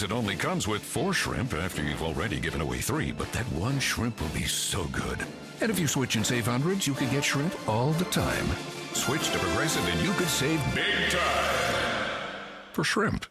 Realize it only comes with 4 shrimp after you've already given away 3, but that one shrimp will be so good. And if you switch and save hundreds, you can get shrimp all the time. Switch to Progressive and you could save big time. For shrimp.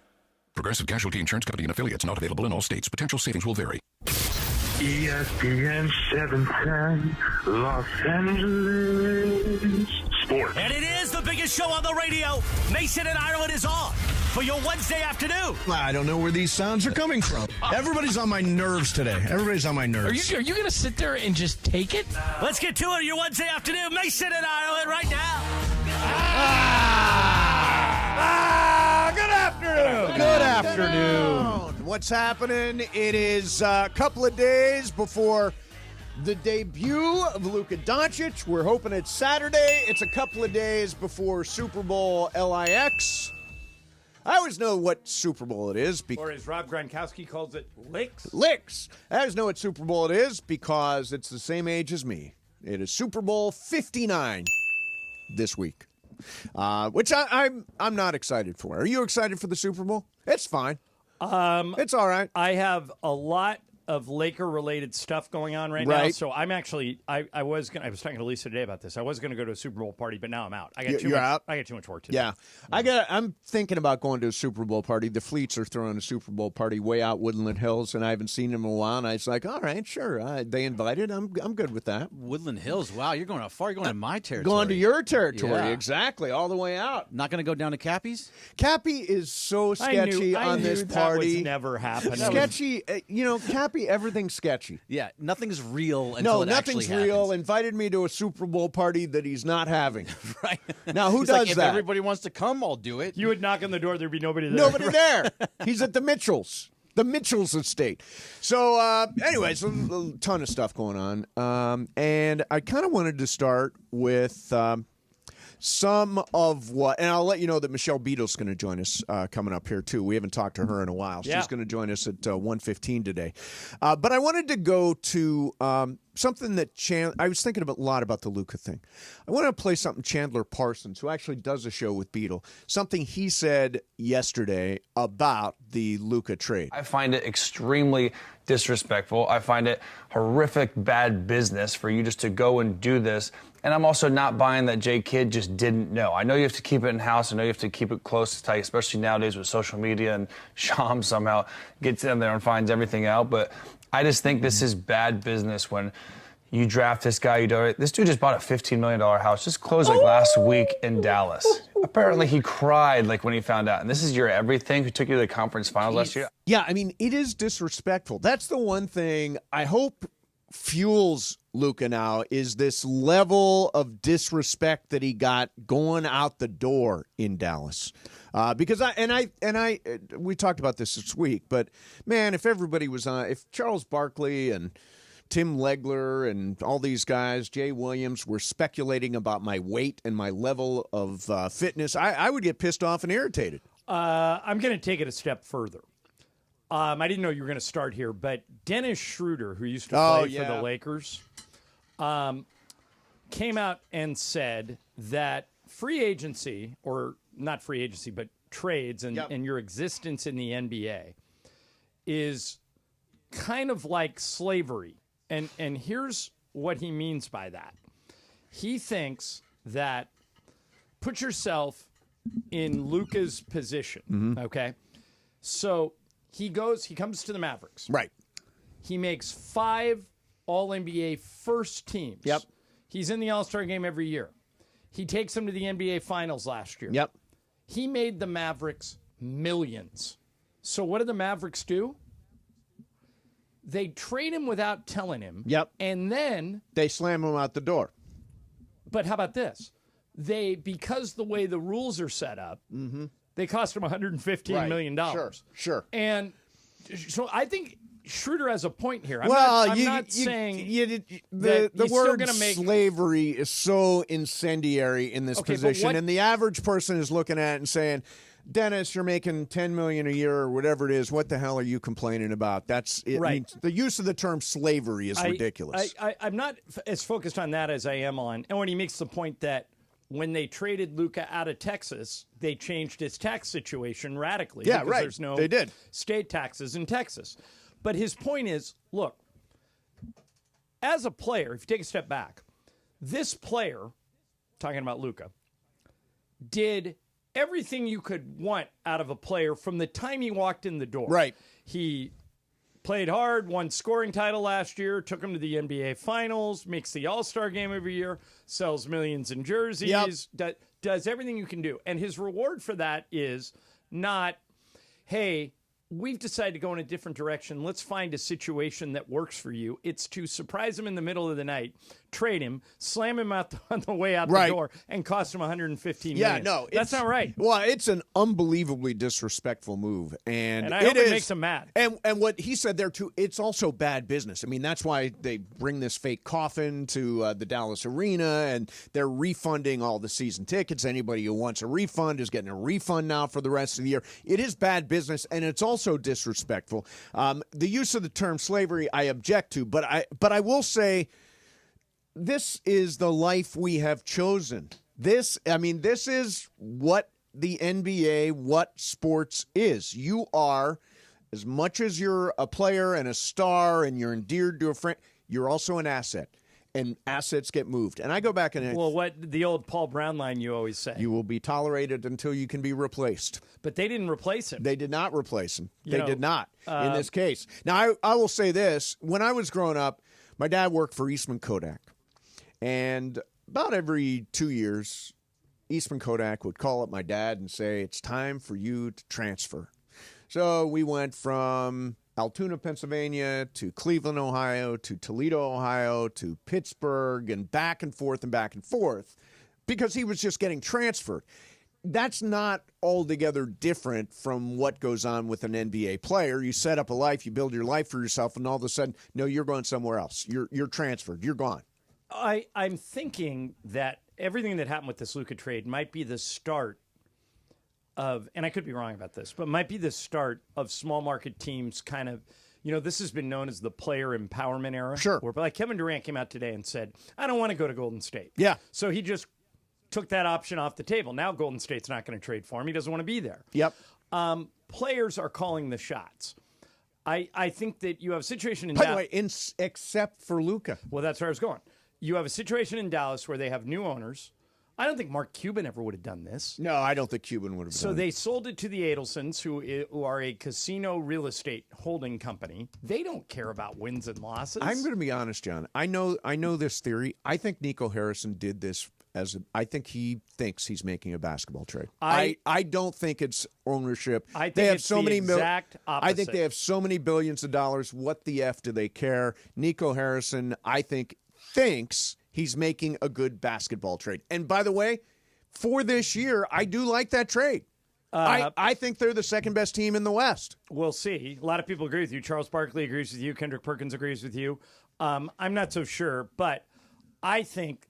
Progressive Casualty Insurance Company and affiliates, not available in all states. Potential savings will vary. ESPN 710, Los Angeles Sports. And it is the biggest show on the radio. Mason and Ireland is on for your Wednesday afternoon. I don't know where these sounds are coming from. Everybody's on my nerves today. Everybody's on my nerves. Are you going to sit there and just take it? Let's get to it. Your Wednesday afternoon. Mason and Ireland right now. Good afternoon. Good afternoon. What's happening? It is a couple of days before the debut of Luca Doncic. We're hoping it's Saturday. It's a couple of days before Super Bowl LIX. I always know what Super Bowl it is. Or as Rob Gronkowski calls it, licks. Licks. I always know what Super Bowl it is because it's the same age as me. It is Super Bowl 59 this week, which I'm not excited for. Are you excited for the Super Bowl? It's fine. It's all right. I have a lot of Laker-related stuff going on right now, so I'm actually I was talking to Lisa today about this. I was going to go to a Super Bowl party, but now I'm out. I got too much work to do. Yeah, I'm thinking about going to a Super Bowl party. The Fleets are throwing a Super Bowl party way out Woodland Hills, and I haven't seen them in a while. And I was like, all right, sure. They invited. I'm good with that. Woodland Hills. Wow, you're going far. You're going to my territory. Going to your territory, yeah. Exactly, all the way out. Not going to go down to Cappy's? Cappy is so sketchy on this party. That was never happening. Sketchy, Cappy. Everything's sketchy. Yeah, nothing's real until it actually happens. No, nothing's real. Invited me to a Super Bowl party that he's not having. Right. Now, who He's does like, that? If everybody wants to come, I'll do it. You would knock on the door, there'd be nobody there. Nobody there. He's at the Mitchells. The Mitchells estate. So, anyways, a ton of stuff going on. And I kind of wanted to start with some of what, and I'll let you know that Michelle Beadle's going to join us coming up here, too. We haven't talked to her in a while. She's going to join us at 1:15 today. But I wanted to go to something that I was thinking a lot about the Luka thing. I want to play something Chandler Parsons, who actually does a show with Beadle, something he said yesterday about the Luka trade. I find it extremely disrespectful. I find it horrific bad business for you just to go and do this. And I'm also not buying that Jay Kidd just didn't know. I know you have to keep it in-house. I know you have to keep it close, tight, especially nowadays with social media, and Sham somehow gets in there and finds everything out. But I just think this is bad business when you draft this guy. This dude just bought a $15 million house. Just closed last week in Dallas. Apparently he cried when he found out. And this is your everything who took you to the conference finals last year. Yeah, I mean, it is disrespectful. That's the one thing I hope fuels Luka now is this level of disrespect that he got going out the door in Dallas. Because we talked about this week, but man, if everybody was on, if Charles Barkley and Tim Legler and all these guys, Jay Williams, were speculating about my weight and my level of fitness, I would get pissed off and irritated. I'm going to take it a step further. I didn't know you were going to start here, but Dennis Schroeder, who used to play for the Lakers, came out and said that free agency, or not free agency, but trades and your existence in the NBA is kind of like slavery. And here's what he means by that. He thinks that put yourself in Luka's position, okay? So he comes to the Mavericks. Right. He makes 5 All-NBA first teams. Yep. He's in the All-Star game every year. He takes them to the NBA Finals last year. Yep. He made the Mavericks millions. So what did the Mavericks do? They trade him without telling him. Yep. And then they slam him out the door. But how about this? Because the way the rules are set up, they cost him $115 million. Sure. And so I think Schroeder has a point here. I'm not saying the word slavery is so incendiary in this position, and the average person is looking at it and saying, Dennis, you're making $10 million a year or whatever it is. What the hell are you complaining about? That's it. Right. I mean, the use of the term slavery is ridiculous. I'm not as focused on that as I am on. And when he makes the point that when they traded Luka out of Texas, they changed his tax situation radically. Yeah, because right. There's no They did. state taxes in Texas. But his point is, look, as a player, if you take a step back, this player, talking about Luka, did everything you could want out of a player from the time he walked in the door. Right. He played hard, won scoring title last year, took him to the NBA Finals, makes the All-Star game every year, sells millions in jerseys, does everything you can do. And his reward for that is not, hey, we've decided to go in a different direction. Let's find a situation that works for you. It's to surprise him in the middle of the night, trade him, slam him out on the way out the door, and cost him $115 million. Yeah, no. That's not right. Well, it's an unbelievably disrespectful move. And I hope it makes him mad. And what he said there, too, it's also bad business. I mean, that's why they bring this fake coffin to the Dallas Arena, and they're refunding all the season tickets. Anybody who wants a refund is getting a refund now for the rest of the year. It is bad business, and it's also disrespectful. The use of the term slavery, I object to, but I will say, this is the life we have chosen. This is what the NBA, what sports is. You are, as much as you're a player and a star and you're endeared to a friend, you're also an asset. And assets get moved. And I go back and... Well, what the old Paul Brown line you always say. You will be tolerated until you can be replaced. But they didn't replace him. They did not replace him. They did not in this case. Now, I will say this. When I was growing up, my dad worked for Eastman Kodak. And about every 2 years, Eastman Kodak would call up my dad and say, it's time for you to transfer. So we went from Altoona, Pennsylvania, to Cleveland, Ohio, to Toledo, Ohio, to Pittsburgh, and back and forth, because he was just getting transferred. That's not altogether different from what goes on with an NBA player. You set up a life, you build your life for yourself, and all of a sudden, no, you're going somewhere else. You're transferred. You're gone. I'm thinking that everything that happened with this Luka trade might be the start of, and I could be wrong about this, but might be the start of small market teams kind of, this has been known as the player empowerment era. Sure. Where, like Kevin Durant came out today and said, I don't want to go to Golden State. Yeah. So he just took that option off the table. Now Golden State's not going to trade for him. He doesn't want to be there. Yep. Players are calling the shots. I think that you have a situation in By the way, except for Luka. Well, that's where I was going. You have a situation in Dallas where they have new owners. I don't think Mark Cuban ever would have done this. No, I don't think Cuban would have done it. So they sold it to the Adelsons, who are a casino real estate holding company. They don't care about wins and losses. I'm going to be honest, John. I know this theory. I think Nico Harrison did this I think he thinks he's making a basketball trade. I don't think it's ownership. I think they have it's so the many exact opposite. I think they have so many billions of dollars. What the F do they care? Nico Harrison, I think, thinks he's making a good basketball trade. And by the way, for this year, I do like that trade. I think they're the second best team in the West. We'll see. A lot of people agree with you. Charles Barkley agrees with you. Kendrick Perkins agrees with you. I'm not so sure, but I think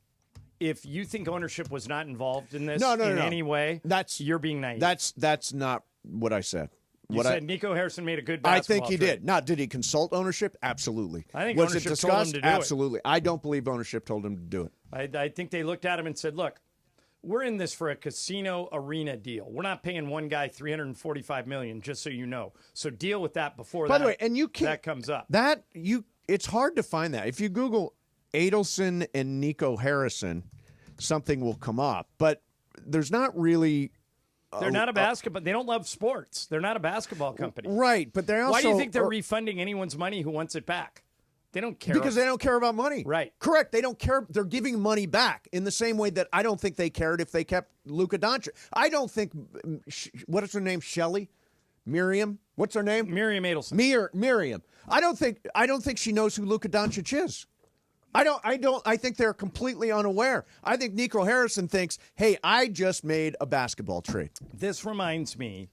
if you think ownership was not involved in this in any way, you're being naive. That's not what I said. You said Nico Harrison made a good basketball I think he trade. did. Now, did he consult ownership? Absolutely. I think was ownership it told him discussed? to do Absolutely. I don't believe ownership told him to do it. I think they looked at him and said, look, we're in this for a casino arena deal. We're not paying one guy $345 million, just so you know. So deal with that before By the way, and you can't, that comes up. It's hard to find that. If you Google Adelson and Nico Harrison, something will come up. But there's not really... They're not a basketball. They don't love sports. They're not a basketball company. Right, but they also... Why do you think they're refunding anyone's money who wants it back? They don't care. Because they don't care about money. Right. Correct. They don't care. They're giving money back in the same way that I don't think they cared if they kept Luca Doncic. I don't think... What is her name? Shelley? Miriam? What's her name? Miriam Adelson. Miriam. I don't think she knows who Luca Doncic is. I think they're completely unaware. I think Nico Harrison thinks, hey, I just made a basketball trade. This reminds me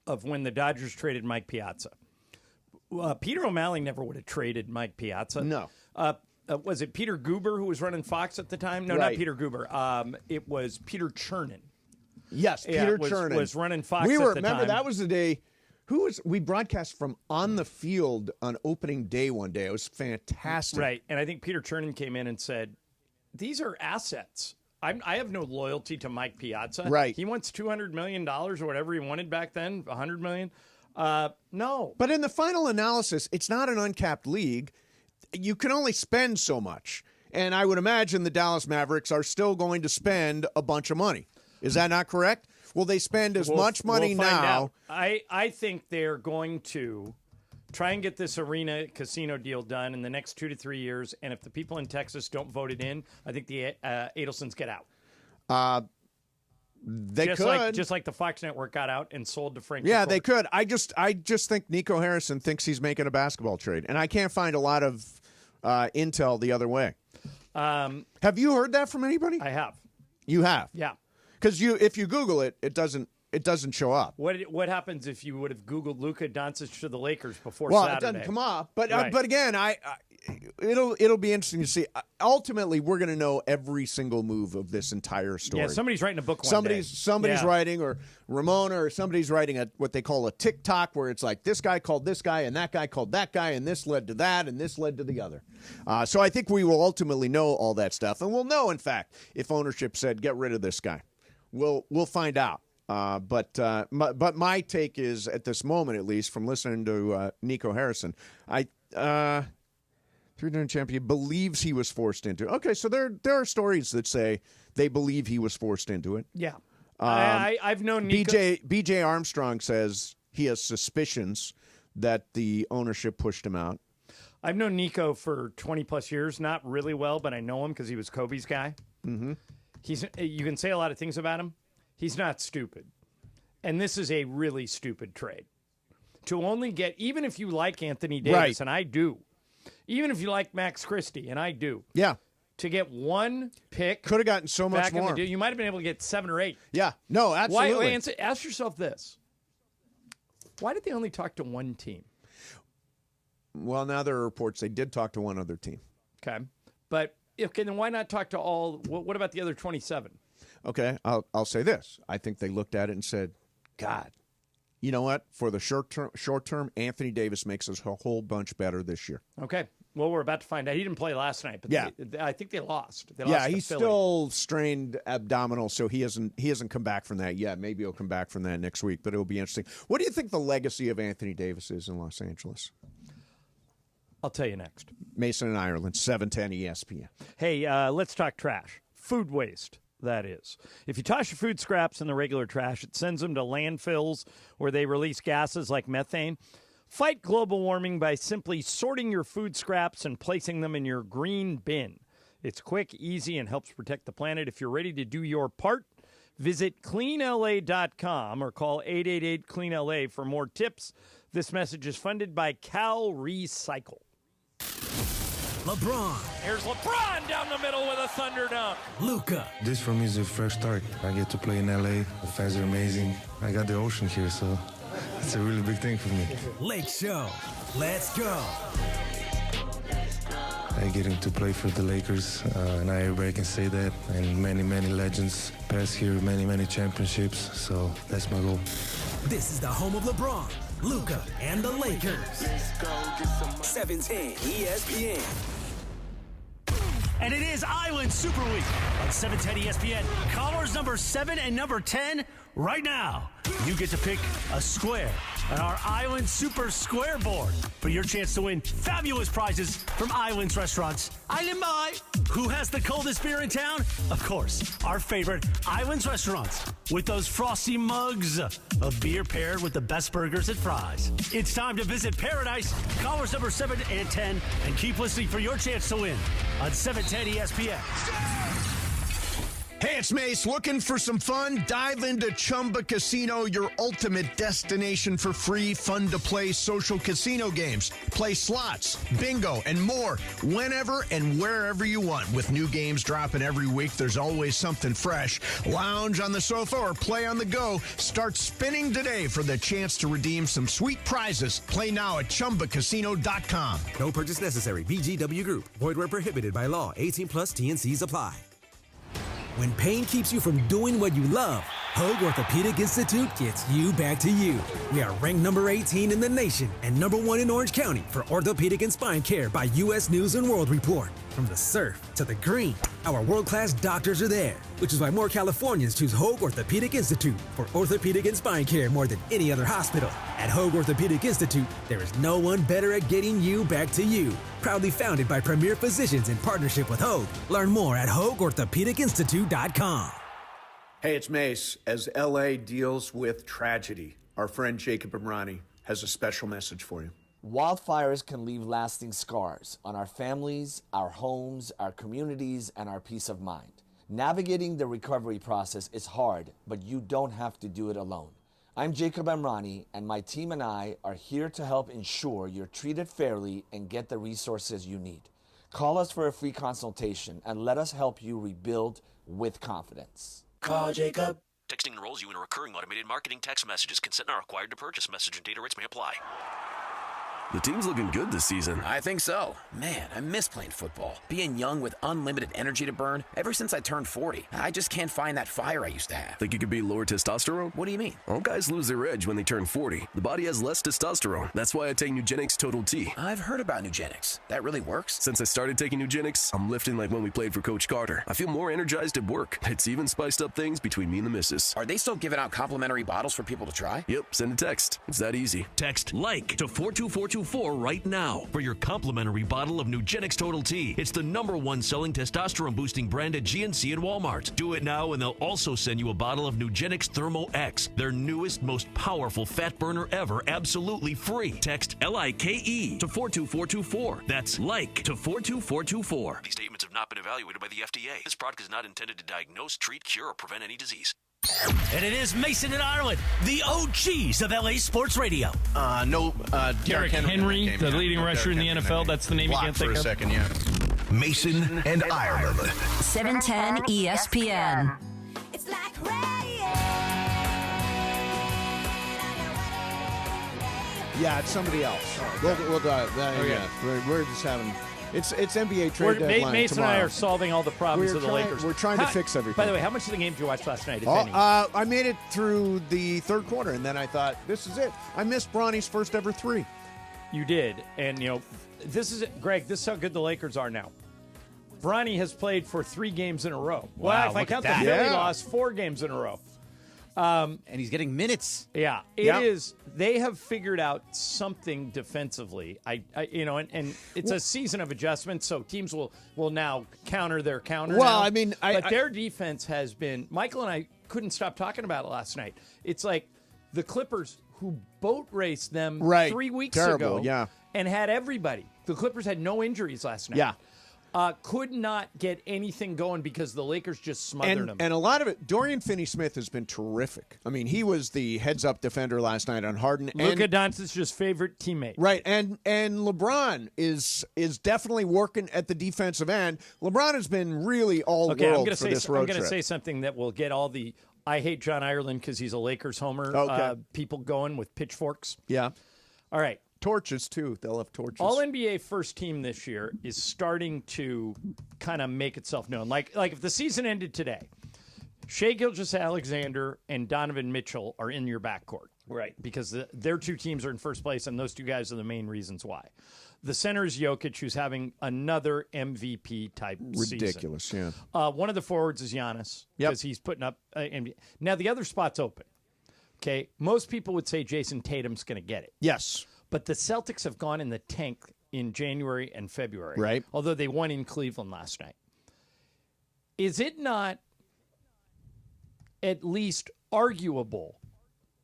of when the Dodgers traded Mike Piazza. Peter O'Malley never would have traded Mike Piazza. No. Was it Peter Guber who was running Fox at the time? No, right. Not Peter Guber. It was Peter Chernin. Yes, Peter Chernin. Was running Fox Remember, that was the day... we broadcast from on the field on opening day one day. It was fantastic. Right. And I think Peter Chernin came in and said, these are assets. I have no loyalty to Mike Piazza. Right. He wants $200 million or whatever he wanted back then, $100 million. No. But in the final analysis, it's not an uncapped league. You can only spend so much. And I would imagine the Dallas Mavericks are still going to spend a bunch of money. Is that not correct? Will they spend as much money we'll find now? out. I think they're going to try and get this arena casino deal done in the next 2 to 3 years. And if the people in Texas don't vote it in, I think the Adelsons get out. They could. Just like the Fox Network got out and sold to Frank. Yeah, McCourt. they could. I just think Nico Harrison thinks he's making a basketball trade. And I can't find a lot of intel the other way. Have you heard that from anybody? I have. You have? Yeah. Because if you Google it, it doesn't show up. What happens if you would have Googled Luca Doncic to the Lakers before Saturday? Saturday? It doesn't come up. But Right. But again, it'll be interesting to see. Ultimately, we're going to know every single move of this entire story. Yeah, somebody's writing a book. Somebody's Yeah. writing, or Ramona, or somebody's writing what they call a TikTok, where it's like this guy called this guy, and that guy called that guy, and this led to that, and this led to the other. So I think we will ultimately know all that stuff, and we'll know, in fact, if ownership said get rid of this guy. We'll find out. But my take is, at this moment at least, from listening to Nico Harrison, three-time champion believes he was forced into it. Okay, so there are stories that say they believe he was forced into it. Yeah. I've known Nico. BJ Armstrong says he has suspicions that the ownership pushed him out. I've known Nico for 20-plus years, not really well, but I know him because he was Kobe's guy. Mm-hmm. You can say a lot of things about him. He's not stupid. And this is a really stupid trade. To only get, even if you like Anthony Davis, Right. and I do, even if you like Max Christie, and I do, Yeah. to get one pick. Could have gotten so much back in more. the deal, you might have been able to get 7 or 8. Yeah. No, absolutely. Ask yourself this. Why did they only talk to one team? Well, now there are reports they did talk to one other team. Okay. But, okay, then why not talk to all? What about the other 27? Okay, I'll say this. I think they looked at it and said, God, you know what? For the short term, Anthony Davis makes us a whole bunch better this year. Okay. Well, we're about to find out. He didn't play last night, but Yeah. I think they lost. Yeah, to he's Philly. still strained abdominal, so he hasn't come back from that yet. Maybe he'll come back from that next week, but it'll be interesting. What do you think the legacy of Anthony Davis is in Los Angeles? I'll tell you next. Mason and Ireland, 710 ESPN. Hey, let's talk trash. Food waste, that is. If you toss your food scraps in the regular trash, it sends them to landfills where they release gases like methane. Fight global warming by simply sorting your food scraps and placing them in your green bin. It's quick, easy, and helps protect the planet. If you're ready to do your part, visit cleanla.com or call 888-CLEAN-LA for more tips. This message is funded by Cal Recycle. LeBron. Here's LeBron down the middle with a thunder dunk. Luka. This for me is a fresh start. I get to play in LA. The fans are amazing. I got the ocean here, so it's a really big thing for me. Lake Show. Let's go. I get to play for the Lakers, and everybody can say that. And many, many legends pass here, many championships. So that's my goal. This is the home of LeBron, Luka, and the Lakers. 710 ESPN. And it is Island Super Week on 710 ESPN. Callers number 7 and number 10 right now. You get to pick a square on our Island Super Square board for your chance to win fabulous prizes from Island's restaurants. Island Boy. Who has the coldest beer in town? Of course, our favorite Island's restaurants with those frosty mugs of beer paired with the best burgers and fries. It's time to visit Paradise. Callers number 7 and 10 and keep listening for your chance to win on 710 ESPN. Hey, it's Mace. Looking for some fun? Dive into Chumba Casino, your ultimate destination for free, fun-to-play social casino games. Play slots, bingo, and more whenever and wherever you want. With new games dropping every week, there's always something fresh. Lounge on the sofa or play on the go. Start spinning today for the chance to redeem some sweet prizes. Play now at ChumbaCasino.com. No purchase necessary. VGW Group. Void where prohibited by law. 18+ TNCs apply. When pain keeps you from doing what you love, Hoag Orthopedic Institute gets you back to you. We are ranked number 18 in the nation and number 1 in Orange County for orthopedic and spine care by U.S. News & World Report. From the surf to the green, our world-class doctors are there, which is why more Californians choose Hoag Orthopedic Institute for orthopedic and spine care more than any other hospital. At Hoag Orthopedic Institute, there is no one better at getting you back to you. Proudly founded by premier physicians in partnership with Hoag. Learn more at HoagOrthopedicInstitute.com. Hey, it's Mace. As LA deals with tragedy, our friend Jacob Amrani has a special message for you. Wildfires can leave lasting scars on our families, our homes, our communities, and our peace of mind. Navigating the recovery process is hard, but you don't have to do it alone. I'm Jacob Amrani, and my team and I are here to help ensure you're treated fairly and get the resources you need. Call us for a free consultation and let us help you rebuild with confidence. Call Jacob. Texting enrolls you in a recurring automated marketing text messages. Consent not required to purchase. Message and data rates may apply. The team's looking good this season. I think so. Man, I miss playing football. Being young with unlimited energy to burn. Ever since I turned 40, I just can't find that fire I used to have. Think you could be lower testosterone? What do you mean? All guys lose their edge when they turn 40. The body has less testosterone. That's why I take Nugenics Total T. I've heard about Nugenics. That really works? Since I started taking Nugenics, I'm lifting like when we played for Coach Carter. I feel more energized at work. It's even spiced up things between me and the missus. Are they still giving out complimentary bottles for people to try? Yep, send a text. It's that easy. Text LIKE to 42424 right now for your complimentary bottle of Nugenics Total T. It's the #1 selling testosterone boosting brand at GNC and Walmart. Do it now and they'll also send you a bottle of Nugenics Thermo X, their newest, most powerful fat burner ever, absolutely free. Text LIKE to 42424. That's LIKE to 42424. These statements have not been evaluated by the FDA. This product is not intended to diagnose, treat, cure, or prevent any disease. And it is Mason and Ireland, the OGs of LA Sports Radio. Derrick Henry, the leading rusher in the NFL. That's the name you can't think of. For a second, yeah. Mason and Ireland. 710 ESPN. It's like rain. Yeah, it's somebody else. We'll do it. Yeah, we're just having. It's NBA trade deadline Mason tomorrow. and I are solving all the problems of the Lakers. We're trying to fix everything. By the way, how much of the game did you watch last night, if any? I made it through the third quarter, and then I thought, this is it. I missed Bronny's first ever three. You did. And, this is it. Greg, this is how good the Lakers are now. Bronny has played for 3 games in a row. Wow, if I count the Philly loss, 4 games in a row. And he's getting minutes. Yeah, it is. They have figured out something defensively. And it's a season of adjustments, so teams will now counter their counter. Well, now. I mean, but their defense has been. Michael and I couldn't stop talking about it last night. It's like the Clippers who boat raced them 3 weeks ago, and had everybody. The Clippers had no injuries last night. Yeah. Could not get anything going because the Lakers just smothered them. And a lot of it, Dorian Finney-Smith has been terrific. I mean, he was the heads-up defender last night on Harden. Luca Doncic's favorite teammate. Right, and LeBron is definitely working at the defensive end. LeBron has been really all-world for this road trip. I'm going to say something that will get all the I hate John Ireland because he's a Lakers homer people going with pitchforks. Yeah. All right. Torches, too. They'll have torches. All-NBA first team this year is starting to kind of make itself known. Like if the season ended today, Shai Gilgeous-Alexander and Donovan Mitchell are in your backcourt. Right. Because their 2 teams are in first place, and those 2 guys are the main reasons why. The center is Jokic, who's having another MVP-type season. Ridiculous, yeah. One of the forwards is Giannis, because he's putting up Now, the other spot's open. Okay? Most people would say Jason Tatum's going to get it. Yes. But the Celtics have gone in the tank in January and February. Right. Although they won in Cleveland last night. Is it not at least arguable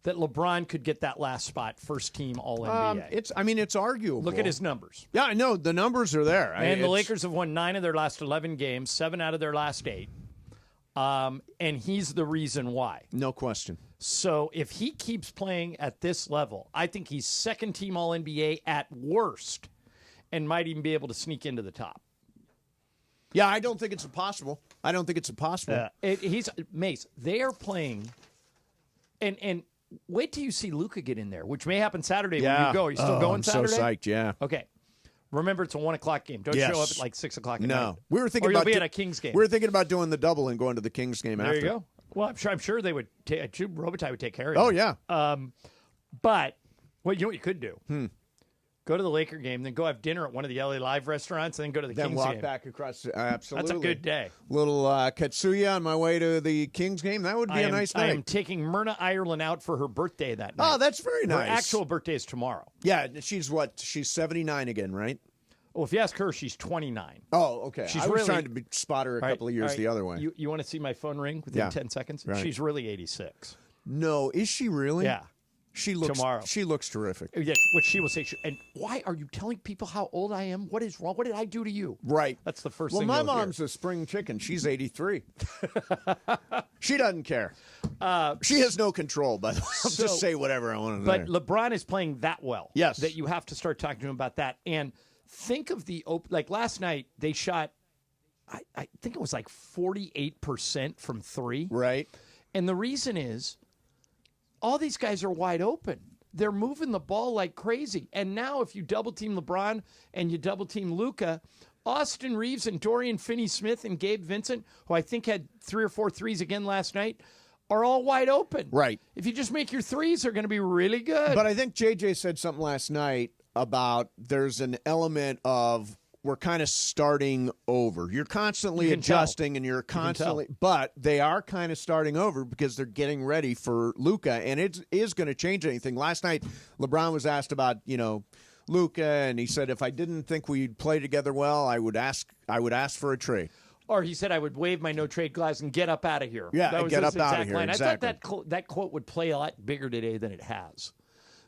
that LeBron could get that last spot, first team All-NBA? It's arguable. Look at his numbers. Yeah, I know. The numbers are there. And the Lakers have won 9 of their last 11 games, 7 out of their last 8. And he's the reason why. No question. So if he keeps playing at this level, I think he's second team All-NBA at worst and might even be able to sneak into the top. Yeah, I don't think it's impossible. He's Mace, they are playing and wait till you see Luka get in there, which may happen Saturday when you go. Are you still going Saturday? I'm so psyched, yeah. Okay. Remember, it's a 1:00 game. Don't show up at like 6:00 at night. No. We were thinking or you'll be at a Kings game. We were thinking about doing the double and going to the Kings game after. There you go. Well, I'm sure they would. Robitaille would take care of it. Oh, yeah. But you know what you could do? Go to the Laker game, then go have dinner at one of the LA Live restaurants, and then go to the Kings game. Then walk back across. Absolutely. That's a good day. Little Katsuya on my way to the Kings game. That would be a nice night. I am taking Myrna Ireland out for her birthday that night. Oh, that's very nice. Her actual birthday is tomorrow. Yeah, she's what? She's 79 again, right? Well, if you ask her, she's 29. Oh, okay. She's I was really, trying to spot her a couple of years the other way. You want to see my phone ring within 10 seconds? Right. She's really 86. No, is she really? Yeah. She looks tomorrow. She looks terrific. Yeah, what she will say. And why are you telling people how old I am? What is wrong? What did I do to you? Right. That's the first well, thing. Well, my you'll mom's hear. a spring chicken. She's 83. She doesn't care. She has no control, but I'll just say whatever I want to But say. LeBron is playing that well. Yes. That you have to start talking to him about that. And think of like last night, they shot, I think it was like 48% from three. Right. And the reason is all these guys are wide open. They're moving the ball like crazy. And now if you double-team LeBron and you double-team Luka, Austin Reeves and Dorian Finney-Smith and Gabe Vincent, who I think had 3 or 4 threes again last night, are all wide open. Right. If you just make your threes, they're going to be really good. But I think JJ said something last night about there's an element of we're kind of starting over. You're constantly adjusting and you're constantly, but they are kind of starting over because they're getting ready for Luka, and it is going to change anything. Last night, LeBron was asked about, Luka, and he said, if I didn't think we'd play together well, I would ask for a trade. Or he said, I would wave my no-trade glass and get up out of here. Yeah, that was get his up out of exact here. line. Exactly. I thought that quote would play a lot bigger today than it has.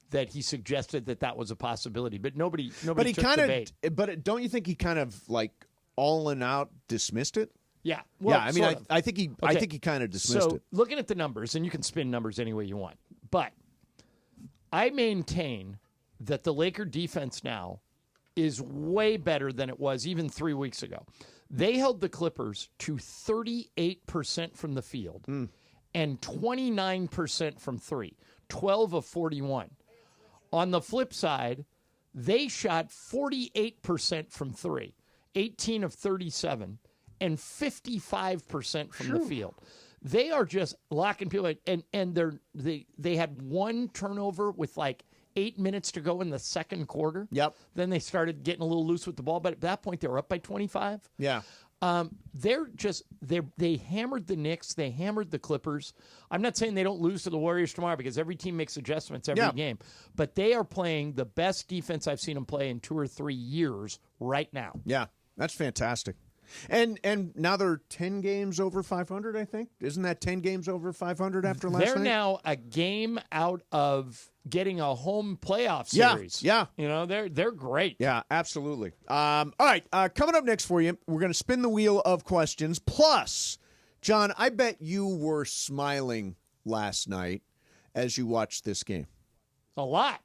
That he suggested that was a possibility, but nobody But he took kind the bait. of, but don't you think he kind of like all in out dismissed it? Yeah, well, yeah. I mean, I think he kind of dismissed it. Looking at the numbers, and you can spin numbers any way you want, but I maintain that the Laker defense now is way better than it was even 3 weeks ago. They held the Clippers to 38% from the field and 29% from three, 12 of 41. On the flip side, they shot 48% from three, 18 of 37, and 55% from the field. They are just locking people in, and they had one turnover with like 8 minutes to go in the second quarter. Yep. Then they started getting a little loose with the ball, but at that point they were up by 25. Yeah. They hammered the Knicks. They hammered the Clippers. I'm not saying they don't lose to the Warriors tomorrow because every team makes adjustments every game. But they are playing the best defense I've seen them play in 2 or 3 years right now. Yeah, that's fantastic. And now they're 10 games over 500, I think. Isn't that 10 games over 500 after last night? They're now a game out of getting a home playoff series. Yeah. They're great. Yeah, absolutely. All right, coming up next for you, we're going to spin the wheel of questions. Plus, John, I bet you were smiling last night as you watched this game. A lot.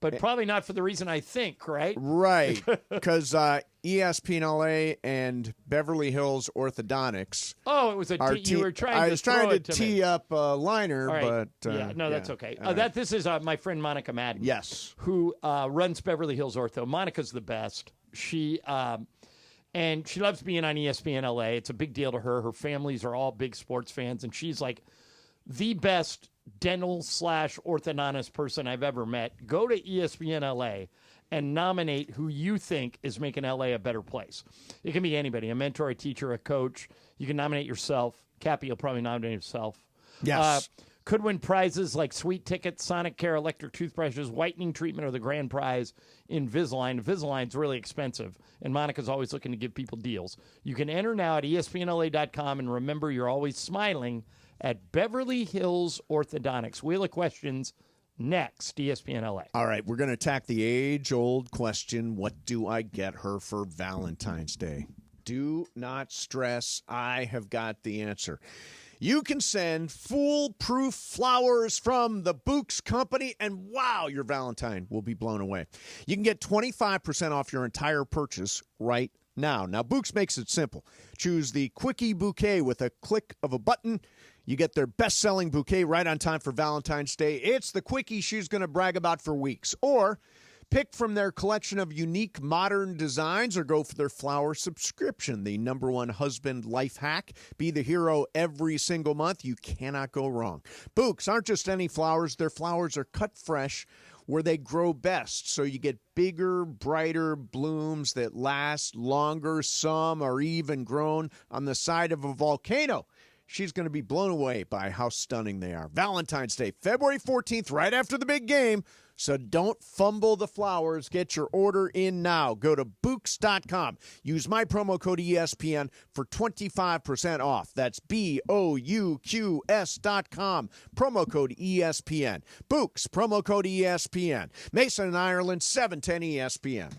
But probably not for the reason I think, right? Right, because ESPN LA and Beverly Hills Orthodontics. Oh, it was you were trying to I was trying to me. tee up a liner, right. but that's okay. Right. This is my friend Monica Madden. Yes, who runs Beverly Hills Ortho. Monica's the best. She and she loves being on ESPN LA. It's a big deal to her. Her families are all big sports fans, and she's like the best dental/orthodontist person I've ever met. Go to ESPN LA and nominate who you think is making LA a better place. It can be anybody, a mentor, a teacher, a coach. You can nominate yourself. Cappy will probably nominate himself. Yes. Could win prizes like sweet tickets, Sonic Care, electric toothbrushes, whitening treatment, or the grand prize Invisalign. Invisalign's really expensive, and Monica's always looking to give people deals. You can enter now at ESPNLA.com, and remember, you're always smiling at Beverly Hills Orthodontics. Wheel of questions next, ESPN LA. All right, we're going to attack the age-old question, what do I get her for Valentine's Day? Do not stress. I have got the answer. You can send foolproof flowers from the Bouqs company, and wow, your Valentine will be blown away. You can get 25% off your entire purchase right now. Now, Bouqs makes it simple. Choose the Quickie Bouquet with a click of a button. You get their best-selling bouquet right on time for Valentine's Day. It's the Quickie she's going to brag about for weeks. Or Pick from their collection of unique modern designs or go for their flower subscription, the #1 husband life hack. Be the hero every single month. You cannot go wrong. Bouqs aren't just any flowers. Their flowers are cut fresh where they grow best, so you get bigger, brighter blooms that last longer. Some are even grown on the side of a volcano. She's going to be blown away by how stunning they are. Valentine's Day, February 14th, right after the big game. So don't fumble the flowers. Get your order in now. Go to Bouqs.com. Use my promo code ESPN for 25% off. That's BOUQS.com. Promo code ESPN. Bouqs, promo code ESPN. Mason and Ireland, 710 ESPN.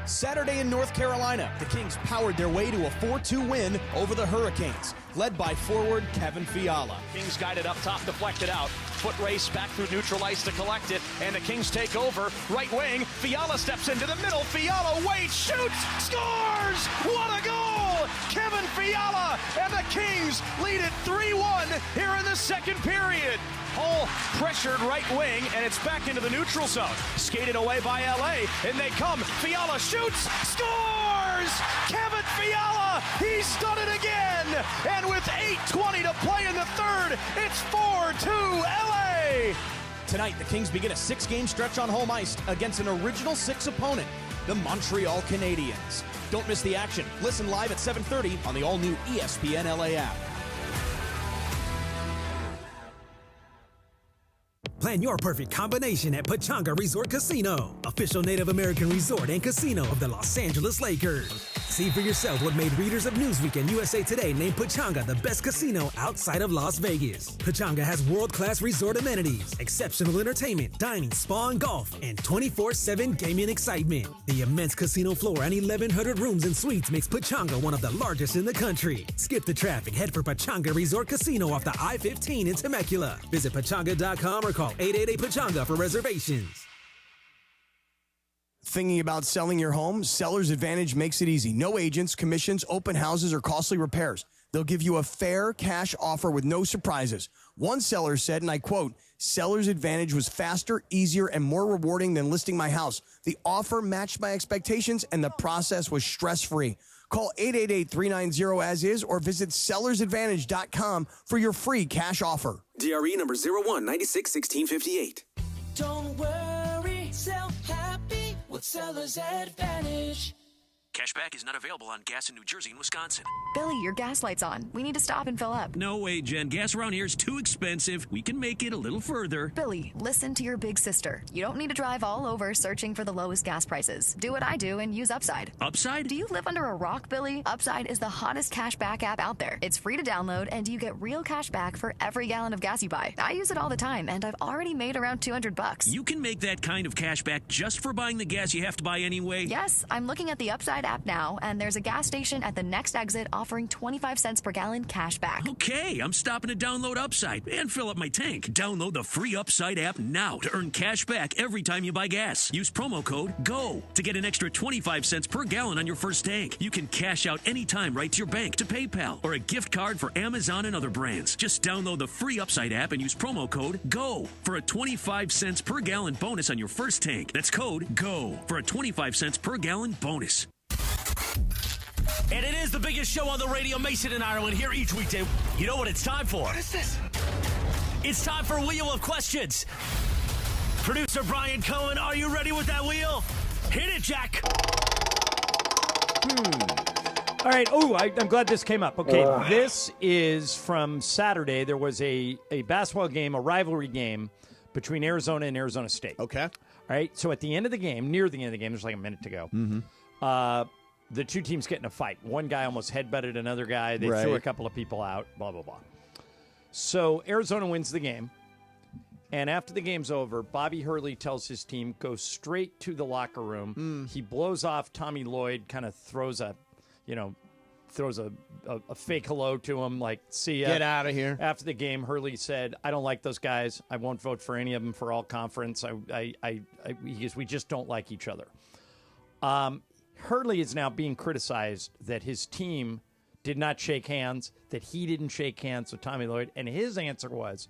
Saturday in North Carolina, the Kings powered their way to a 4-2 win over the Hurricanes, led by forward Kevin Fiala. Kings guided up top, deflected out. Foot race back through neutral ice to collect it, and the Kings take over. Right wing, Fiala steps into the middle. Fiala waits, shoots, scores! What a goal! Kevin Fiala, and the Kings lead it 3-1 here in the second period. Hull pressured right wing, and it's back into the neutral zone. Skated away by LA, and they come. Fiala shoots, scores! Kevin Fiala, he's done it again! And with 8:20 to play in the third, it's 4-2 LA! Tonight, the Kings begin a 6-game stretch on home ice against an original 6 opponent, the Montreal Canadiens. Don't miss the action. Listen live at 7:30 on the all-new ESPN LA app. Plan your perfect combination at Pechanga Resort Casino, official Native American resort and casino of the Los Angeles Lakers. See for yourself what made readers of Newsweek and USA Today name Pechanga the best casino outside of Las Vegas. Pechanga has world-class resort amenities, exceptional entertainment, dining, spa, and golf, and 24/7 gaming excitement. The immense casino floor and 1,100 rooms and suites makes Pechanga one of the largest in the country. Skip the traffic, head for Pechanga Resort Casino off the I-15 in Temecula. Visit Pechanga.com or call 888-PECHANGA for reservations. Thinking about selling your home? Seller's Advantage makes it easy. No agents, commissions, open houses, or costly repairs. They'll give you a fair cash offer with no surprises. One seller said, and I quote, "Seller's Advantage was faster, easier, and more rewarding than listing my house. The offer matched my expectations, and the process was stress-free." Call 888-390-AS-IS or visit sellersadvantage.com for your free cash offer. DRE number 01961658. Don't worry, sell happy with Seller's Advantage. Cashback is not available on gas in New Jersey and Wisconsin. Billy, your gas light's on. We need to stop and fill up. No way, Jen. Gas around here is too expensive. We can make it a little further. Billy, listen to your big sister. You don't need to drive all over searching for the lowest gas prices. Do what I do and use Upside. Upside? Do you live under a rock, Billy? Upside is the hottest cashback app out there. It's free to download, and you get real cash back for every gallon of gas you buy. I use it all the time, and I've already made around $200. You can make that kind of cash back just for buying the gas you have to buy anyway? Yes, I'm looking at the Upside app now, and there's a gas station at the next exit offering 25 cents per gallon cash back. Okay, I'm stopping to download Upside and fill up my tank. Download the free Upside app now to earn cash back every time you buy gas. Use promo code GO to get an extra 25 cents per gallon on your first tank. You can cash out anytime right to your bank, to PayPal, or a gift card for Amazon and other brands. Just download the free Upside app and use promo code GO for a 25 cents per gallon bonus on your first tank. That's code GO for a 25 cents per gallon bonus. And it is the biggest show on the radio, Mason and Ireland, here each weekday. You know what it's time for? What is this? It's time for Wheel of Questions. Producer Brian Cohen, are you ready with that wheel? Hit it, Jack. All right. Oh, I'm glad this came up. Okay, this is from Saturday. There was a basketball game, a rivalry game between Arizona and Arizona State. Okay. All right. So at the end of the game, near the end of the game, there's like a minute to go. Mm-hmm. The two teams get in a fight. One guy almost headbutted another guy. They threw a couple of people out, blah, blah, blah. So Arizona wins the game. And after the game's over, Bobby Hurley tells his team, go straight to the locker room. He blows off Tommy Lloyd, kind of throws a fake hello to him, like, see ya. Get out of here. After the game, Hurley said, I don't like those guys. I won't vote for any of them for all conference. We just don't like each other. Hurley is now being criticized that his team did not shake hands, that he didn't shake hands with Tommy Lloyd. And his answer was,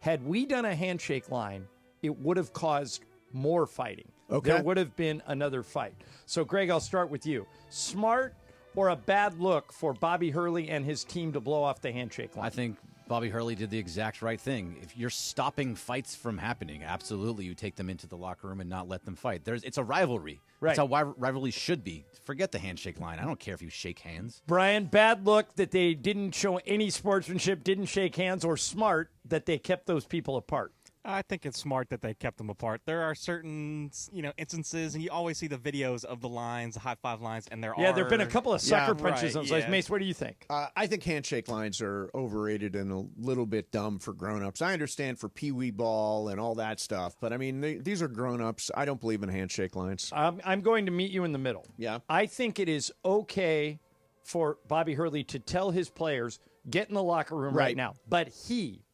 had we done a handshake line, it would have caused more fighting. Okay. There would have been another fight. So, Greg, I'll start with you. Smart or a bad look for Bobby Hurley and his team to blow off the handshake line? I think Bobby Hurley did the exact right thing. If you're stopping fights from happening, absolutely you take them into the locker room and not let them fight. It's a rivalry. Right. That's how rivalries should be. Forget the handshake line. I don't care if you shake hands. Brian, bad look that they didn't show any sportsmanship, didn't shake hands, or smart that they kept those people apart? I think it's smart that they kept them apart. There are certain, instances, and you always see the videos of the lines, the high five lines, and there have been a couple of sucker punches. Right, Like, Mace, what do you think? I think handshake lines are overrated and a little bit dumb for grown-ups. I understand for peewee ball and all that stuff, but, I mean, these are grown-ups. I don't believe in handshake lines. I'm going to meet you in the middle. Yeah. I think it is okay for Bobby Hurley to tell his players, get in the locker room right now. But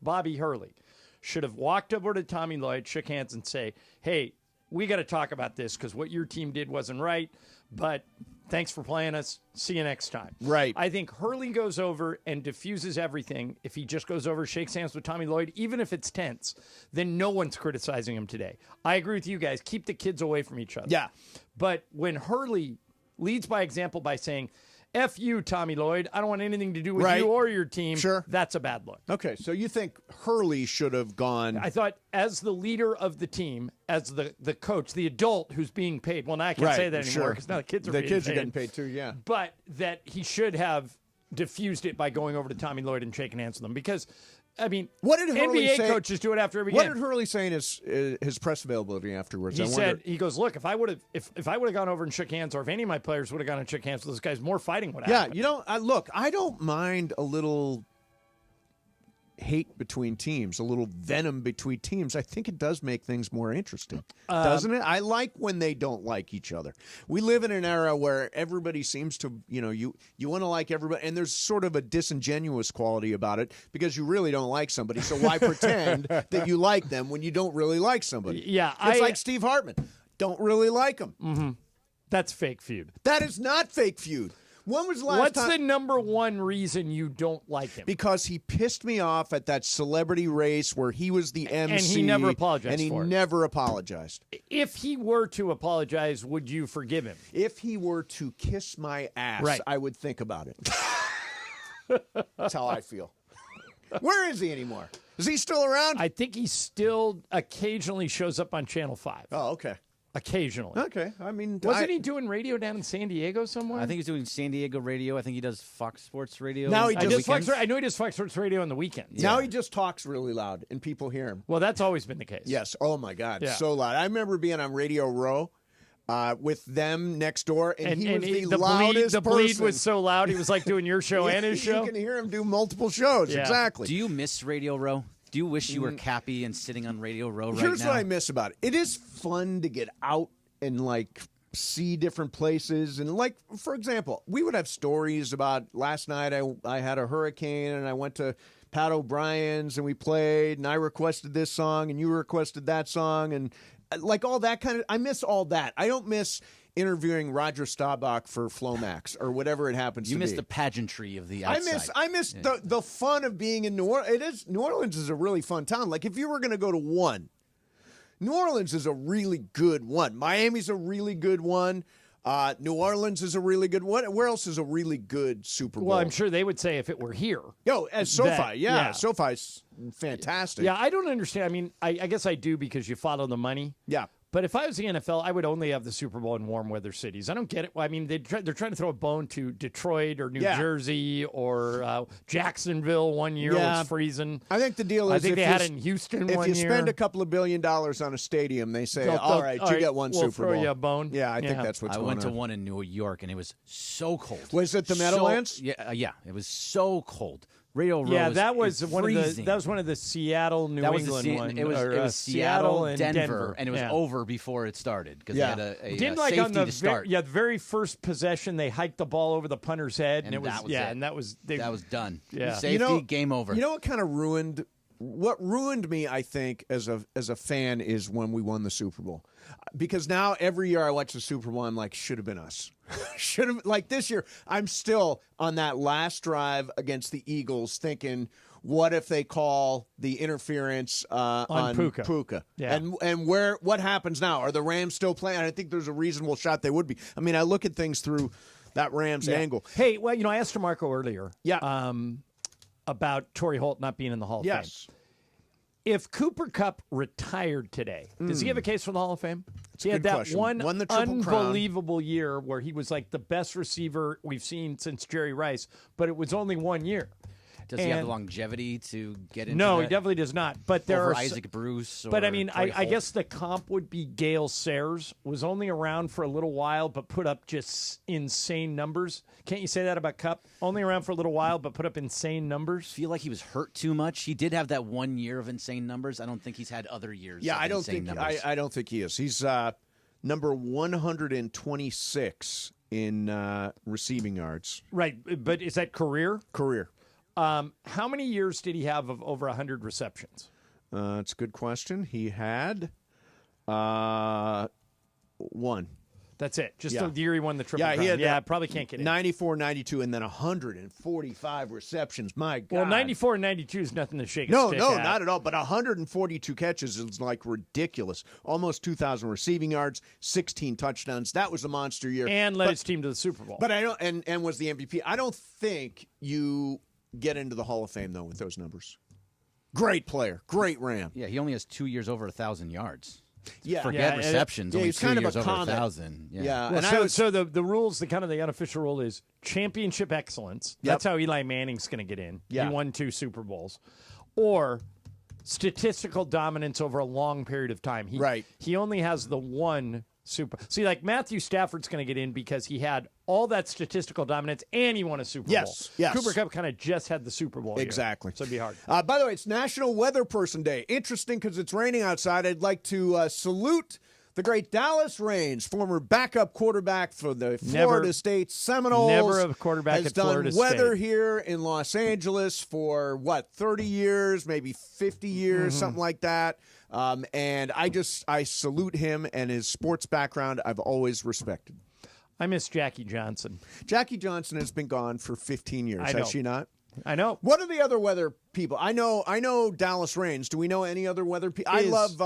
Bobby Hurley, should have walked over to Tommy Lloyd, shook hands, and say, hey, we got to talk about this because what your team did wasn't right, but thanks for playing us. See you next time. Right. I think Hurley goes over and diffuses everything. If he just goes over, shakes hands with Tommy Lloyd, even if it's tense, then no one's criticizing him today. I agree with you guys. Keep the kids away from each other. Yeah. But when Hurley leads by example by saying, F you, Tommy Lloyd. I don't want anything to do with you or your team. Sure. That's a bad look. Okay, so you think Hurley should have gone... I thought as the leader of the team, as the coach, the adult who's being paid. Well, now I can't say that anymore because now the kids are being paid. are getting paid too, yeah. But that he should have diffused it by going over to Tommy Lloyd and shaking hands with him because... I mean, what did Hurley NBA say, coaches do it after every What game. did Hurley say in his press availability afterwards? He said, he goes, look, if I would have gone over and shook hands, or if any of my players would have gone and shook hands with those guys, more fighting would happen. Yeah, look, I don't mind a little hate between teams, a little venom between teams. I think it does make things more interesting, doesn't it? I like when they don't like each other. We live in an era where everybody seems to, you want to like everybody, and there's sort of a disingenuous quality about it because you really don't like somebody, so why pretend that you like them when you don't really like somebody? Yeah. It's like Steve Hartman. Don't really like him. Mm-hmm. That's fake feud. That is not fake feud. When was the last time? What's the number one reason you don't like him? Because he pissed me off at that celebrity race where he was the MC. And he never apologized And he for it. never apologized. If he were to apologize, would you forgive him? If he were to kiss my ass, I would think about it. That's how I feel. Where is he anymore? Is he still around? I think he still occasionally shows up on Channel 5. Oh, okay. Occasionally. Okay. I mean, wasn't he doing radio down in San Diego somewhere? I think he's doing San Diego radio. I think he does Fox Sports Radio. Now he does I know he does Fox Sports Radio on the weekends. Now he just talks really loud and people hear him. Well, that's always been the case. Yes. Oh, my God. Yeah. So loud. I remember being on Radio Row with them next door, and he was the loudest The bleed person. was so loud, he was like doing your show and his show. You can hear him do multiple shows. Yeah. Exactly. Do you miss Radio Row? Do you wish you were Cappy and sitting on Radio Row right now? Here's what I miss about it. It is fun to get out and see different places. And for example, we would have stories about last night I had a hurricane and I went to Pat O'Brien's and we played and I requested this song and you requested that song and all that kind of, I miss all that. I don't miss interviewing Roger Staubach for Flomax or whatever it happens to be. You miss the pageantry of the outside. I miss the fun of being in New Orleans. New Orleans is a really fun town. Like if you were going to go to one, New Orleans is a really good one. Miami's a really good one. New Orleans is a really good one. Where else is a really good Super Bowl? Well, I'm sure they would say if it were here. As SoFi. SoFi's fantastic. Yeah, I don't understand. I mean, I guess I do because you follow the money. Yeah. But if I was the NFL, I would only have the Super Bowl in warm weather cities. I don't get it. I mean, they're trying to throw a bone to Detroit or New Jersey or Jacksonville one year when it's freezing. I think the deal is I think they had it in Houston one year. If you spend a couple of $1 billion on a stadium, they say, all right, you get one we'll Super Bowl. Throw you a bone. Yeah, I think that's what's going on. I went to one in New York, and it was so cold. Was it the Meadowlands? Yeah, it was so cold. Radio Row. Yeah, that was freezing. one of the Seattle, New England ones. It was Seattle and Denver, and it was yeah. over before it started because they had a Didn't safety on the to start. the very first possession, they hiked the ball over the punter's head, and it was it. and that was done. Yeah, safety, game over. You know what kind of ruined? What ruined me, I think, as a fan, is when we won the Super Bowl. Because now every year I watch the Super Bowl, I'm like, should have been us. Should have, like this year, I'm still on that last drive against the Eagles thinking, what if they call the interference on Puka? Yeah. And what happens now? Are the Rams still playing? I think there's a reasonable shot they would be. I mean, I look at things through that Rams angle. Hey, well, I asked DeMarco earlier about Torrey Holt not being in the Hall of Fame. If Cooper Kupp retired today, does he have a case for the Hall of Fame? He had that question. one Won the Triple Crown. unbelievable year where he was like the best receiver we've seen since Jerry Rice, but it was only 1 year. Does he have the longevity to get into No, that? he definitely does not. But there Over are Isaac Bruce. But I or mean, Torrey I Holt? guess the comp would be Gale Sayers, was only around for a little while, but put up just insane numbers. Can't you say that about Kupp? Only around for a little while, but put up insane numbers. Feel like he was hurt too much. He did have that 1 year of insane numbers. I don't think he's had other years. Yeah, of I don't insane think numbers. I don't think he is. He's number 126 in receiving yards. Right, but is that career? Career. How many years did he have of over 100 receptions? That's a good question. He had one. That's it. Just the year he won the Triple Crown. He had probably can't get in. 94, 92, and then 145 receptions. My God. Well, 94 and 92 is nothing to shake a No, stick no, at. not at all. But 142 catches is like ridiculous. Almost 2,000 receiving yards, 16 touchdowns. That was a monster year. And led his team to the Super Bowl. But I don't, and was the MVP. I don't think you get into the Hall of Fame though with those numbers. Great player, great Ram. Yeah, he only has 2 years over 1,000 yards. Yeah, Forget receptions. Yeah, only he's 2 kind years of a over comet. 1,000. Yeah, Well, so the rules, the kind of the unofficial rule is championship excellence. That's how Eli Manning's going to get in. Yeah. He won 2 Super Bowls. Or statistical dominance over a long period of time. He only has the one Super. See, like Matthew Stafford's going to get in because he had all that statistical dominance and he won a Super Bowl. Yes. Cooper Kupp kind of just had the Super Bowl. Exactly. So it'd be hard. By the way, it's National Weather Person Day. Interesting because it's raining outside. I'd like to salute the great Dallas Reigns, former backup quarterback for the Florida State Seminoles. Never a quarterback has at done Florida weather State. here in Los Angeles for, 30 years, maybe 50 years, something like that. And I salute him and his sports background I've always respected. I miss Jackie Johnson. Jackie Johnson has been gone for 15 years, I know. has she not? I know. What are the other weather people? I know Dallas Reigns. Do we know any other weather people? I love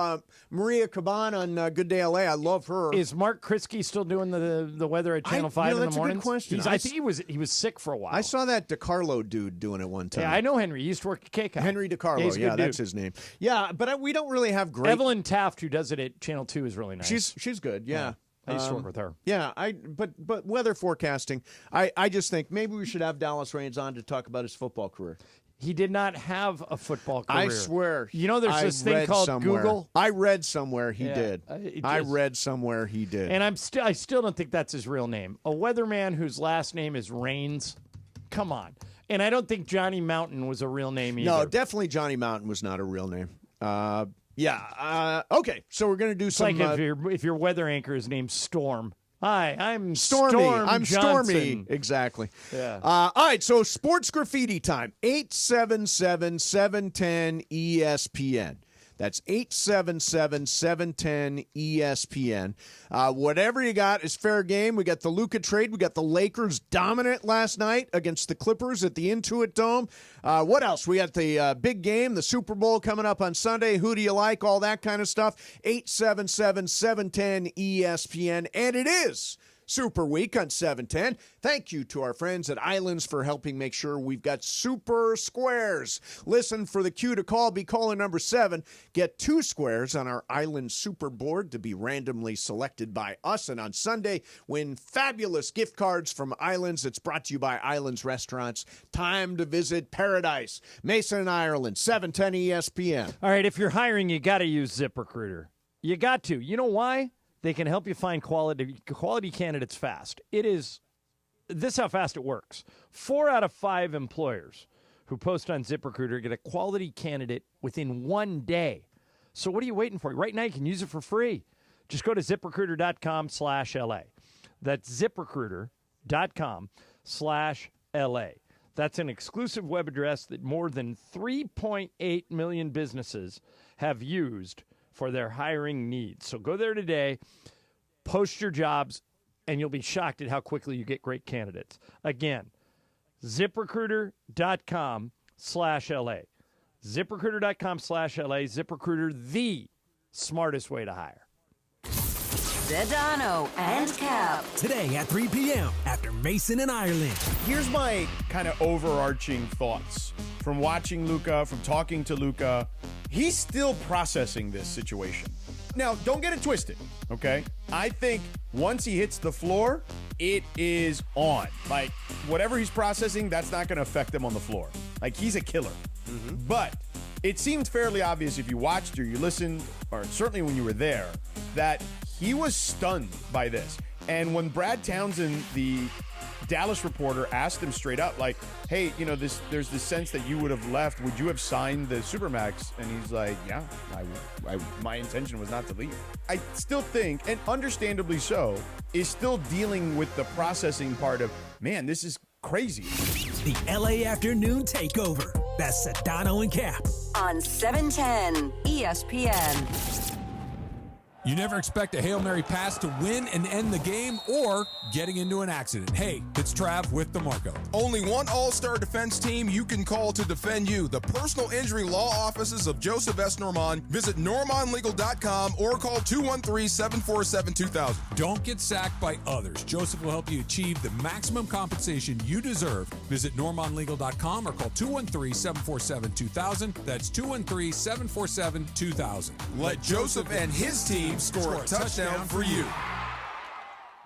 Maria Caban on Good Day LA. I love her. Is Mark Kritzky still doing the weather at Channel 5 in the morning? That's a good question. I think he was sick for a while. I saw that DiCarlo dude doing it one time. Yeah, I know Henry. He used to work at KCOW. Henry DiCarlo. He's a good That's dude. his name. Yeah, but we don't really have great. Evelyn Taft, who does it at Channel 2, is really nice. She's good. Yeah. I used to work with her. Yeah, but weather forecasting. I just think maybe we should have Dallas Reigns on to talk about his football career. He did not have a football career. I swear. You know, there's this thing called Google. I read somewhere he did. I just- read somewhere he did. And I still don't think that's his real name. A weatherman whose last name is Reigns. Come on. And I don't think Johnny Mountain was a real name either. No, definitely Johnny Mountain was not a real name. Okay, so we're going to do It's some. like if your weather anchor is named Storm. Hi, I'm Stormy. Storm I'm Johnson. Stormy. Exactly. Yeah. All right, so sports graffiti time. 877-710-ESPN. That's 877-710-ESPN. Whatever you got is fair game. We got the Luka trade. We got the Lakers dominant last night against the Clippers at the Intuit Dome. What else? We got the big game, the Super Bowl coming up on Sunday. Who do you like? All that kind of stuff. 877-710-ESPN. And it is Super Week on 710. Thank you to our friends at Islands for helping make sure we've got super squares. Listen for the cue to call. Be caller number 7. Get 2 squares on our Island Super Board to be randomly selected by us. And on Sunday, win fabulous gift cards from Islands. It's brought to you by Islands Restaurants. Time to visit paradise. Mason and Ireland, 710 ESPN. All right, if you're hiring, you got to use ZipRecruiter. You got to. You know why? They can help you find quality candidates fast. This is how fast it works. 4 out of 5 employers who post on ZipRecruiter get a quality candidate within 1 day. So what are you waiting for? Right now you can use it for free. Just go to ZipRecruiter.com/LA. That's ZipRecruiter.com/LA. That's an exclusive web address that more than 3.8 million businesses have used for their hiring needs. So go there today, post your jobs, and you'll be shocked at how quickly you get great candidates. Again, ZipRecruiter.com ZipRecruiter.com/LA. ZipRecruiter, the smartest way to hire. Sedano and Cap. Today at 3 p.m. after Mason and Ireland. Here's my kind of overarching thoughts from watching Luka, from talking to Luka. He's still processing this situation. Now, don't get it twisted, okay? I think once he hits the floor, it is on. Like, whatever he's processing, that's not going to affect him on the floor. Like, he's a killer. But it seemed fairly obvious if you watched or you listened, or certainly when you were there, that he was stunned by this. And when Brad Townsend, the Dallas reporter, asked him straight up, like, hey, there's this sense that you would have left. Would you have signed the Supermax? And he's like, yeah, my intention was not to leave. I still think, and understandably so, is still dealing with the processing part of, man, this is crazy. The LA Afternoon Takeover. That's Sedano and Cap. On 710 ESPN. You never expect a Hail Mary pass to win and end the game or getting into an accident. Hey, it's Trav with DeMarco. Only one all-star defense team you can call to defend you. The personal injury law offices of Joseph S. Normand. Visit normandlegal.com or call 213-747-2000. Don't get sacked by others. Joseph will help you achieve the maximum compensation you deserve. Visit normandlegal.com or call 213-747-2000. That's 213-747-2000. Let Joseph and his team score a touchdown for you.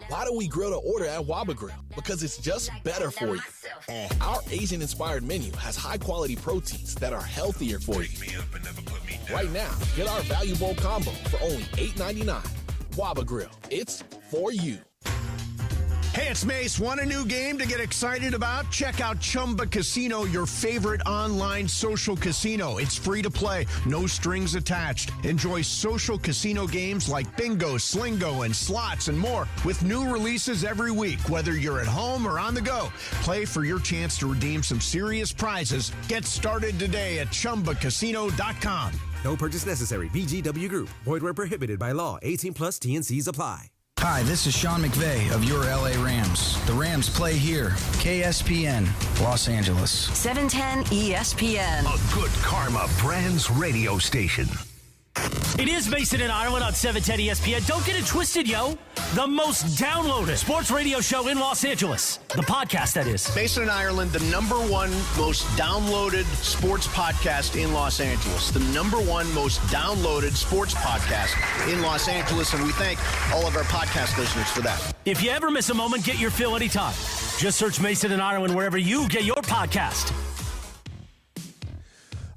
Why do we grill to order at Waba Grill? Because it's just better for you. And our Asian-inspired menu has high-quality proteins that are healthier for you. Right now, get our Value Bowl combo for only $8.99. Waba Grill. It's for you. Hey, it's Mace. Want a new game to get excited about? Check out Chumba Casino, your favorite online social casino. It's free to play, no strings attached. Enjoy social casino games like bingo, slingo, and slots and more with new releases every week. Whether you're at home or on the go, play for your chance to redeem some serious prizes. Get started today at ChumbaCasino.com. No purchase necessary. VGW Group. Void where prohibited by law. 18 plus TNCs apply. Hi, this is Sean McVay of your LA Rams. The Rams play here. KSPN, Los Angeles. 710 ESPN. A good karma brands radio station. It is Mason and Ireland on 710 ESPN. Don't get it twisted, yo. The most downloaded sports radio show in Los Angeles. The podcast, that is. Mason and Ireland, the #1 most downloaded sports podcast in Los Angeles. The #1 most downloaded sports podcast in Los Angeles. And we thank all of our podcast listeners for that. If you ever miss a moment, get your fill anytime. Just search Mason and Ireland wherever you get your podcast.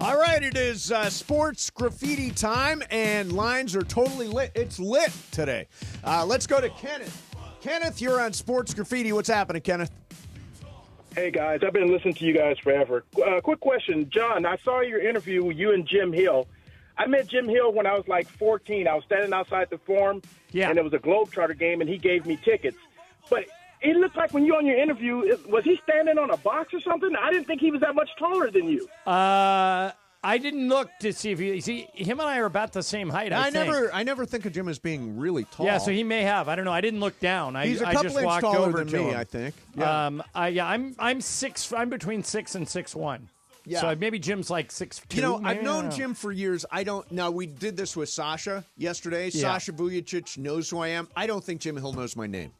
All right, it is sports graffiti time, and lines are totally lit. It's lit today. Let's go to Kenneth. Kenneth, you're on sports graffiti. What's happening, Kenneth? Hey, guys. I've been listening to you guys forever. Quick question. John, I saw your interview with you and Jim Hill. I met Jim Hill when I was like 14. I was standing outside the Forum, and it was a Globetrotter game, and he gave me tickets. But it looked like when you were on your interview, was he standing on a box or something? I didn't think he was that much taller than you. I didn't look to see if him and I are about the same height. I never think of Jim as being really tall. Yeah, so he may have. I don't know. I didn't look down. He's a couple inches taller than me, I think. Yeah. I'm 6. I'm between 6 and 6'1". Yeah. So maybe Jim's like 6'2". You know, I've known Jim for years. Now, we did this with Sasha yesterday. Yeah. Sasha Vujacic knows who I am. I don't think Jim Hill knows my name.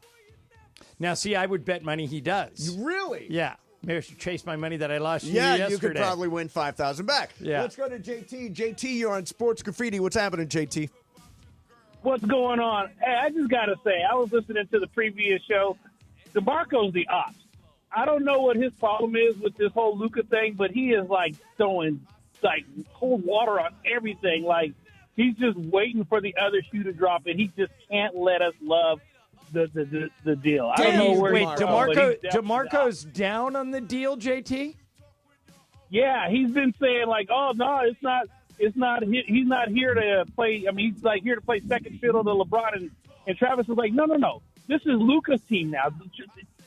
Now, see, I would bet money he does. Really? Yeah. Maybe I should chase my money that I lost yesterday. You could probably win $5,000 back. Yeah. Let's go to JT. JT, you're on Sports Graffiti. What's happening, JT? What's going on? Hey, I just got to say, I was listening to the previous show. DeMarco's the ops. I don't know what his problem is with this whole Luka thing, but he is, like, throwing, like, cold water on everything. Like, he's just waiting for the other shoe to drop, and he just can't let us love the deal. I don't know where DeMarco's down on the deal, JT? Yeah, he's been saying like, "Oh no, it's not. He's not here to play. I mean, he's like here to play second fiddle to LeBron." And Travis was like, "No. This is Luka's team now.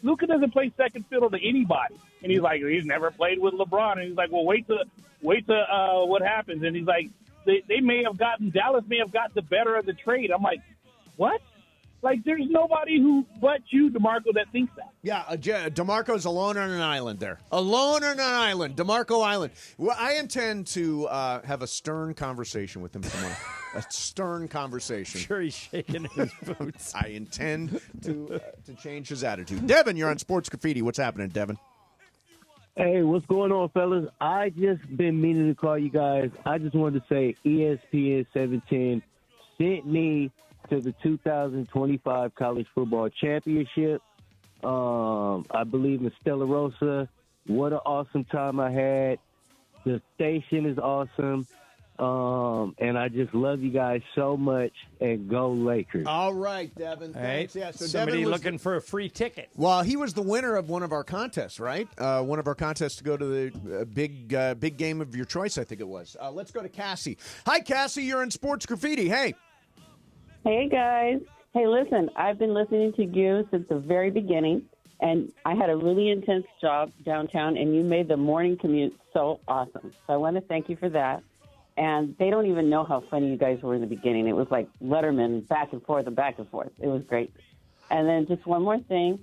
Luka doesn't play second fiddle to anybody." And he's like, "He's never played with LeBron." And he's like, "Well, wait till what happens." And he's like, Dallas may have gotten the better of the trade." I'm like, "What?" Like, there's nobody who but you, DeMarco, that thinks that. Yeah, DeMarco's alone on an island there. Alone on an island, DeMarco Island. Well, I intend to have a stern conversation with him tomorrow. A stern conversation. Sure, he's shaking his boots. I intend to change his attitude. Devin, you're on Sports Graffiti. What's happening, Devin? Hey, what's going on, fellas? I just been meaning to call you guys. I just wanted to say ESPN 710 sent me to the 2025 College Football Championship. I believe in Stella Rosa. What an awesome time I had. The station is awesome. And I just love you guys so much, and go Lakers. All right, Devin. All right. Thanks. Yeah, so Somebody Devin was looking for a free ticket. Well, he was the winner of one of our contests, right? One of our contests to go to the big game of your choice, I think it was. Let's go to Cassie. Hi, Cassie. You're in Sports Graffiti. Hey. Hey, guys. Hey, listen, I've been listening to you since the very beginning, and I had a really intense job downtown, and you made the morning commute so awesome. So I want to thank you for that. And they don't even know how funny you guys were in the beginning. It was like Letterman back and forth and back and forth. It was great. And then just one more thing.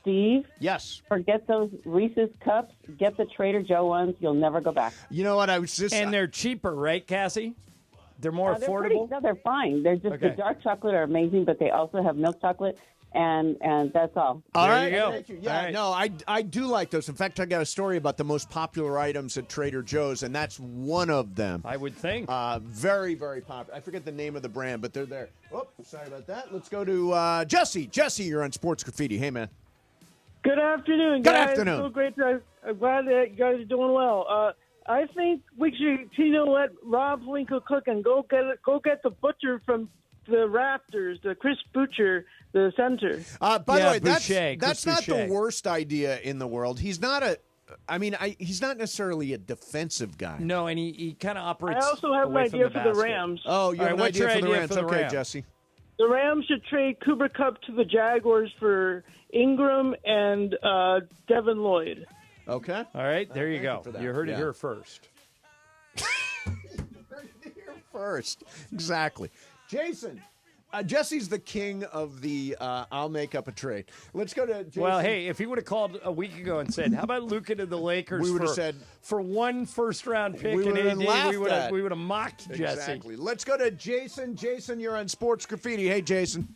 Steve? Yes. Forget those Reese's cups. Get the Trader Joe ones. You'll never go back. You know what? I was just... And they're cheaper, right, Cassie? They're more affordable? They're fine. They're just Okay. the dark chocolate are amazing, but they also have milk chocolate. And that's all. All right. you go. Thank you. Yeah, All right. no, I do like those. In fact, I got a story about the most popular items at Trader Joe's, and that's one of them. I would think. Very, very popular. I forget the name of the brand, but they're there. Oh, sorry about that. Let's go to Jesse. Jesse, you're on Sports Graffiti. Hey, man. Good afternoon, Good guys. afternoon. So great. I'm glad that you guys are doing well. I think we should let Rob Lincoln cook and go get the butcher from the Raptors, the Chris Butcher, the center. By the way, Boucher, that's Chris not the Boucher. worst idea in the world. He's not he's not necessarily a defensive guy. No, and he kind of I operates also have an away from idea for the basket. Rams. Oh, you All have right, an what's idea your for the idea Rams. for the Okay, Rams? Jesse. The Rams should trade Cooper Kupp to the Jaguars for Ingram and Devin Lloyd. Okay. All right, there you thank go. you for that. You heard it Yeah. here first. First. Exactly. Jason. Jesse's the king of the I'll make up a trade. Let's go to Jason. Well, hey, if he would have called a week ago and said, "How about Luca to the Lakers?" We would have for- said- for one first-round pick We and would have AD, laughed we would at. have mocked Jesse. Exactly. Let's go to Jason. Jason, you're on Sports Graffiti. Hey, Jason.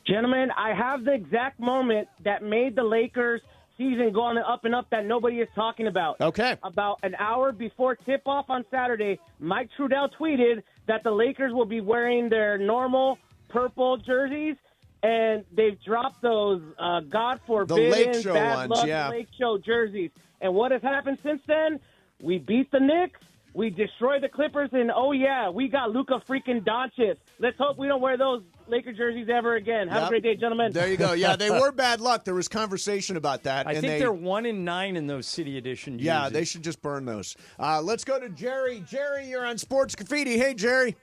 Gentlemen, I have the exact moment that made the Lakers season going up and up that nobody is talking about. Okay. About an hour before tip-off on Saturday, Mike Trudell tweeted that the Lakers will be wearing their normal purple jerseys, and they've dropped those, God forbidden, Lake Show bad ones, luck yeah. Lake Show jerseys. And what has happened since then? We beat the Knicks. We destroyed the Clippers, and oh yeah, we got Luca freaking Doncic. Let's hope we don't wear those Laker jerseys ever again. Have a Yep. great day, gentlemen. There you go. Yeah, they were bad luck. There was conversation about that. I and think they're 1-9 in those City Edition jerseys. Yeah, they should just burn those. Let's go to Jerry. Jerry, you're on Sports Graffiti. Hey, Jerry.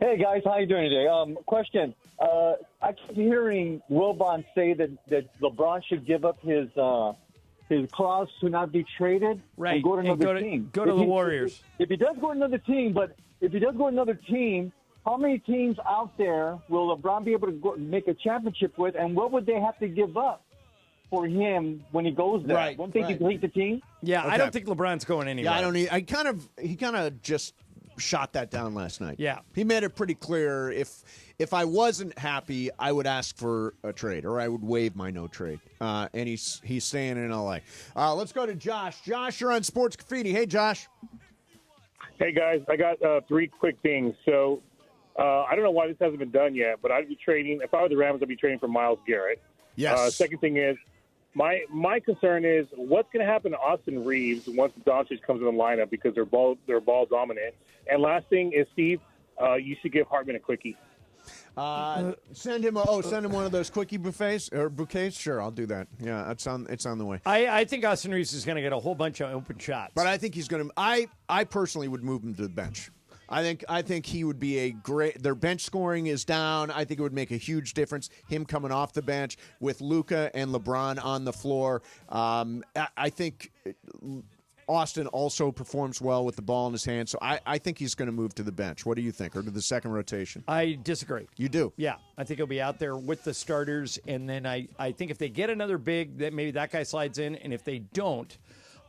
Hey guys, how you doing today? Question: I keep hearing Wilbon say that LeBron should give up his clause to not be traded Right, and go to and another go to- team. go to If the he- Warriors. If he does go to another team, how many teams out there will LeBron be able to make a championship with, and what would they have to give up for him when he goes there? Right, Won't they right. deplete the team? Yeah, Okay. I don't think LeBron's going anywhere. Yeah, I don't need. He kind of just shot that down last night. Yeah. He made it pretty clear. If I wasn't happy, I would ask for a trade, or I would waive my no trade. And he's staying in LA. Let's go to Josh. Josh, you're on Sports Graffiti. Hey, Josh. Hey, guys, I got three quick things. So I don't know why this hasn't been done yet, but I'd be trading. If I were the Rams, I'd be trading for Myles Garrett. Yes. Second thing is, my concern is what's going to happen to Austin Reeves once Doncic comes in the lineup because they're ball dominant. And last thing is, Steve, you should give Hartman a quickie. Send him one of those quickie buffets or bouquets. Sure, I'll do that. Yeah, it's on the way. I think Austin Reeves is going to get a whole bunch of open shots. But I think he's going to. I personally would move him to the bench. I think he would be a great. Their bench scoring is down. I think it would make a huge difference. Him coming off the bench with Luka and LeBron on the floor. I think Austin also performs well with the ball in his hand, so I think he's going to move to the bench. What do you think, or to the second rotation? I disagree. You do? Yeah, I think he'll be out there with the starters, and then I think if they get another big, that maybe that guy slides in, and if they don't,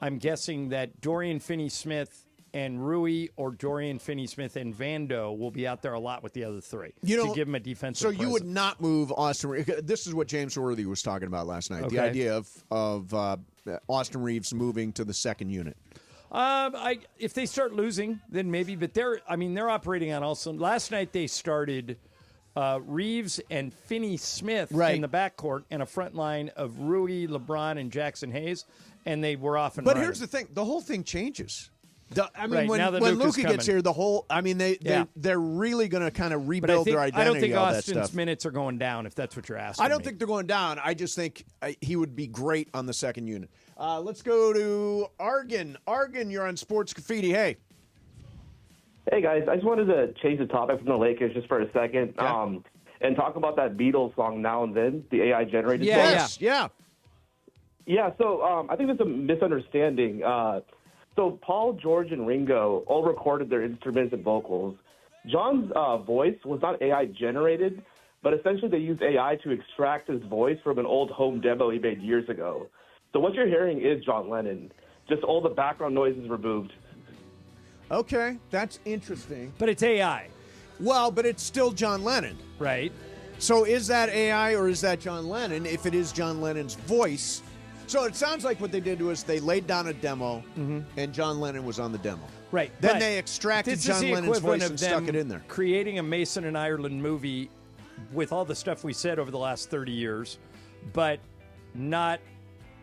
I'm guessing that Dorian Finney-Smith and Rui, or Dorian Finney-Smith and Vando will be out there a lot with the other three to give him a defensive So you presence. would not move Austin Reeves. This is what James Worthy was talking about last night. Okay. The idea of Austin Reeves moving to the second unit. If they start losing, then maybe. But they're operating on also. Last night they started Reeves and Finney-Smith in the backcourt and a front line of Rui, LeBron, and Jackson Hayes, and they were off and But running. here's the thing: the whole thing changes. Right, when now that Luka Luka's gets coming. here, they're really going to kind of rebuild their identity. I don't think all that Austin's stuff. minutes are going down, if that's what you're asking. I don't think they're going down. I just think he would be great on the second unit. Let's go to Argan. Argan, you're on Sports Graffiti. Hey. Hey, guys. I just wanted to change the topic from the Lakers just for a second and talk about that Beatles song, Now and Then, the AI-generated song. Yeah, so I think there's a misunderstanding. So Paul, George, and Ringo all recorded their instruments and vocals. John's voice was not AI-generated, but essentially they used AI to extract his voice from an old home demo he made years ago. So what you're hearing is John Lennon, just all the background noises removed. Okay, that's interesting. But it's AI. Well, but it's still John Lennon. Right. So is that AI or is that John Lennon? If it is John Lennon's voice. So it sounds like what they did was they laid down a demo, and John Lennon was on the demo. Right. Then but they extracted this is John the Lennon's equivalent voice of and them stuck it in there. Creating a Mason and Ireland movie with all the stuff we said over the last 30 years, but not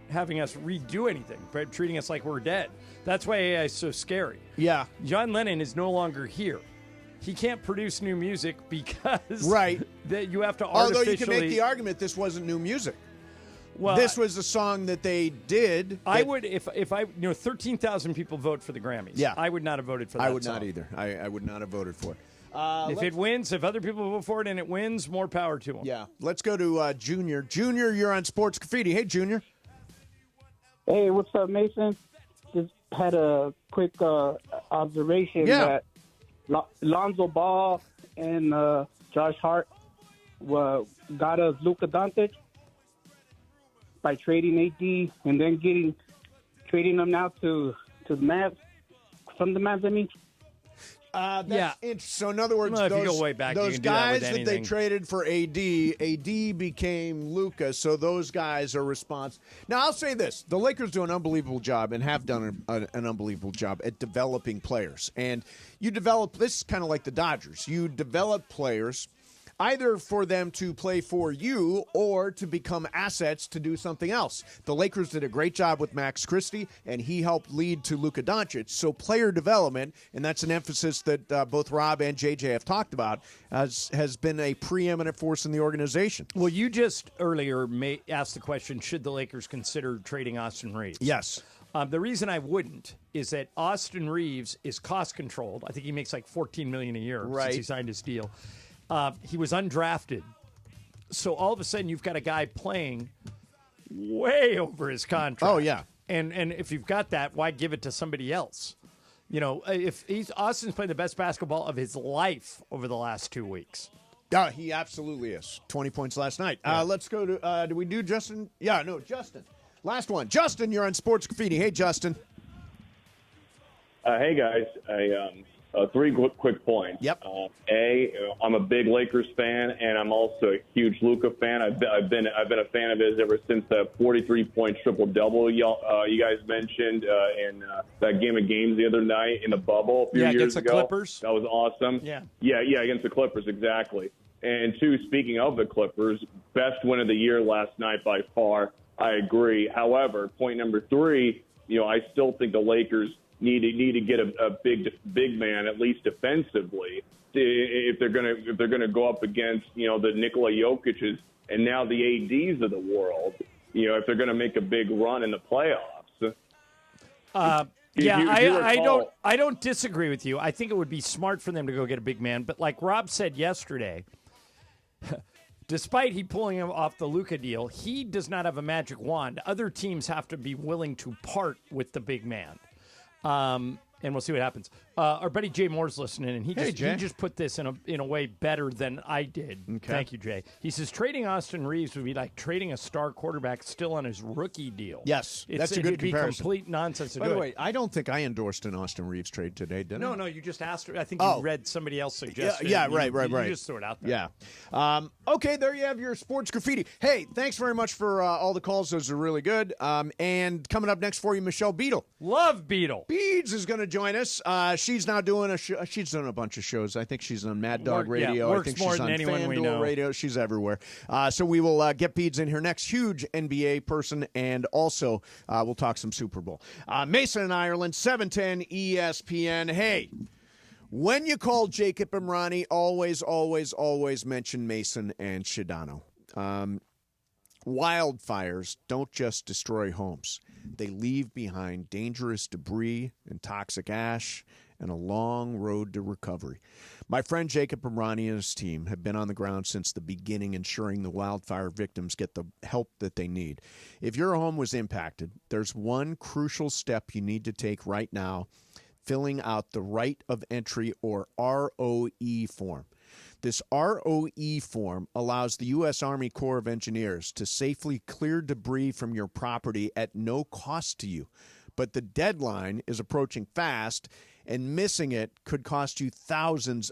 having us redo anything, but treating us like we're dead. That's why AI is so scary. Yeah. John Lennon is no longer here. He can't produce new music because that you have to Although artificially... you can make the argument this wasn't new music. Well, this was a song that they did. I would, if 13,000 people vote for the Grammys. Yeah. I would not have voted for that I would song. not either. I would not have voted for it. If it wins, if other people vote for it and it wins, more power to them. Yeah. Let's go to Junior. Junior, you're on Sports Graffiti. Hey, Junior. Hey, what's up, Mason? Just had a quick observation that Lonzo Ball and Josh Hart got us Luca Doncic by trading AD and then trading them now to the Mavs, from the Mavs, I mean. That's interesting. So, in other words, Well, if you go way back, you those can do that guys with that they anything. traded for AD became Luka, so those guys are responsible. Now, I'll say this. The Lakers do an unbelievable job and have done an unbelievable job at developing players. And you develop – this is kind of like the Dodgers. You develop players either for them to play for you or to become assets to do something else. The Lakers did a great job with Max Christie, and he helped lead to Luca Doncic. So player development, and that's an emphasis that both Rob and JJ have talked about, has been a preeminent force in the organization. Well, you just earlier asked the question, should the Lakers consider trading Austin Reeves? Yes. The reason I wouldn't is that Austin Reeves is cost controlled. I think he makes like $14 million a year since he signed his deal. He was undrafted. So all of a sudden you've got a guy playing way over his contract. Oh, yeah. And if you've got that, why give it to somebody else? You know, if Austin's playing the best basketball of his life over the last 2 weeks. Yeah, he absolutely is. 20 points last night. Let's go to, do we do Justin? Yeah, no, Justin. Last one. Justin, you're on Sports Graffiti. Hey, Justin. Hey, guys. Three quick points. Yep. I'm a big Lakers fan, and I'm also a huge Luka fan. I've been a fan of his ever since that 43-point triple-double you guys mentioned in that game of games the other night in the bubble a few years against ago. the Clippers. That was awesome. Yeah, against the Clippers, exactly. And two, speaking of the Clippers, best win of the year last night by far. I agree. However, point number three, I still think the Lakers need to get a big man, at least defensively, if they're gonna go up against the Nikola Jokic's and now the ADs of the world. If they're gonna make a big run in the playoffs. I don't disagree with you. I think it would be smart for them to go get a big man. But like Rob said yesterday, despite he pulling him off the Luka deal, he does not have a magic wand. Other teams have to be willing to part with the big man. And we'll see what happens. Our buddy Jay Moore's listening, and he just put this in a way better than I did. Okay. Thank you, Jay. He says trading Austin Reeves would be like trading a star quarterback still on his rookie deal. Yes, that's a good it'd comparison. Be complete nonsense. By the way, I don't think I endorsed an Austin Reeves trade today, did I? No, you just asked. I think you read somebody else suggested. Yeah, right. You just threw it out there. Yeah. Okay, there you have your sports graffiti. Hey, thanks very much for all the calls. Those are really good. And coming up next for you, Michelle Beadle. Love Beadle. Beads is going to join us. She's now doing a show. She's done a bunch of shows. I think she's on Mad Dog Radio. Works I think more she's than on anyone we FanDuel know. Radio. She's everywhere. So we will get Beads in here next. Huge NBA person, and also we'll talk some Super Bowl. Mason in Ireland, 710 ESPN. Hey, when you call Jacob Amrani, always mention Mason and Shadano. Wildfires don't just destroy homes. They leave behind dangerous debris and toxic ash and a long road to recovery. My friend Jacob Amrani and his team have been on the ground since the beginning, ensuring the wildfire victims get the help that they need. If your home was impacted, there's one crucial step you need to take right now: filling out the Right of Entry, or ROE form. This ROE form allows the U.S. Army Corps of Engineers to safely clear debris from your property at no cost to you. But the deadline is approaching fast, and missing it could cost you thousands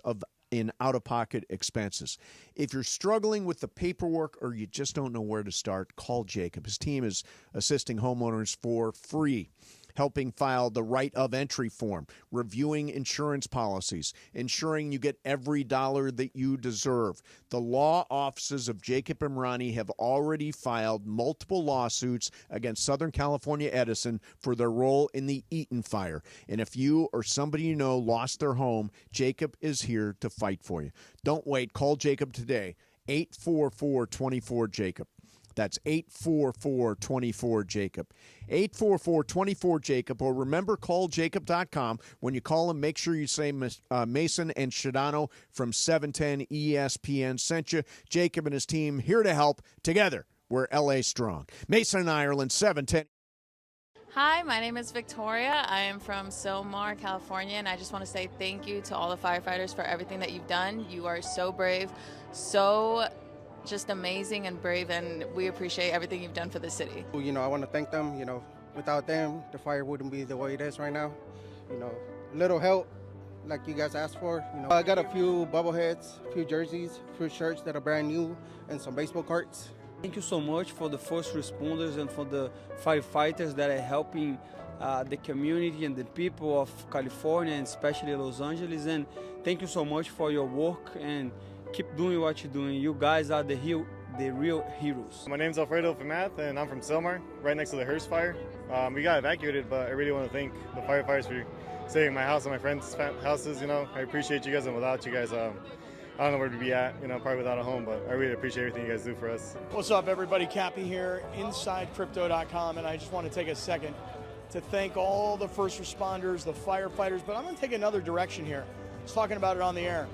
in out-of-pocket expenses. If you're struggling with the paperwork or you just don't know where to start, call Jacob. His team is assisting homeowners for free, helping file the Right of Entry form, reviewing insurance policies, ensuring you get every dollar that you deserve. The law offices of Jacob Amrani have already filed multiple lawsuits against Southern California Edison for their role in the Eaton fire. And if you or somebody you know lost their home, Jacob is here to fight for you. Don't wait. Call Jacob today, 844-24-JACOB. That's 844-24-JACOB. 844-24-JACOB. Or remember, calljacob.com. When you call him, make sure you say Mason and Shadano from 710 ESPN sent you. Jacob and his team here to help. Together, we're LA strong. Mason and Ireland, 710. Hi, my name is Victoria. I am from Silmar, California, and I just want to say thank you to all the firefighters for everything that you've done. You are so brave, so just amazing and brave, and we appreciate everything you've done for the city. You know, I want to thank them. You know, without them, the fire wouldn't be the way it is right now. You know, little help like you guys asked for. You know, I got a few bobbleheads, a few jerseys, a few shirts that are brand new, and some baseball cards. Thank you so much for the first responders and for the firefighters that are helping the community and the people of California, and especially Los Angeles. And thank you so much for your work, and keep doing what you're doing. You guys are the real heroes. My name's Alfredo Famath, and I'm from Silmar, right next to the Hearst fire. We got evacuated, but I really want to thank the firefighters for saving my house and my friends' houses. You know, I appreciate you guys, and without you guys, I don't know where to be at, you know, probably without a home, but I really appreciate everything you guys do for us. What's up, everybody? Cappy here, InsideCrypto.com, and I just want to take a second to thank all the first responders, the firefighters, but I'm going to take another direction here. I was talking about it on the air.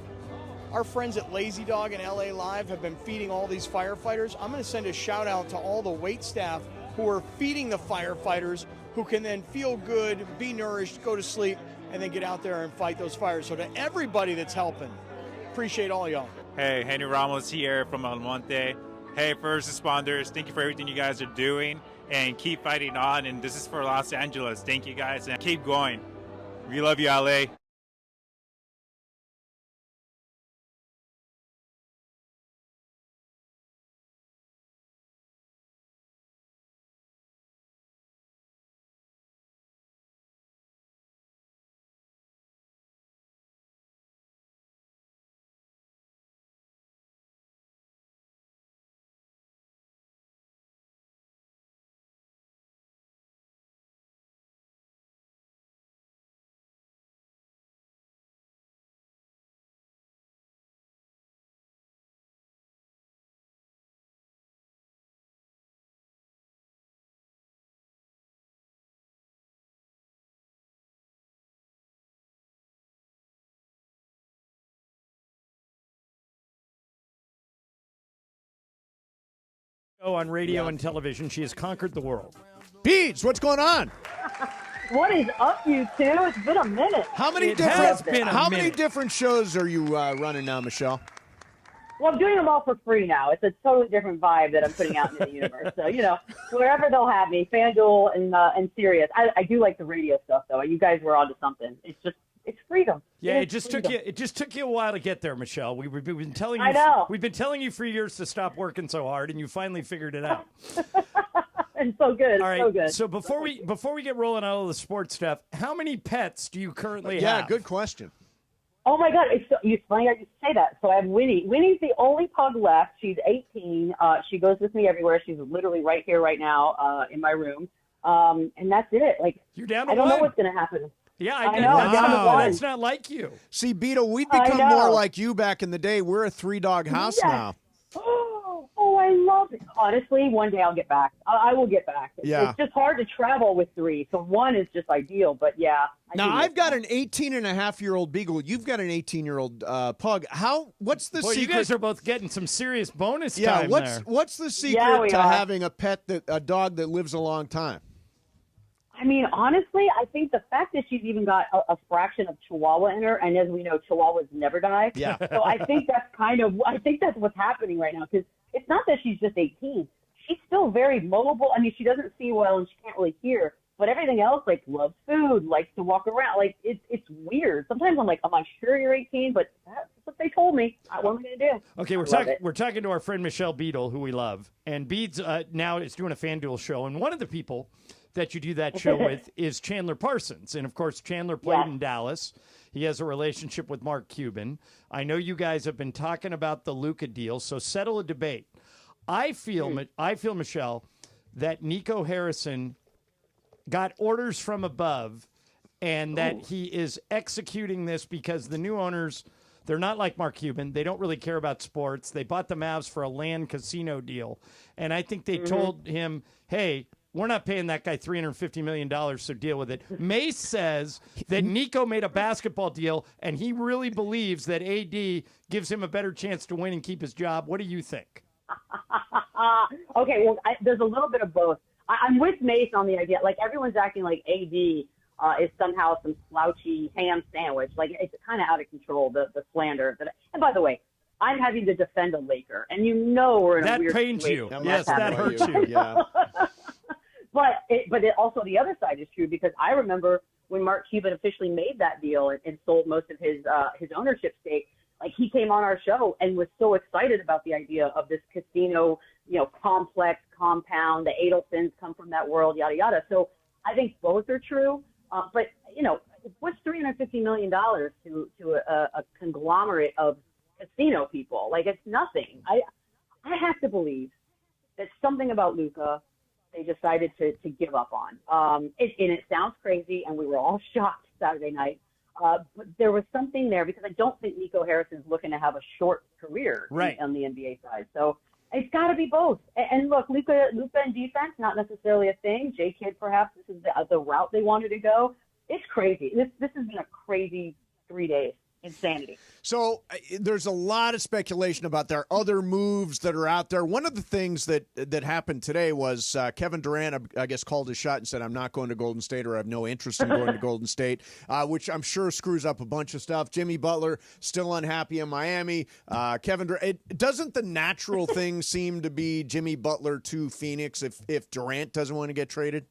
Our friends at Lazy Dog and LA Live have been feeding all these firefighters. I'm going to send a shout out to all the wait staff who are feeding the firefighters, who can then feel good, be nourished, go to sleep, and then get out there and fight those fires. So to everybody that's helping, appreciate all y'all. Hey, Henry Ramos here from El Monte. Hey, first responders, thank you for everything you guys are doing, and keep fighting on. And this is for Los Angeles. Thank you guys, and keep going. We love you, LA. On radio and television, she has conquered the world. Beads, what's going on? What is up, you two? It's been a minute. How many different shows are you running now, Michelle? Well, I'm doing them all for free now. It's a totally different vibe that I'm putting out into the universe. So, wherever they'll have me, FanDuel and Sirius. I do like the radio stuff, though. You guys were onto something. It's freedom. Yeah, it just took you a while to get there, Michelle. We've been telling you. I know. We've been telling you for years to stop working so hard, and you finally figured it out. And so good. All right. So good. So before we get rolling on all the sports stuff, how many pets do you currently have? Yeah, good question. Oh my God! It's funny I just say that. So I have Winnie. Winnie's the only pug left. She's 18. She goes with me everywhere. She's literally right here, right now, in my room. And that's it. Like you're down to I don't know one. what's going to happen. Yeah, I know. I'm down to one. That's not like you. See, Beadle, we've become more like you back in the day. We're a 3-dog house now. Oh, I love it. Honestly, one day I'll get back. I will get back. Yeah. It's just hard to travel with 3, so 1 is just ideal. But yeah. Now I've got an 18-and-a-half-year-old beagle. You've got an 18-year-old pug. What's the secret? You guys are both getting some serious bonus time there. What's the secret to having a dog that lives a long time? I mean, honestly, I think the fact that she's even got a fraction of Chihuahua in her, and as we know, Chihuahuas never die. Yeah. So I think that's what's happening right now, because it's not that she's just 18. She's still very mobile. I mean, she doesn't see well and she can't really hear, but everything else, like loves food, likes to walk around. Like it's weird. Sometimes I'm like, am I sure you're 18? But that's what they told me. What am I going to do? Okay, we're talking to our friend Michelle Beadle, who we love, and Beads now is doing a FanDuel show, and one of the people that you do that show with is Chandler Parsons. And, of course, Chandler played in Dallas. He has a relationship with Mark Cuban. I know you guys have been talking about the Luka deal, so settle a debate. I feel, Michelle, that Nico Harrison got orders from above and that he is executing this because the new owners, they're not like Mark Cuban. They don't really care about sports. They bought the Mavs for a land casino deal. And I think they told him, hey, we're not paying that guy $350 million, so deal with it. Mace says that Nico made a basketball deal, and he really believes that AD gives him a better chance to win and keep his job. What do you think? Okay, well, there's a little bit of both. I'm with Mace on the idea. Like, everyone's acting like AD is somehow some slouchy ham sandwich. Like, it's kind of out of control, the slander. And by the way, I'm having to defend a Laker, and we're in a weird situation. That pains you. Yes, that hurts you. Yeah. But also the other side is true, because I remember when Mark Cuban officially made that deal and sold most of his ownership stake. Like, he came on our show and was so excited about the idea of this casino, complex compound. The Adelsons come from that world, yada yada. So I think both are true. But what's $350 million to a conglomerate of casino people? Like, it's nothing. I have to believe that something about Luka they decided to give up on. And it sounds crazy, and we were all shocked Saturday night. But there was something there, because I don't think Nico Harrison's looking to have a short career on the NBA side. So it's got to be both. And look, Luka and defense, not necessarily a thing. J-Kid, perhaps this is the route they wanted to go. It's crazy. This has been a crazy 3 days. Insanity. So there's a lot of speculation about there are other moves that are out there. One of the things that happened today was Kevin Durant, I guess, called his shot and said, I'm not going to Golden State, or I have no interest in going to Golden State, which I'm sure screws up a bunch of stuff. Jimmy Butler still unhappy in Miami. Kevin Durant, doesn't the natural thing seem to be Jimmy Butler to Phoenix if Durant doesn't want to get traded?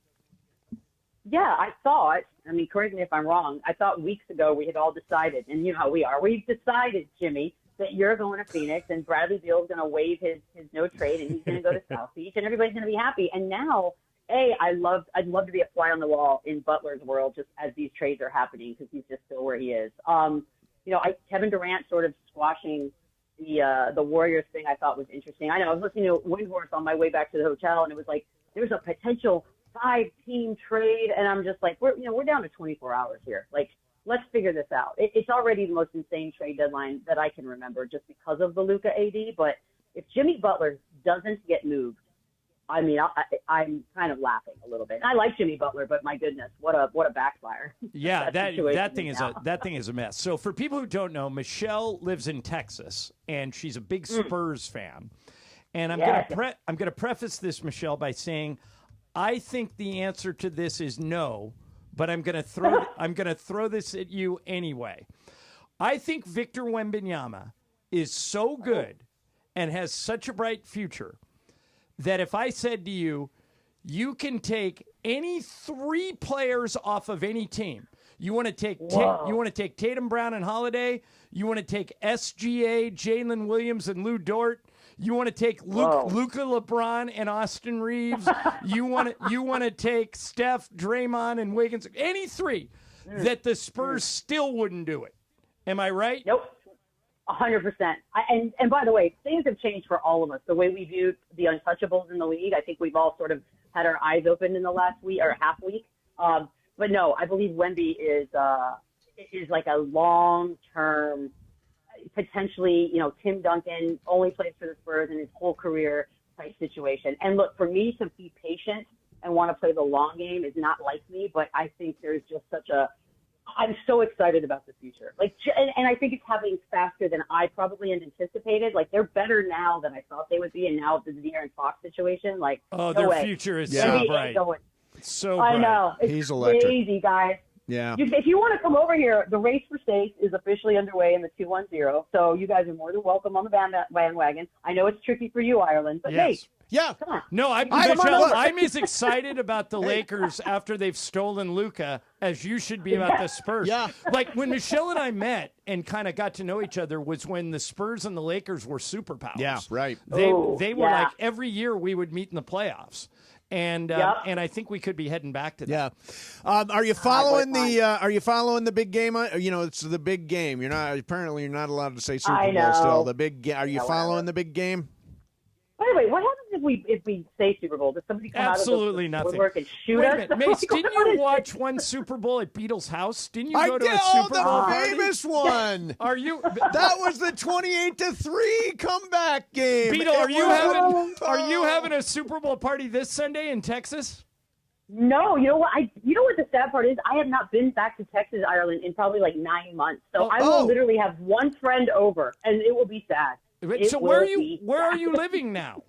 Yeah, I thought, correct me if I'm wrong, I thought weeks ago we had all decided, and you know how we are, we've decided, Jimmy, that you're going to Phoenix and Bradley Beal's going to waive his no trade and he's going to go to South Beach and everybody's going to be happy. And now, I'd love to be a fly on the wall in Butler's world just as these trades are happening, because he's just still where he is. Kevin Durant sort of squashing the Warriors thing I thought was interesting. I know I was listening to Windhorse on my way back to the hotel, and it was like there's a potential 5-team trade, and I'm just like, we're down to 24 hours here. Like, let's figure this out. It's already the most insane trade deadline that I can remember, just because of the Luka AD. But if Jimmy Butler doesn't get moved, I'm kind of laughing a little bit. I like Jimmy Butler, but my goodness, what a backfire. Yeah, that thing is a mess. So for people who don't know, Michelle lives in Texas, and she's a big Spurs fan. And I'm gonna preface this, Michelle, by saying, I think the answer to this is no, but I'm going to throw this at you anyway. I think Victor Wembanyama is so good and has such a bright future that if I said to you, you can take any 3 players off of any team. You want to take Tatum, Brown, and Holiday. You want to take SGA, Jalen Williams, and Lou Dort. You want to take Luka, LeBron, and Austin Reeves. You want to take Steph, Draymond, and Wiggins. Any 3 that the Spurs still wouldn't do it. Am I right? Nope. 100%. And by the way, things have changed for all of us. The way we view the untouchables in the league, I think we've all sort of had our eyes open in the last week or half week. But no, I believe Wemby is like a long-term, potentially, Tim Duncan only plays for the Spurs in his whole career type situation. And look, for me to be patient and want to play the long game is not like me, but I think there's just I'm so excited about the future. And I think it's happening faster than I probably had anticipated. They're better now than I thought they would be, and now with the De'Aaron Fox situation, their future is so bright. So bright. I know. It's crazy, guys. Yeah. If you want to come over here, the race for states is officially underway in the 210. So you guys are more than welcome on the bandwagon. I know it's tricky for you, Ireland, but hey. Yeah. Come on. No, I'm as excited about the Lakers after they've stolen Luka as you should be about the Spurs. Yeah. When Michelle and I met and kind of got to know each other was when the Spurs and the Lakers were superpowers. Yeah, right. They were like every year we would meet in the playoffs. And I think we could be heading back to that. Yeah. Are you following the big game? It's the big game. You're not allowed to say Super Bowl still. The big Are you following the big game? By the way, what happens if we say Super Bowl? Does somebody come Absolutely out of the nothing. woodwork and shoot Wait us? a minute, Mace, didn't you watch one Super Bowl at Beadle's house? Didn't you go to a Super Bowl the party? famous one. Are you? That was the 28-3 comeback game. Beadle, are you having a Super Bowl party this Sunday in Texas? No, you know what? You know what the sad part is? I have not been back to Texas, Ireland in probably 9 months. So I will literally have one friend over, and it will be sad. So where are you living now?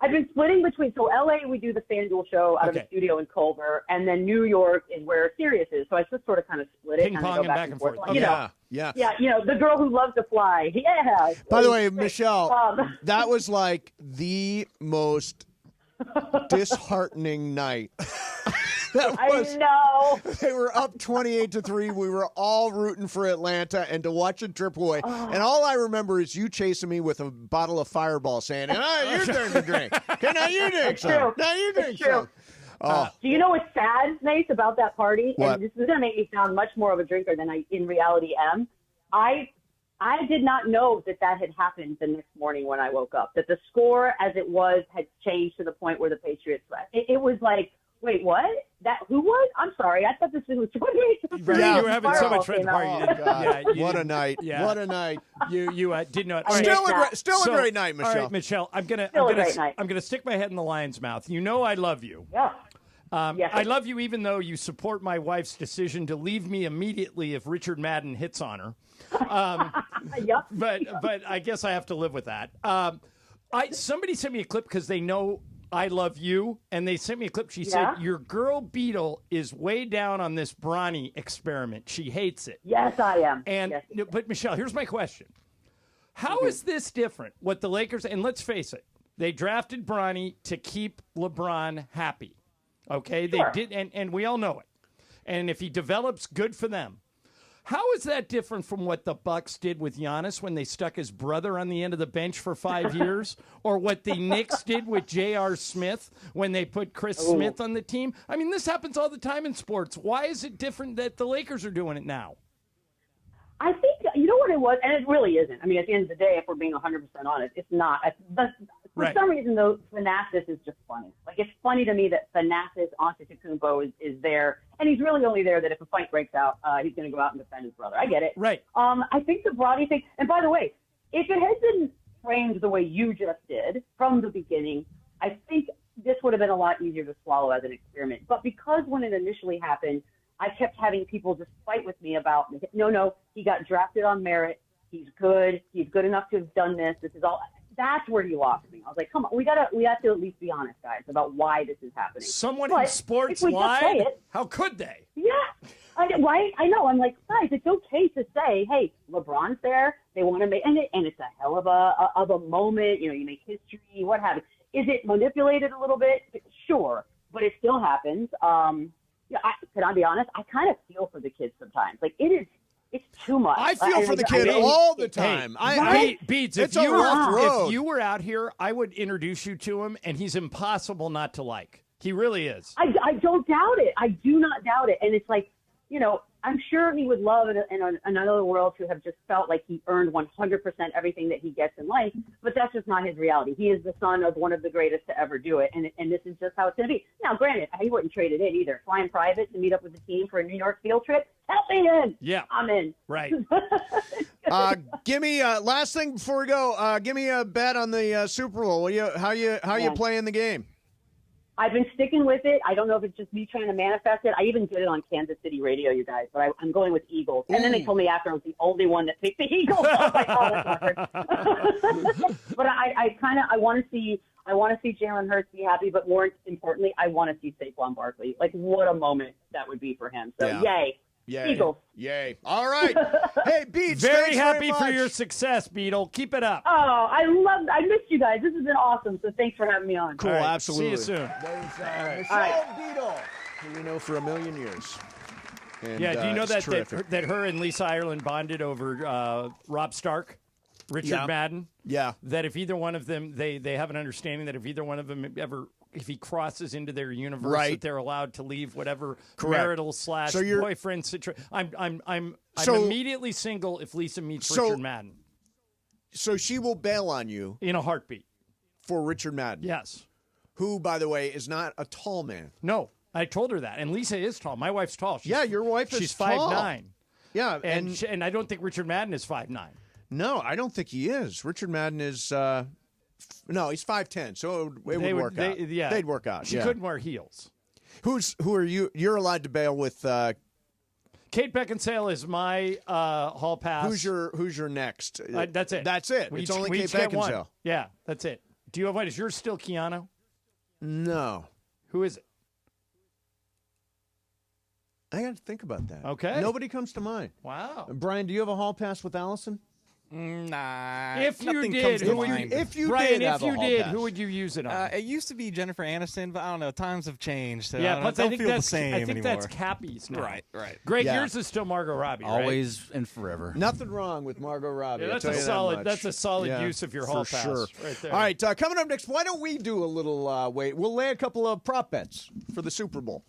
I've been splitting between, LA, we do the FanDuel show out of the studio in Culver, and then New York is where Sirius is. So I just sort of kind of split it. Ping-pong and back and forth. Okay. Yeah, the girl who loves to fly. Yeah. By the way, Michelle, that was like the most disheartening night. I know. They were up 28-3. We were all rooting for Atlanta and to watch it trip away. And all I remember is you chasing me with a bottle of Fireball saying, your turn to drink. Okay, now you drink some. Now you drink some. Do you know what's sad, Nace, about that party? What? And this is going to make me sound much more of a drinker than I in reality am. I did not know that had happened the next morning when I woke up, that the score as it was had changed to the point where the Patriots left. It was like, wait, what? Who was? I'm sorry. I thought this was 28. Yeah, you were having so much fun at the party. What a night. Yeah. What a night. You did not. Still a great night, Michelle. All right, Michelle, I'm gonna stick my head in the lion's mouth. You know I love you. Yeah. Yes. I love you even though you support my wife's decision to leave me immediately if Richard Madden hits on her. But I guess I have to live with that. Somebody sent me a clip because they know I love you, and they sent me a clip. She said, your girl Beadle is way down on this Bronny experiment. She hates it. Yes, I am. But, Michelle, here's my question. How is this different, what the Lakers, and let's face it, they drafted Bronny to keep LeBron happy. Okay? Sure. They did, and we all know it. And if he develops, good for them. How is that different from what the Bouqs did with Giannis when they stuck his brother on the end of the bench for 5 years? Or what the Knicks did with J.R. Smith when they put Chris Smith on the team? I mean, this happens all the time in sports. Why is it different that the Lakers are doing it now? I think, you know what it was, and it really isn't. I mean, at the end of the day, if we're being 100% honest, it's not. For some reason, though, Thanasis is just funny. It's funny to me that Thanasis Antetokounmpo is there, and he's really only there that if a fight breaks out, he's going to go out and defend his brother. I get it. Right. I think the Bronny thing, and by the way, if it had been framed the way you just did from the beginning, I think this would have been a lot easier to swallow as an experiment. But because when it initially happened, I kept having people just fight with me about, no, he got drafted on merit. He's good. He's good enough to have done this. This is all. that's where he lost me. I was like, come on, we have to at least be honest, guys, about why this is happening. Someone in sports lied? How could they? Yeah. Right? I know. I'm like, guys, it's okay to say, hey, LeBron's there. They want to make, and it's a hell of a moment. You make history, what have you. Is it manipulated a little bit? Sure, but it still happens. Can I be honest? I kind of feel for the kids sometimes. Like it's too much. I feel for the kid all the time. Beats, it's a rough road. If you were out here, I would introduce you to him, and he's impossible not to like. He really is. I don't doubt it. I do not doubt it. And it's like, I'm sure he would love in another world to have just felt like he earned 100% everything that he gets in life, but that's just not his reality. He is the son of one of the greatest to ever do it, and this is just how it's going to be. Now, granted, he wouldn't trade it in either. Flying private to meet up with the team for a New York field trip, help me in. Yeah. I'm in. Right. Give me last thing before we go. Give me a bet on the Super Bowl. How you playing the game? I've been sticking with it. I don't know if it's just me trying to manifest it. I even did it on Kansas City radio, you guys, but I'm going with Eagles. And then they told me after I was the only one that picked the Eagles. I was like, oh, that's but I want to see Jalen Hurts be happy, but more importantly, I want to see Saquon Barkley. Like, what a moment that would be for him. So, yay. Eagles. Yay. All right. Hey, Beats, very happy for your success, Beadle. Keep it up. Oh, I missed you guys. This has been awesome, so thanks for having me on. Cool, absolutely. See you soon. There's Michelle Beadle, who we know for a million years. And, do you know that her and Lisa Ireland bonded over Rob Stark, Richard Madden? Yeah. That if either one of them, they have an understanding that if either one of them if he crosses into their universe, that they're allowed to leave whatever marital / boyfriend situation. I'm immediately single if Lisa meets Richard Madden. So she will bail on you in a heartbeat for Richard Madden. Yes. Who, by the way, is not a tall man. No, I told her that, and Lisa is tall. My wife's tall. Your wife is she's tall. 5'9". Yeah, and I don't think Richard Madden is 5'9". No, I don't think he is. Richard Madden is. No, he's 5'10", so it would work out. They'd work out. She couldn't wear heels. Who are you? You're allowed to bail with. Kate Beckinsale is my hall pass. Who's your next? That's it. That's it. It's only Kate Beckinsale. Yeah, that's it. Do you have one? Is yours still Keanu? No. Who is it? I got to think about that. Okay. Nobody comes to mind. Wow. Brian, do you have a hall pass with Allison? Nah. If you did, who would you use it on? It used to be Jennifer Aniston, but I don't know. Times have changed. So I don't feel the same I think anymore. that's Cappy's now. Right. Greg, yours is still Margot Robbie, right? Always and forever. Nothing wrong with Margot Robbie. Yeah, that's a solid use of your hall pass. Sure. Right there. All right, coming up next, why don't we do a little wait? We'll lay a couple of prop bets for the Super Bowl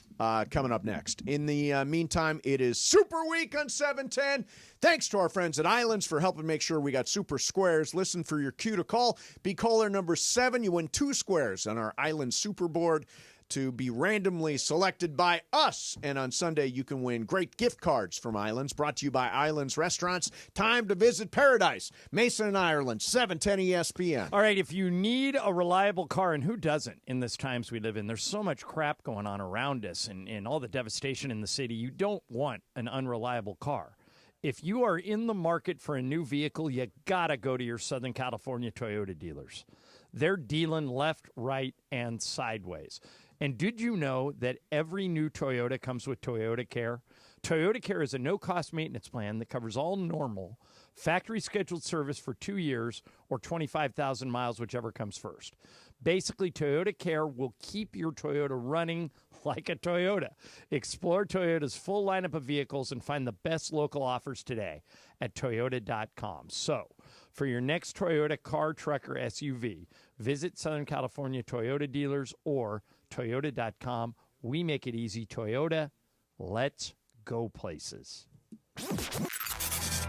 coming up next. In the meantime, it is Super Week on 710. Thanks to our friends at Islands for helping make sure we got super squares. Listen for your cue to call. Be caller number 7. You win 2 squares on our Island Super Board to be randomly selected by us. And on Sunday, you can win great gift cards from Islands, brought to you by Islands Restaurants. Time to visit paradise. Mason and Ireland, 710 ESPN. All right, if you need a reliable car, and who doesn't in this times we live in, there's so much crap going on around us and all the devastation in the city. You don't want an unreliable car. If you are in the market for a new vehicle, you got to go to your Southern California Toyota dealers. They're dealing left, right, and sideways. And did you know that every new Toyota comes with Toyota Care? Toyota Care is a no-cost maintenance plan that covers all normal, factory-scheduled service for 2 years or 25,000 miles, whichever comes first. Basically, Toyota Care will keep your Toyota running like a Toyota. Explore Toyota's full lineup of vehicles and find the best local offers today at Toyota.com. So, for your next Toyota car, truck, or SUV, visit Southern California Toyota dealers or Toyota.com. We make it easy. Toyota, let's go places.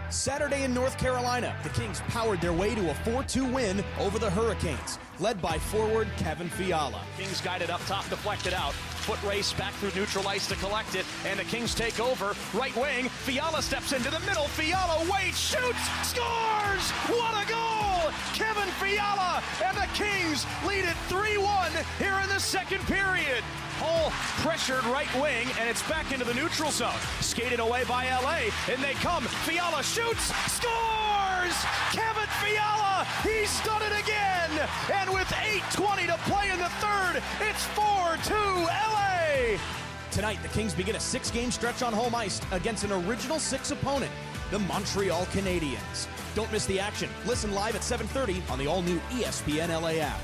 Saturday in North Carolina, the Kings powered their way to a 4-2 win over the Hurricanes, led by forward Kevin Fiala. Kings guided up top, deflected out. Foot race back through neutral ice to collect it, and the Kings take over. Right wing, Fiala steps into the middle. Fiala waits, shoots, scores! What a goal! Kevin Fiala, and the Kings lead it 3-1 here in the second period. Hull pressured right wing, and it's back into the neutral zone. Skated away by LA, and they come. Fiala shoots, scores! Kevin Fiala, he's done it again. And with 8:20 to play in the third, it's 4-2 LA. Tonight, the Kings begin a 6-game stretch on home ice against an original 6 opponent, the Montreal Canadiens. Don't miss the action. Listen live at 7:30 on the all-new ESPN LA app.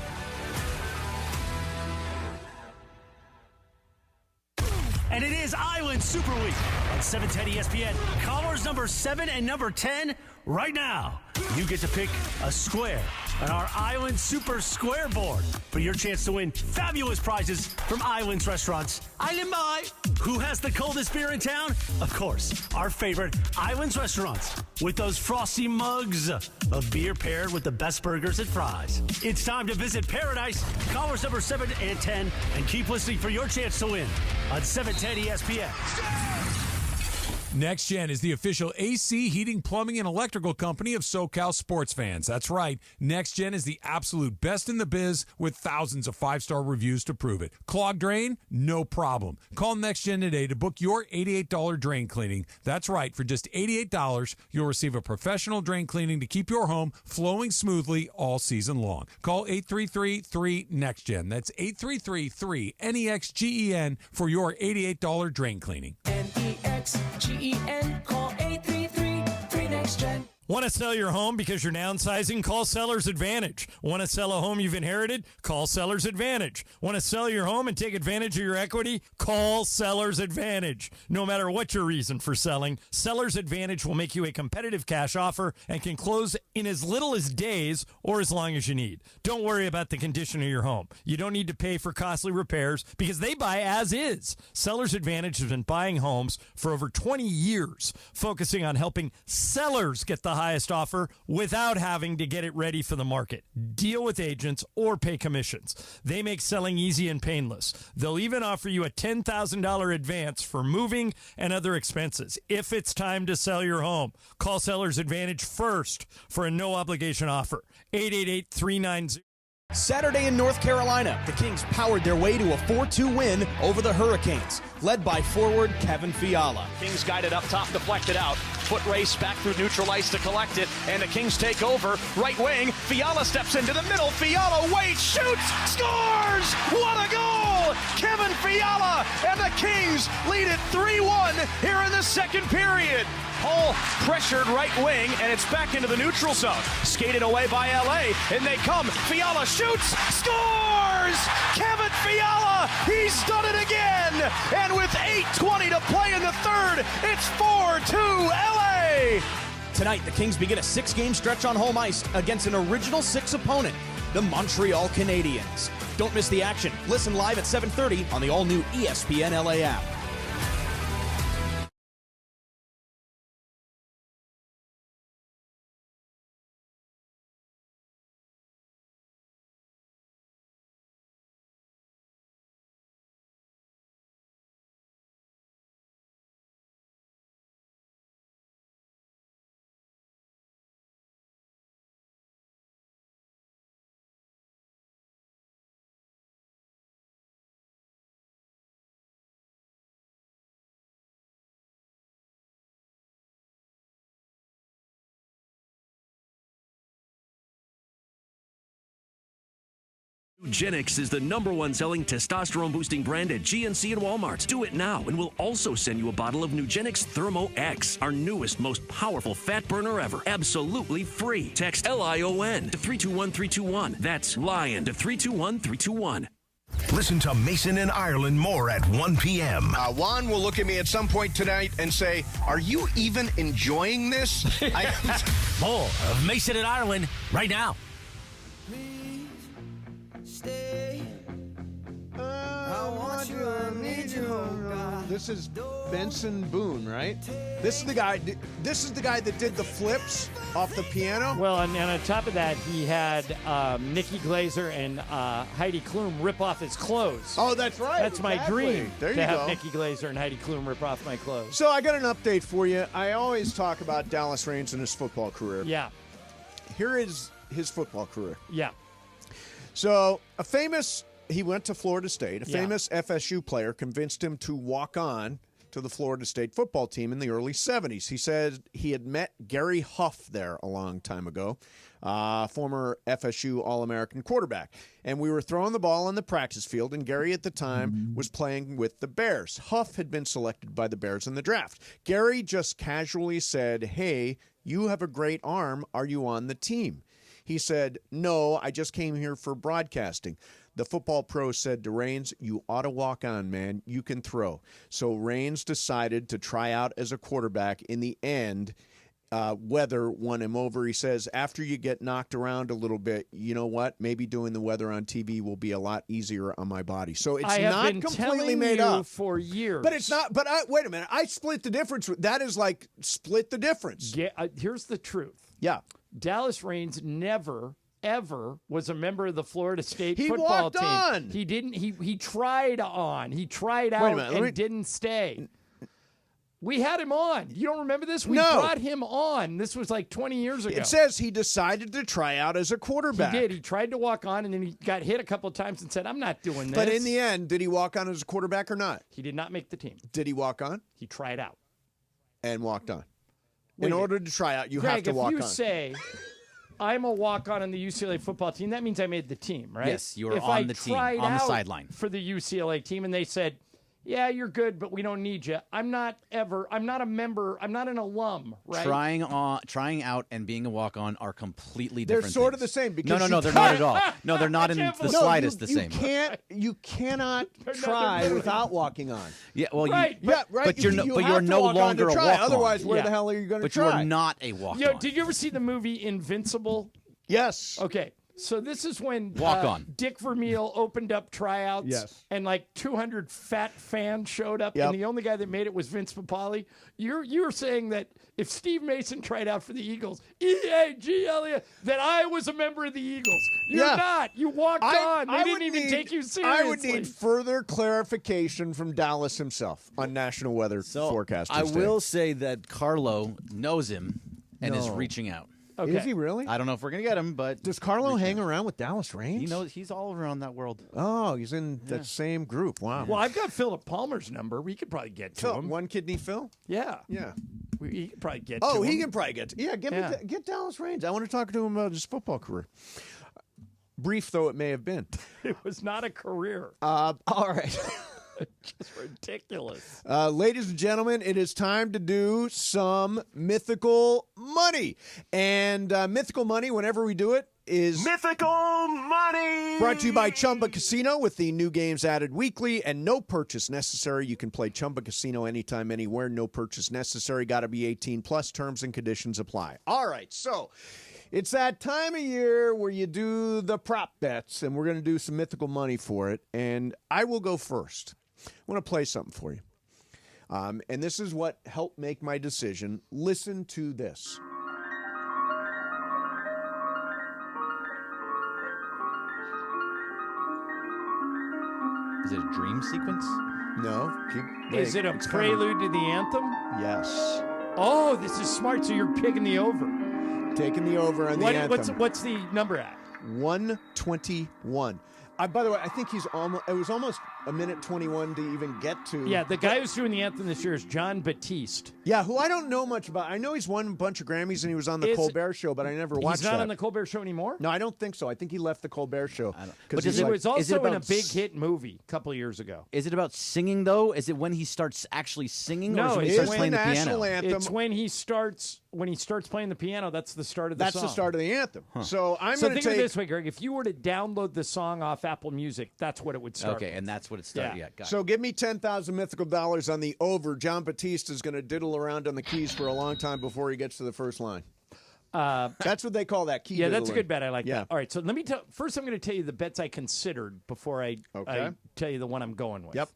And it is Island Super Week on 710 ESPN. Callers number 7 and number 10 right now. You get to pick a square on our Island Super Square board for your chance to win fabulous prizes from Island's restaurants. Island Boy. Who has the coldest beer in town? Of course, our favorite Island's restaurants with those frosty mugs of beer paired with the best burgers and fries. It's time to visit paradise. Callers number 7 and 10 and keep listening for your chance to win on 710 ESPN. NextGen is the official AC, heating, plumbing, and electrical company of SoCal sports fans. That's right. NextGen is the absolute best in the biz with thousands of 5-star reviews to prove it. Clogged drain? No problem. Call NextGen today to book your $88 drain cleaning. That's right. For just $88, you'll receive a professional drain cleaning to keep your home flowing smoothly all season long. Call 833-3-NEXTGen. That's 833-3-NEXGEN for your $88 drain cleaning. NEXGEN, call 833-3-NEXTGen. Want to sell your home because you're downsizing? Call Seller's Advantage. Want to sell a home you've inherited? Call Seller's Advantage. Want to sell your home and take advantage of your equity? Call Seller's Advantage. No matter what your reason for selling, Seller's Advantage will make you a competitive cash offer and can close in as little as days or as long as you need. Don't worry about the condition of your home. You don't need to pay for costly repairs because they buy as is. Seller's Advantage has been buying homes for over 20 years, focusing on helping sellers get the highest offer without having to get it ready for the market, deal with agents, or pay commissions. They make selling easy and painless. They'll even offer you a $10,000 advance for moving and other expenses if it's time to sell your home. Call Seller's Advantage first for a no-obligation offer. 888-390. Saturday in North Carolina, the Kings powered their way to a 4-2 win over the Hurricanes, led by forward Kevin Fiala. Kings guided up top, deflected out. Foot race back through neutral ice to collect it, and the Kings take over. Right wing, Fiala steps into the middle. Fiala waits, shoots, scores! What a goal! Kevin Fiala, and the Kings lead it 3-1 here in the second period. Hull pressured right wing, and it's back into the neutral zone. Skated away by LA, and they come. Fiala shoots, scores! Kevin Fiala, he's done it again! And with 8:20 to play in the third, it's 4-2 LA! Tonight, the Kings begin a 6-game stretch on home ice against an original 6 opponent, the Montreal Canadiens. Don't miss the action. Listen live at 7:30 on the all-new ESPN LA app. Nugenics is the #1 selling testosterone boosting brand at GNC and Walmart. Do it now, and we'll also send you a bottle of Nugenics Thermo X, our newest, most powerful fat burner ever. Absolutely free. Text LION to 321321. That's LION to 321321. Listen to Mason and Ireland more at 1 p.m. Juan will look at me at some point tonight and say, "Are you even enjoying this?" More of Mason and Ireland right now. Stay. I want you, I need you, oh God. This is Benson Boone, right? This is the guy that did the flips off the piano. Well, and on top of that, he had Nikki Glaser and Heidi Klum rip off his clothes. Oh, that's right. That's my dream. There you to go. have Nikki Glaser and Heidi Klum rip off my clothes. So I got an update for you. I always talk about Dallas Reigns and his football career. Yeah. Here is his football career. Yeah. So he went to Florida State. A famous FSU player convinced him to walk on to the Florida State football team in the early 70s. He said he had met Gary Huff there a long time ago, former FSU All-American quarterback. And we were throwing the ball on the practice field, and Gary at the time was playing with the Bears. Huff had been selected by the Bears in the draft. Gary just casually said, "Hey, you have a great arm. Are you on the team?" He said, "No, I just came here for broadcasting." The football pro said to Raines, "You ought to walk on, man. You can throw." So Raines decided to try out as a quarterback. In the end, weather won him over. He says, after you get knocked around a little bit, you know what? Maybe doing the weather on TV will be a lot easier on my body. So it's not completely made up for years. But it's not. But wait a minute. I split the difference. That is like split the difference. Yeah, here's the truth. Yeah. Dallas Raines never, ever was a member of the Florida State He football walked team. on. He didn't. He tried on. He tried out and didn't stay. We had him on. You don't remember this? We brought him on. This was like 20 years ago. It says he decided to try out as a quarterback. He did. He tried to walk on, and then he got hit a couple of times and said, "I'm not doing this." But in the end, did he walk on as a quarterback or not? He did not make the team. Did he walk on? He tried out. And walked on. In order to try out, you have to walk on. If you say, I'm a walk-on the UCLA football team, that means I made the team, right? Yes, you were on the team, on the sideline. For the UCLA team, and they said, yeah, you're good, but we don't need you. I'm not a member. I'm not an alum, right? Trying out and being a walk-on are completely different They're sort of things. the same. Because No, they're not at all. No, they're not in the slightest the same. You cannot try without walking on. Yeah, well, right. But you're no longer a walk-on. Otherwise, where the hell are you going to try? But you are not a walk-on. Yo, did you ever see the movie Invincible? Yes. Okay. So this is when Walk-on. Dick Vermeil opened up tryouts, Yes. and like 200 fat fans showed up, and the only guy that made it was Vince Papale. You're saying that if Steve Mason tried out for the Eagles, EAGLE, that I was a member of the Eagles. You're not. You walked on. They didn't even take you seriously. I would need further clarification from Dallas himself on National Weather Forecasters I Day. will say that Carlo knows him and is reaching out. Okay. Is he really? I don't know if we're going to get him, but... Does Carlo hang around with Dallas Raines? He knows he's all around that world. Oh, he's in that same group. Wow. Well, I've got Philip Palmer's number. We could probably get to him. One kidney Phil? Yeah. Yeah. He could probably get Oh, to him. he can probably get to get Dallas Raines. I want to talk to him about his football career. Brief though it may have been. It was not a career. All right. Just ridiculous. Ladies and gentlemen, it is time to do some mythical money. And mythical money, whenever we do it, is Mythical Money! brought to you by Chumba Casino with the new games added weekly and no purchase necessary. You can play Chumba Casino anytime, anywhere. No purchase necessary. Got to be 18 plus. Terms and conditions apply. All right, so it's that time of year where you do the prop bets, and we're going to do some mythical money for it. And I will go first. I want to play something for you. And this is what helped make my decision. Listen to this. Is it a dream sequence? No. Is it a prelude to the anthem? Yes. Oh, this is smart. So you're picking the over. Taking the over on the anthem. What's the number at? 121. By the way, I think it was almost a minute 21 to even get to. Yeah, the guy who's doing the anthem this year is John Batiste. Yeah, who I don't know much about. I know he's won a bunch of Grammys and he was on the Colbert Show, but I never watched that. He's not on the Colbert Show anymore? No, I don't think so. I think he left the Colbert Show. But he was also in a big hit movie a couple of years ago. Is it about singing, though? Is it when he starts actually singing, no, or is it when he starts playing the piano? Anthem. It's when he starts playing the piano. That's the start of the song. That's the start of the anthem. Huh. So I'm going to think of it this way, Greg. If you were to download the song off Apple Music, that's what it would start. Okay, and that's what it started. Yeah, got it. So give me 10,000 mythical dollars on the over. John Batiste is going to diddle around on the keys for a long time before he gets to the first line. That's what they call that, key diddling. That's a good bet. I like that. All right, so let me first I'm going to tell you the bets I considered before I tell you the one I'm going with. Yep.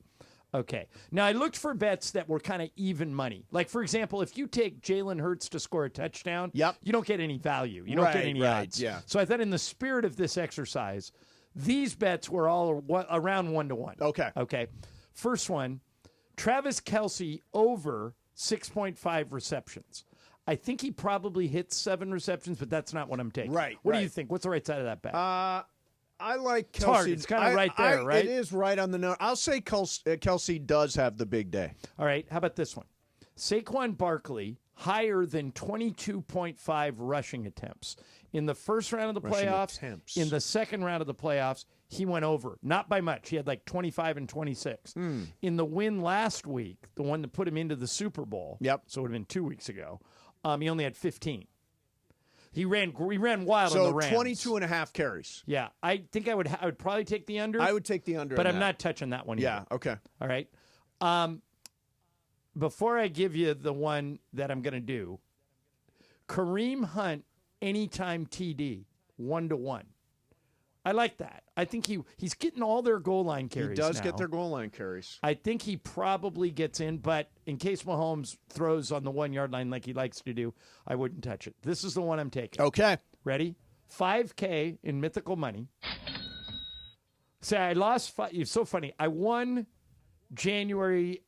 Okay. Now, I looked for bets that were kind of even money. Like, for example, if you take Jalen Hurts to score a touchdown, you don't get any value. You don't get any odds. Yeah. So I thought in the spirit of this exercise, these bets were all around 1-to-1. Okay. Okay. First one, Travis Kelce over 6.5 receptions. I think he probably hits 7 receptions, but that's not what I'm taking. Right. What do you think? What's the right side of that bet? I like It's hard. Kelsey. It's kind of right there, right? It is right on the note. I'll say Kelsey does have the big day. All right, how about this one? Saquon Barkley, higher than 22.5 rushing attempts. In the first round of the Rushing playoffs, attempts. in the second round of the playoffs, he went over. Not by much. He had like 25 and 26. In the win last week, the one that put him into the Super Bowl, so it would have been 2 weeks ago, he only had 15. He ran wild on the So Rams. 22 and a half carries. Yeah, I think I would probably take the under. I would take the under But on I'm that. not touching that one Yeah, either. okay. All right. Before I give you the one that I'm going to do, Kareem Hunt, anytime TD, 1-1. I like that. I think he's getting all their goal line carries. He does now. get their goal line carries. I think he probably gets in, but in case Mahomes throws on the 1 yard line like he likes to do, I wouldn't touch it. This is the one I'm taking. Okay. Ready? $5K in mythical money. Say I lost. It's so funny. I won January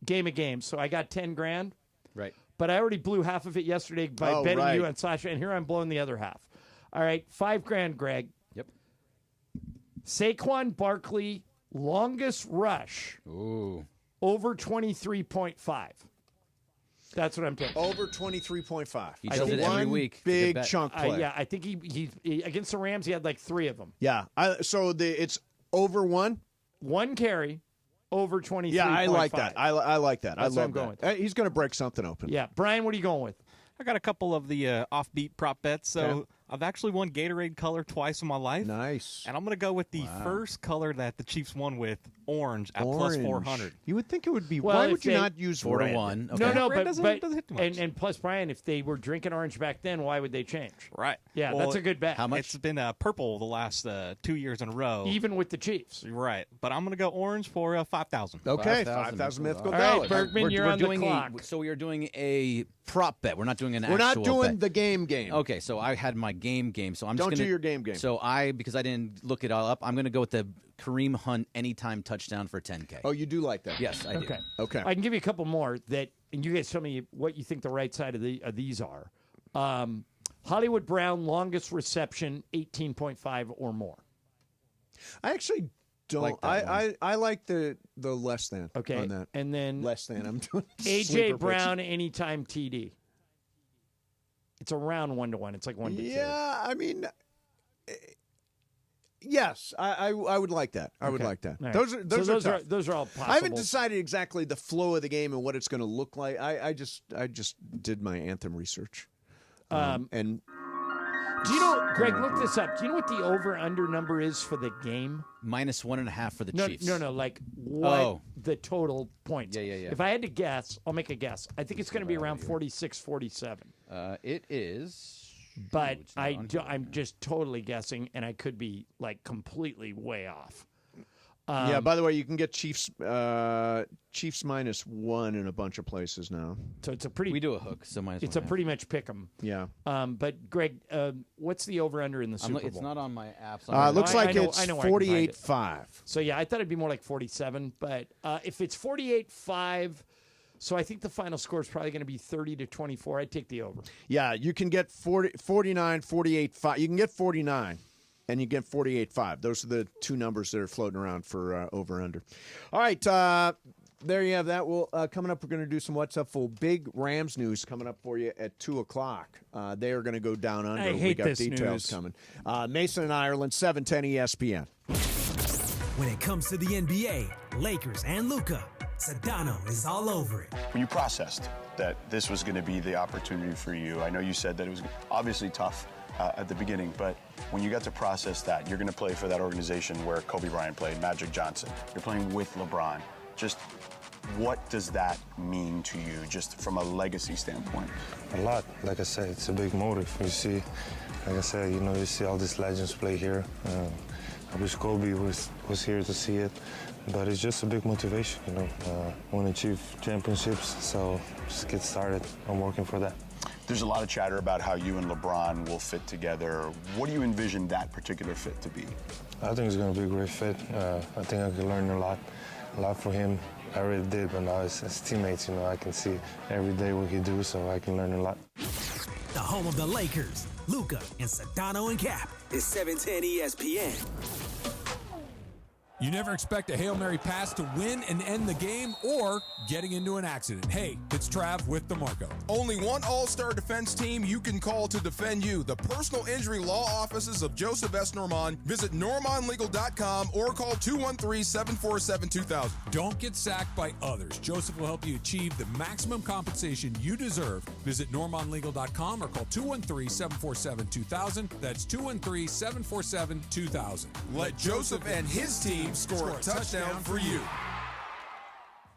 game of games, so I got 10 grand. Right. But I already blew half of it yesterday by betting right. you and Sasha, and here I'm blowing the other half. All right, 5 grand, Greg. Yep. Saquon Barkley, longest rush. Ooh. Over 23.5. That's what I'm taking. Over 23.5. He does it every week. Big Good bet. chunk play. Yeah, I think he against the Rams, he had like 3 of them. Yeah. So it's over 1? 1 carry, over 23.5. Yeah, I like that. I like that. That's I what love I'm that. He's going to break something open. Yeah. Brian, what are you going with? I got a couple of the offbeat prop bets. So Okay. I've actually won Gatorade color twice in my life. Nice. And I'm going to go with the first color that the Chiefs won with, orange, at plus 400. You would think it would be. Well, why if would you they- not use 4 to red? 1. Okay. No, Red but doesn't hit too much. and plus, Brian, if they were drinking orange back then, why would they change? Right. Yeah, Well, that's a good bet. How much? It's been purple the last 2 years in a row. Even with the Chiefs. Right. But I'm going to go orange for 5,000. Okay, 5,000 5,000 mythical All right, dollars. Bergman, you're on the doing clock. so we are doing a prop bet. We're not doing an We're actual not doing bet. the game. Okay, so I had my game. So I'm Don't just do gonna your game. So because I didn't look it all up, I'm going to go with the Kareem Hunt anytime touchdown for 10K. Oh, you do like that? Yes, I do. Okay. Okay. I can give you a couple more that, and you guys tell me what you think the right side of these are. Hollywood Brown, longest reception, 18.5 or more. I actually don't. Like that I like the less than. Okay. On that. And then Less than. I'm doing A.J. sleeper Brown, anytime TD. It's around 1-1. It's like 1 to 2. Yeah, I mean, yes, I would like that. I would Okay. like that. All right. Those are tough. Those are all possible. I haven't decided exactly the flow of the game and what it's going to look like. I just did my anthem research. And Do you know, Greg, look this up. Do you know what the over-under number is for the game? Minus 1.5 for the No, Chiefs. no, like what Oh. the total points. Yeah. If I had to guess, I'll make a guess. I think it's going to be around 46, 47. It is. But it's not on here. I'm just totally guessing, and I could be like completely way off. yeah, by the way, you can get Chiefs -1 in a bunch of places now. So it's a pretty. We do a hook, so minus It's a 1.5. pretty much pick 'em. Yeah. But Greg, what's the over under in the Super Bowl? It's not on my app. So Looks like it's I know where I can find it. 48.5. So yeah, I thought it'd be more like 47. But if it's 48-5, so I think the final score is probably going to be 30-24. I'd take the over. Yeah, you can get 49, 48.5. You can get 49, and you get 48.5. Those are the two numbers that are floating around for over-under. All right, there you have that. Well, coming up, we're going to do some What's Up for Big Rams news coming up for you at 2 o'clock. They are going to go down under. I hate we got this details news. coming. Mason and Ireland, 710 ESPN. When it comes to the NBA, Lakers and Luka, Sedano is all over it. When you processed that this was going to be the opportunity for you, I know you said that it was obviously tough at the beginning, but when you got to process that, you're going to play for that organization where Kobe Bryant played, Magic Johnson. You're playing with LeBron. Just what does that mean to you, just from a legacy standpoint? A lot. Like I said, it's a big motive. You see, like I said, you see all these legends play here. I wish Kobe was here to see it, but it's just a big motivation, want to achieve championships, so just get started. I'm working for that. There's a lot of chatter about how you and LeBron will fit together. What do you envision that particular fit to be? I think it's going to be a great fit. I think I can learn a lot from him. I already did, but now as teammates, I can see every day what he do, so I can learn a lot. The home of the Lakers, Luka and Sedano and Cap. is 710 ESPN. You never expect a Hail Mary pass to win and end the game or getting into an accident. Hey, it's Trav with DeMarco. Only one all-star defense team you can call to defend you. The personal injury law offices of Joseph S. Normand. Visit normandlegal.com or call 213-747-2000. Don't get sacked by others. Joseph will help you achieve the maximum compensation you deserve. Visit normandlegal.com or call 213-747-2000. That's 213-747-2000. Let Joseph and his team score a touchdown for you.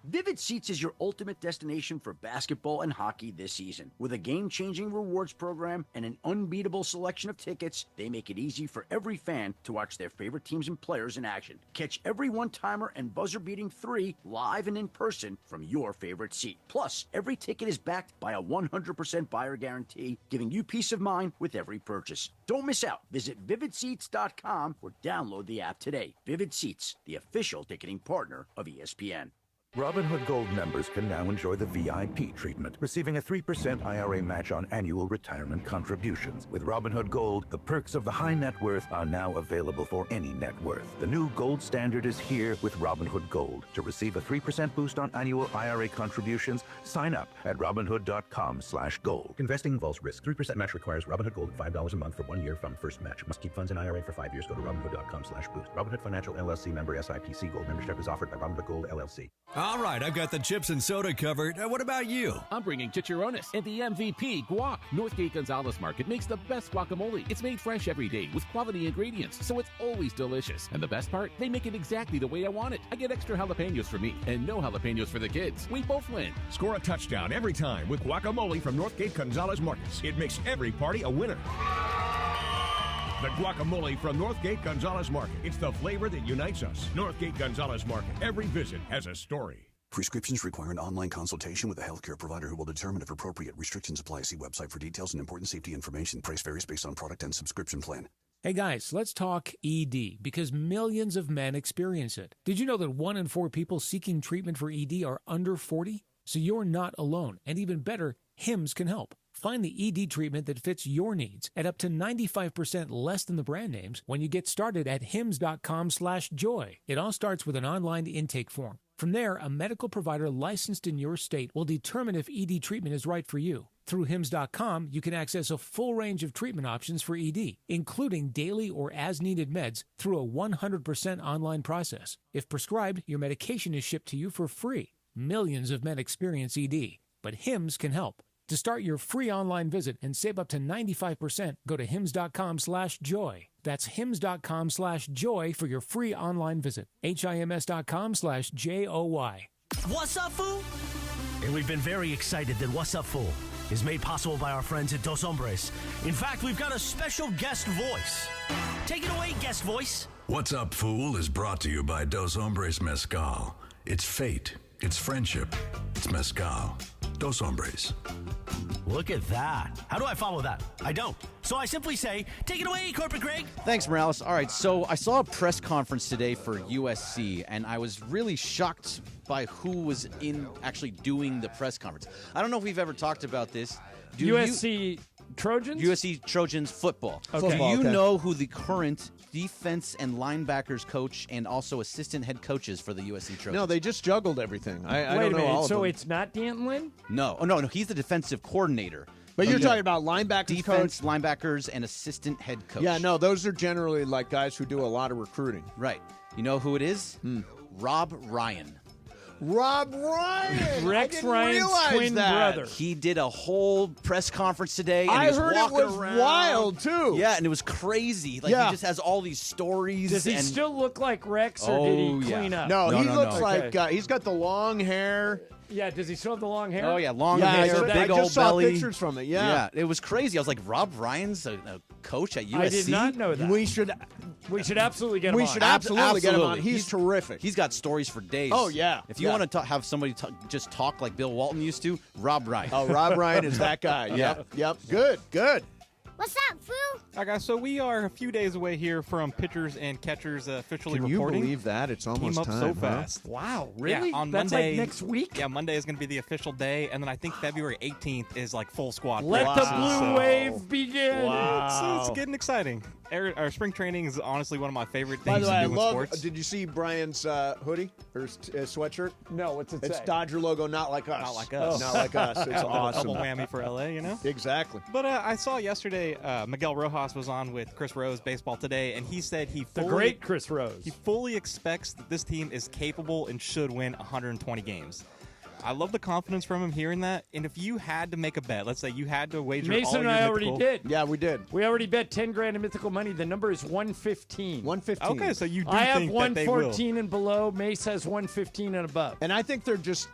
Vivid Seats is your ultimate destination for basketball and hockey this season. With a game-changing rewards program and an unbeatable selection of tickets, they make it easy for every fan to watch their favorite teams and players in action. Catch every one-timer and buzzer-beating 3 live and in person from your favorite seat. Plus, every ticket is backed by a 100% buyer guarantee, giving you peace of mind with every purchase. Don't miss out. Visit VividSeats.com or download the app today. Vivid Seats, the official ticketing partner of ESPN. Robinhood Gold members can now enjoy the VIP treatment, receiving a 3% IRA match on annual retirement contributions. With Robinhood Gold, the perks of the high net worth are now available for any net worth. The new gold standard is here with Robinhood Gold. To receive a 3% boost on annual IRA contributions, sign up at Robinhood.com/gold. Investing involves risk. 3% match requires Robinhood Gold at $5 a month for 1 year from first match. Must keep funds in IRA for 5 years. Go to Robinhood.com/boost. Robinhood Financial LLC member SIPC. Gold membership is offered by Robinhood Gold LLC. All right, I've got the chips and soda covered. What about you? I'm bringing chicharrones and the MVP, guac. Northgate Gonzalez Market makes the best guacamole. It's made fresh every day with quality ingredients, so it's always delicious. And the best part, they make it exactly the way I want it. I get extra jalapenos for me and no jalapenos for the kids. We both win. Score a touchdown every time with guacamole from Northgate Gonzalez Markets. It makes every party a winner. The guacamole from Northgate Gonzalez Market. It's the flavor that unites us. Northgate Gonzalez Market. Every visit has a story. Prescriptions require an online consultation with a healthcare provider who will determine if appropriate. Restrictions apply. See website for details and important safety information. Price varies based on product and subscription plan. Hey guys, let's talk ED because millions of men experience it. Did you know that 1 in 4 people seeking treatment for ED are under 40? So you're not alone. And even better, Hims can help. Find the ED treatment that fits your needs at up to 95% less than the brand names when you get started at hims.com/joy. It all starts with an online intake form. From there, a medical provider licensed in your state will determine if ED treatment is right for you. Through hims.com, you can access a full range of treatment options for ED, including daily or as-needed meds through a 100% online process. If prescribed, your medication is shipped to you for free. Millions of men experience ED, but Hims can help. To start your free online visit and save up to 95%, go to hims.com/joy. That's hims.com/joy for your free online visit. HIMS.com/JOY. Wasa Fu? And we've been very excited that Wasa Fu is made possible by our friends at Dos Hombres. In fact, we've got a special guest voice. Take it away, guest voice. What's Up, Fool is brought to you by Dos Hombres Mezcal. It's fate. It's friendship. It's mezcal. Dos Hombres. Look at that. How do I follow that? I don't. So I simply say, take it away, Corporate Greg. Thanks, Morales. All right, so I saw a press conference today for USC, and I was really shocked by who was in actually doing the press conference. I don't know if we've ever talked about this. USC Trojans? USC Trojans football. Okay. Do you know who the current defense and linebackers coach and also assistant head coaches for the USC Trojans? No, they just juggled everything. I Wait don't a know minute, all of so them. it's not D'Antlin? No. Oh, no, he's the defensive coordinator. But you're talking about linebackers, defense, coach? linebackers, and assistant head coach. Yeah, no, those are generally like guys who do a lot of recruiting. Right. You know who it is? Rob Ryan. Rob Ryan! Rex Ryan's twin brother. He did a whole press conference today. And I he was heard it walking was around. wild, too. Yeah, and it was crazy. Like, Yeah. he just has all these stories. Does he and still look like Rex, or did he clean up? No, he looks Okay. like he's got the long hair. Yeah, does he still have the long hair? Oh, yeah, long Yeah, hair, I big just old saw belly. pictures from it, yeah. It was crazy. I was like, Rob Ryan's a coach at USC? I did not know that. We should absolutely get him on. We should absolutely get him on. Absolutely. He's terrific. He's got stories for days. Oh, yeah. If you Yeah. want to have somebody just talk like Bill Walton used to, Rob Ryan. Oh, Rob Ryan is that guy. Yep. Good. What's up, Fu? All right, guys, so we are a few days away here from pitchers and catchers officially Can you reporting. believe that? It's almost Came up time, so huh? fast. Wow, really? Yeah, on That's Monday, like next week? Yeah, Monday is going to be the official day, and then I think February 18th is like full squad. Let the practices, blue wave begin. So it's getting exciting. spring training is honestly one of my favorite things By the way, I to do in love. sports. Did you see Brian's hoodie or sweatshirt? No, what's it It's say? Dodger logo, not like us. Not like us. Not like us. It's awesome. Double whammy for LA, you know? Exactly. But I saw yesterday Miguel Rojas was on with Chris Rose Baseball Today, and he said The great Chris Rose. He fully expects that this team is capable and should win 120 games. I love the confidence from him hearing that. And if you had to make a bet, let's say you had to wager Mason all your and I already mythical- did. Yeah, we did. We already bet 10 grand in mythical money. The number is 115. 115. Okay, so you do I have think that they will. 114 and below. Mace has 115 and above. And I think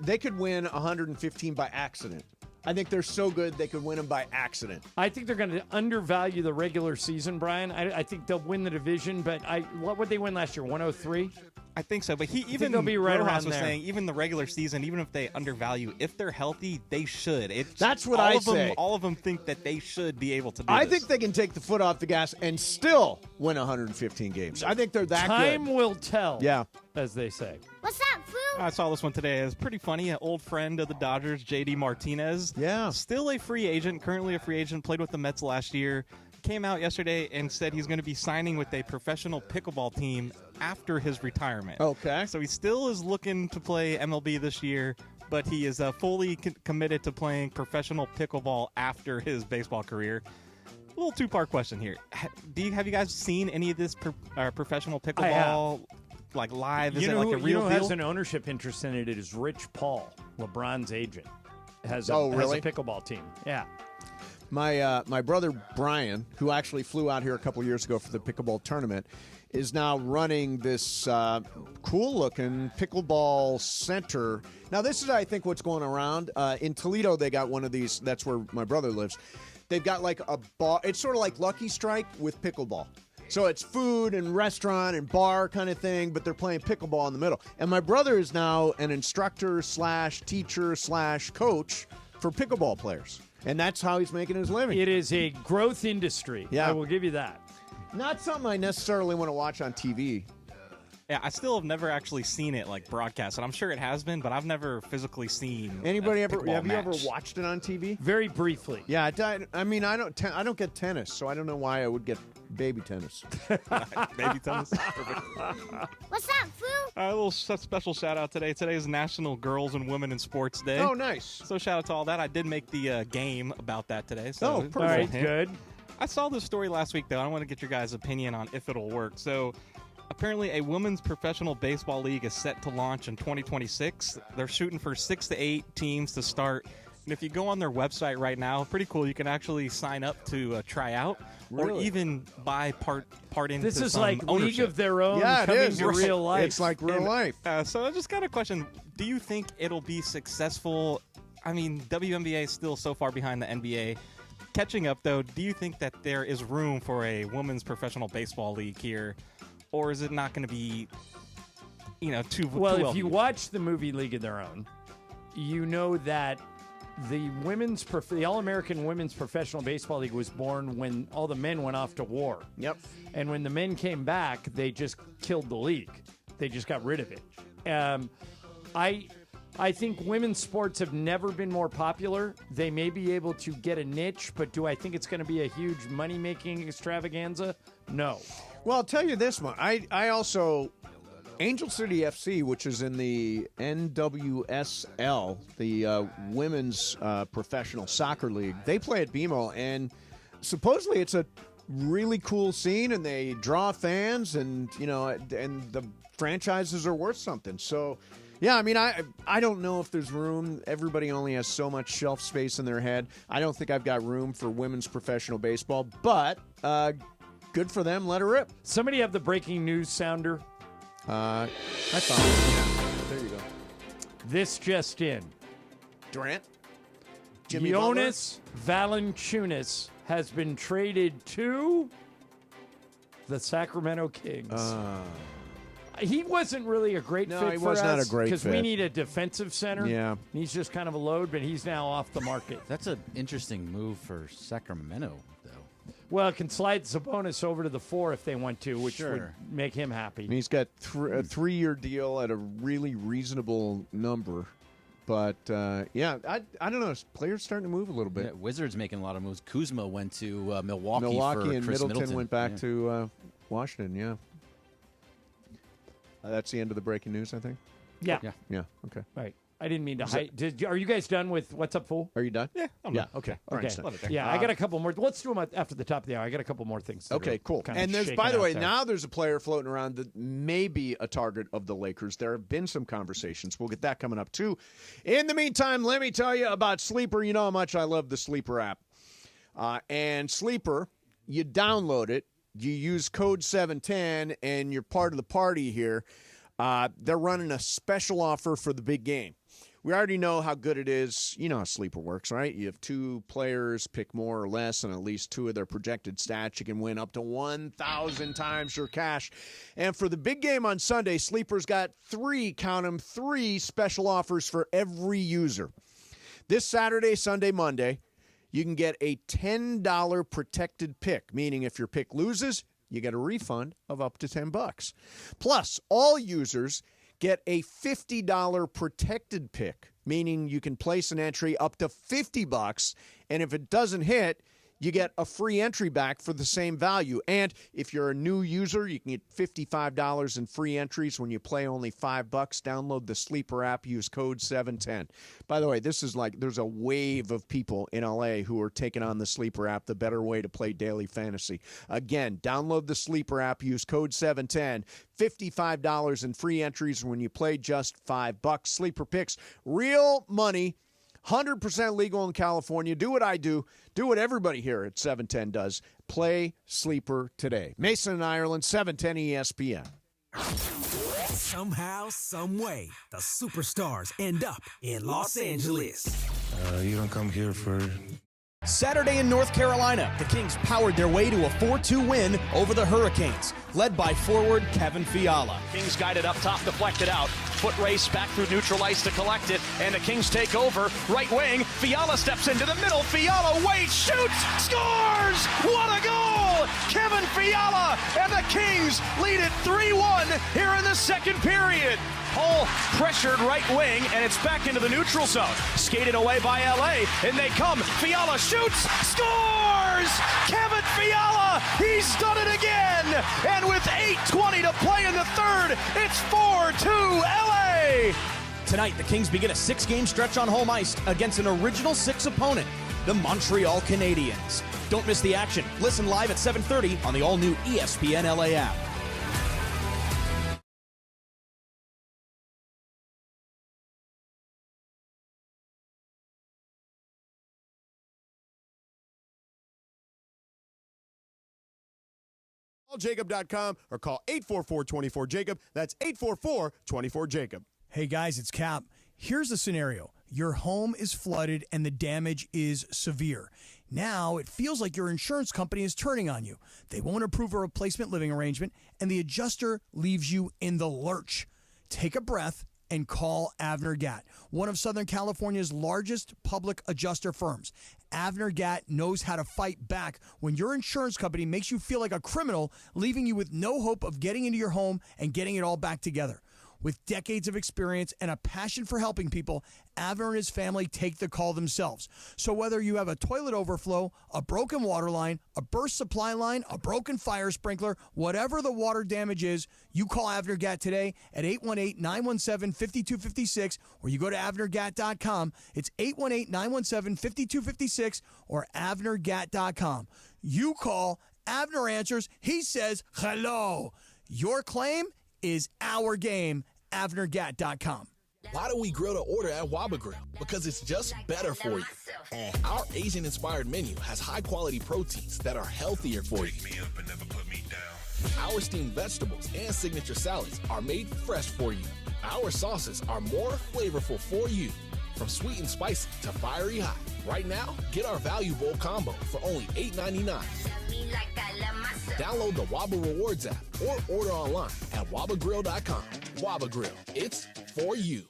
they could win 115 by accident. I think they're so good they could win them by accident. I think they're going to undervalue the regular season, Brian. I think they'll win the division, but what would they win last year? 103? I think so, but they'll be right Rojas around was there. saying even the regular season, even if they undervalue, if they're healthy, they should. That's what all I of them, say. All of them think that they should be able to do I this. think they can take the foot off the gas and still win 115 games. I think they're that Time good. will tell, Yeah. as they say. What's up, Fu? I saw this one today. It was pretty funny. An old friend of the Dodgers, J.D. Martinez. Yeah. Still a free agent, currently a free agent, played with the Mets last year. Came out yesterday and said he's going to be signing with a professional pickleball team after his retirement. Okay. So he still is looking to play MLB this year, but he is fully committed to playing professional pickleball after his baseball career. A little two-part question here. Have you guys seen any of this professional pickleball like live? Is it like a real who deal? has an ownership interest in it? It is Rich Paul, LeBron's agent. Has a really? pickleball team. Yeah. My brother Brian, who actually flew out here a couple years ago for the pickleball tournament, is now running this cool-looking pickleball center. Now, this is, I think, what's going around. In Toledo, they got one of these. That's where my brother lives. They've got like a bar. It's sort of like Lucky Strike with pickleball. So it's food and restaurant and bar kind of thing, but they're playing pickleball in the middle. And my brother is now an instructor / teacher / coach for pickleball players. And that's how he's making his living. It is a growth industry. Yeah. I will give you that. Not something I necessarily want to watch on TV. Yeah, I still have never actually seen it like broadcast, and I'm sure it has been, but I've never physically seen. Anybody a ever? pickleball Have you ever match. watched it on TV? Very briefly. Yeah, I mean, I don't get tennis, so I don't know why I would get baby tennis. Baby tennis. Perfect. What's up, Fu? A little special shout out today. Today is National Girls and Women in Sports Day. Oh, nice. So shout out to all that. I did make the game about that today. So Oh, perfect. All right, good. I saw this story last week, though. I want to get your guys' opinion on if it'll work. So apparently a women's professional baseball league is set to launch in 2026. They're shooting for 6 to 8 teams to start. And if you go on their website right now, pretty cool. You can actually sign up to try out or Really? even buy part into This is some like ownership. League of Their Own Yeah, it coming is. to Right. real life. It's like real life. So I just got a question. Do you think it'll be successful? I mean, WNBA is still so far behind the NBA. Catching up, though, do you think that there is room for a women's professional baseball league here? Or is it not going to be, too Well, too if you watch the movie League of Their Own, you know that the All-American Women's Professional Baseball League was born when all the men went off to war. Yep. And when the men came back, they just killed the league. They just got rid of it. I think women's sports have never been more popular. They may be able to get a niche, but do I think it's going to be a huge money-making extravaganza? No. Well, I'll tell you this one. I also Angel City FC, which is in the NWSL, the women's professional soccer league. They play at BMO, and supposedly it's a really cool scene, and they draw fans, and and the franchises are worth something. So, yeah, I mean, I don't know if there's room. Everybody only has so much shelf space in their head. I don't think I've got room for women's professional baseball, but good for them. Let her rip. Somebody have the breaking news sounder. I found it. Yeah. There you go. This just in. Durant? Jonas Valanciunas has been traded to the Sacramento Kings. He wasn't really a great fit No, he for was us not a great because we fit. need a defensive center. Yeah. He's just kind of a load, but he's now off the market. That's an interesting move for Sacramento, though. Well, it can slide Sabonis over to the 4 if they want to, which would Sure. make him happy. And he's got a 3-year deal at a really reasonable number. But, yeah, I don't know. Players starting to move a little bit. Yeah, Wizards making a lot of moves. Kuzma went to Milwaukee Milwaukee for and Chris Middleton went back to Washington, yeah. That's the end of the breaking news, I think? Yeah. Yeah, okay. Right. I didn't mean to hide. Are you guys done with What's Up, Fool? Are you done? Yeah, I'm done. Okay. Okay. Right, Yeah, I got a couple more. Let's do them after the top of the hour. I got a couple more things. Okay, cool. And there's, by the way, now there's a player floating around that may be a target of the Lakers. There have been some conversations. We'll get that coming up, too. In the meantime, let me tell you about Sleeper. You know how much I love the Sleeper app. And Sleeper, you download it, you use code 710, and you're part of the party here. They're running a special offer for the big game. We already know how good it is. You know how Sleeper works, right? You have 2 players, pick more or less, and at least 2 of their projected stats. You can win up to 1,000 times your cash. And for the big game on Sunday, Sleeper's got 3, count them, 3 special offers for every user. This Saturday, Sunday, Monday, you can get a $10 protected pick, meaning if your pick loses, you get a refund of up to $10. Plus, all users get a $50 protected pick, meaning you can place an entry up to $50, and if it doesn't hit, you get a free entry back for the same value. And if you're a new user, you can get $55 in free entries when you play only $5. Download the Sleeper app. Use code 710. By the way, this is like there's a wave of people in LA who are taking on the Sleeper app, the better way to play daily fantasy. Again, download the Sleeper app. Use code 710. $55 in free entries when you play just $5. Sleeper picks, real money. 100% legal in California. Do what I do. Do what everybody here at 710 does. Play Sleeper today. Mason and Ireland, 710 ESPN. Somehow, some way, the superstars end up in Los Angeles. You don't come here for... Saturday in North Carolina, the Kings powered their way to a 4-2 win over the Hurricanes, led by forward Kevin Fiala. Kings guided up top, deflected out. Foot race back through neutral ice to collect it, and the Kings take over. Right wing, Fiala steps into the middle. Fiala waits, shoots, scores! What a goal! Kevin Fiala, and the Kings lead it 3-1 here in the second period. Hull pressured right wing, and it's back into the neutral zone. Skated away by LA, and they come. Fiala shoots, scores! Kevin Fiala, he's done it again! And with 8:20 to play in the third, it's 4-2 LA! Tonight, the Kings begin a 6-game stretch on home ice against an original 6 opponent, the Montreal Canadiens. Don't miss the action. Listen live at 7:30 on the all-new ESPN LA app. Call Jacob.com or call 844-24-JACOB. That's 844-24-JACOB. Hey guys, it's Cap. Here's the scenario. Your home is flooded and the damage is severe. Now it feels like your insurance company is turning on you. They won't approve a replacement living arrangement and the adjuster leaves you in the lurch. Take a breath and call Avner Gatt, one of Southern California's largest public adjuster firms. Avner Gatt knows how to fight back when your insurance company makes you feel like a criminal, leaving you with no hope of getting into your home and getting it all back together. With decades of experience and a passion for helping people, Avner and his family take the call themselves. So whether you have a toilet overflow, a broken water line, a burst supply line, a broken fire sprinkler, whatever the water damage is, you call Avner Gatt today at 818-917-5256, or you go to avnergatt.com. It's 818-917-5256 or avnergatt.com. You call, Avner answers, he says hello. Your claim is our game. avnergatt.com. Why do we grill to order at Waba Grill? Because it's just better for you. Our Asian-inspired menu has high-quality proteins that are healthier for you. Our steamed vegetables and signature salads are made fresh for you. Our sauces are more flavorful for you. From sweet and spicy to fiery hot. Right now, get our Value Bowl combo for only $8.99. Download the Waba Rewards app or order online at wabagrill.com. Waba Grill, it's for you.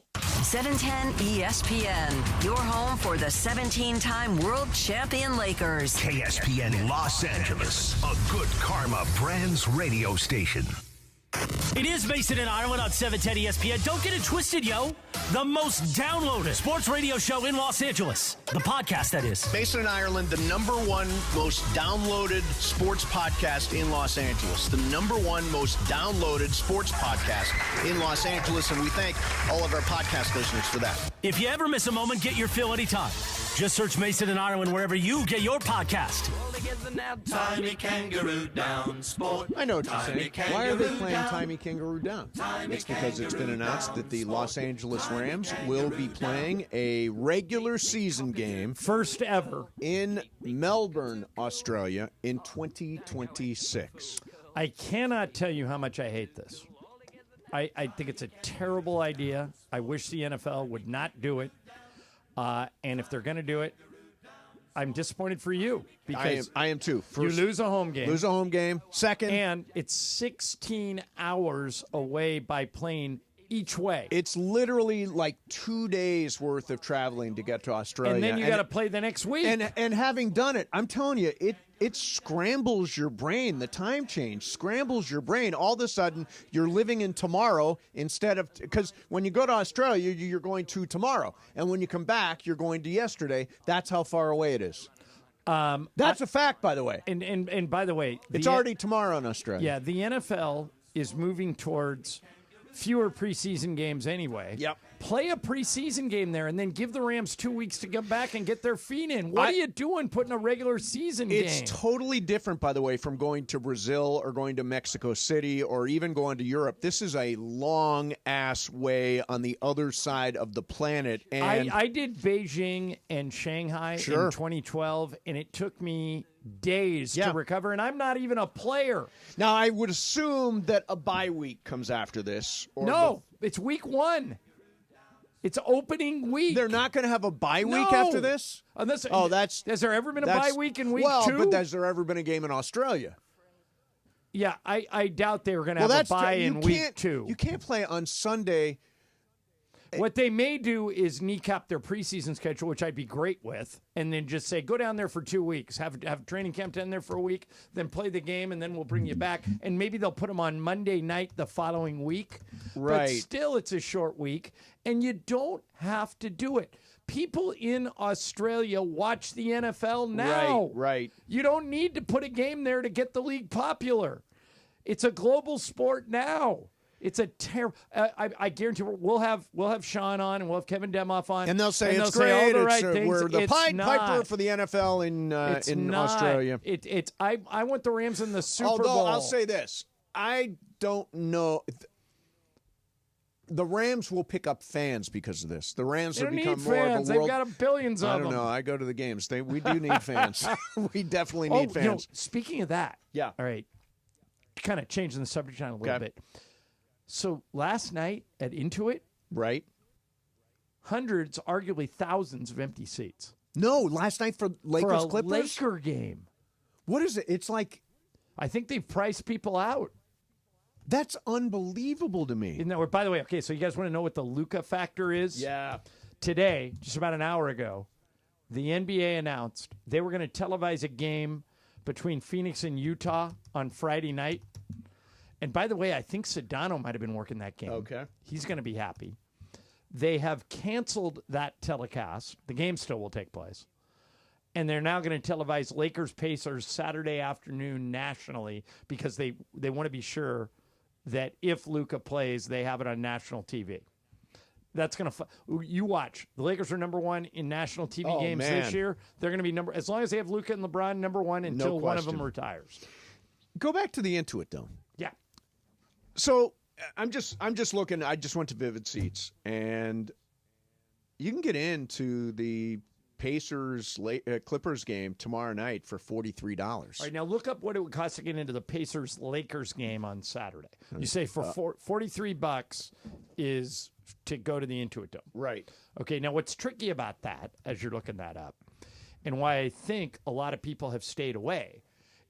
710 ESPN, your home for the 17-time world champion Lakers. KSPN Los Angeles, a good karma brands radio station. It is Mason and Ireland on 710 ESPN. Don't get it twisted, yo. The most downloaded sports radio show in Los Angeles. The podcast, that is. Mason and Ireland, the #1 most downloaded sports podcast in Los Angeles. The #1 most downloaded sports podcast in Los Angeles. And we thank all of our podcast listeners for that. If you ever miss a moment, get your fill anytime. Just search Mason and Ireland wherever you get your podcast. Timey Kangaroo Down sport. I know what you're saying. Why are they playing Timey Kangaroo Down? It's because it's been announced that the Los Angeles Rams will be playing a regular season game, first ever, in Melbourne, Australia in 2026. I cannot tell you how much I hate this. I think it's a terrible idea. I wish the NFL would not do it. And if they're going to do it, I'm disappointed for you. Because I am too. You lose a home game. Lose a home game. Second. And it's 16 hours away by plane each way. It's literally like 2 days worth of traveling to get to Australia. And then you got to play the next week. And having done it, I'm telling you, it scrambles your brain. The time change scrambles your brain. All of a sudden, you're living in tomorrow instead of, because when you go to Australia, you're going to tomorrow. And when you come back, you're going to yesterday. That's how far away it is. That's a fact, by the way. And by the way, it's already tomorrow in Australia. Yeah, the NFL is moving towards fewer preseason games anyway. Yep. Play a preseason game there and then give the Rams 2 weeks to come back and get their feet in. What are you doing putting a regular season game? It's totally different, by the way, from going to Brazil or going to Mexico City or even going to Europe. This is a long-ass way on the other side of the planet. And I did Beijing and Shanghai in 2012, and it took me days to recover, and I'm not even a player. Now, I would assume that a bye week comes after this. No, it's week 1. It's opening week. They're not going to have a bye week after this? Has there ever been a bye week in week 2? Well, but has there ever been a game in Australia? Yeah, I doubt they were going to have a bye in week 2. You can't play on Sunday. What they may do is kneecap their preseason schedule, which I'd be great with, and then just say, go down there for 2 weeks, have training camp down there for a week, then play the game, and then we'll bring you back. And maybe they'll put them on Monday night the following week. Right. But still, it's a short week, and you don't have to do it. People in Australia watch the NFL now. Right. You don't need to put a game there to get the league popular. It's a global sport now. It's a terrible. I guarantee we'll have Sean on and we'll have Kevin Demoff on, and they'll say and it's great. All the right things. We're the Pied Piper for the NFL it's in not. Australia. I want the Rams in the Super Although, Bowl. I'll say this: I don't know. The Rams will pick up fans because of this. The Rams will become more fans. of a world. They've got billions of them. I don't know. I go to the games. We do need fans. We definitely need fans. Speaking of that, yeah. All right. Kind of changing the subject on a little bit. So last night at Intuit, right? Hundreds, arguably thousands of empty seats. No, last night for Lakers Clippers? Laker game. What is it? It's like, I think they've priced people out. That's unbelievable to me. Isn't that, by the way, okay, so you guys want to know what the Luka factor is? Yeah. Today, just about an hour ago, the NBA announced they were going to televise a game between Phoenix and Utah on Friday night. And by the way, I think Sedano might have been working that game. Okay. He's going to be happy. They have canceled that telecast. The game still will take place. And they're now going to televise Lakers-Pacers Saturday afternoon nationally because they want to be sure that if Luka plays, they have it on national TV. That's going to you watch. The Lakers are #1 in national TV games this year. They're going to be as long as they have Luka and LeBron #1 until one of them retires. Go back to the Intuit though. Yeah. So I'm just looking. I just went to Vivid Seats, and you can get into the Pacers Clippers game tomorrow night for $43. All right, now look up what it would cost to get into the Pacers Lakers game on Saturday. You say for $43 is to go to the Intuit Dome. Right. Okay, now what's tricky about that, as you're looking that up, and why I think a lot of people have stayed away,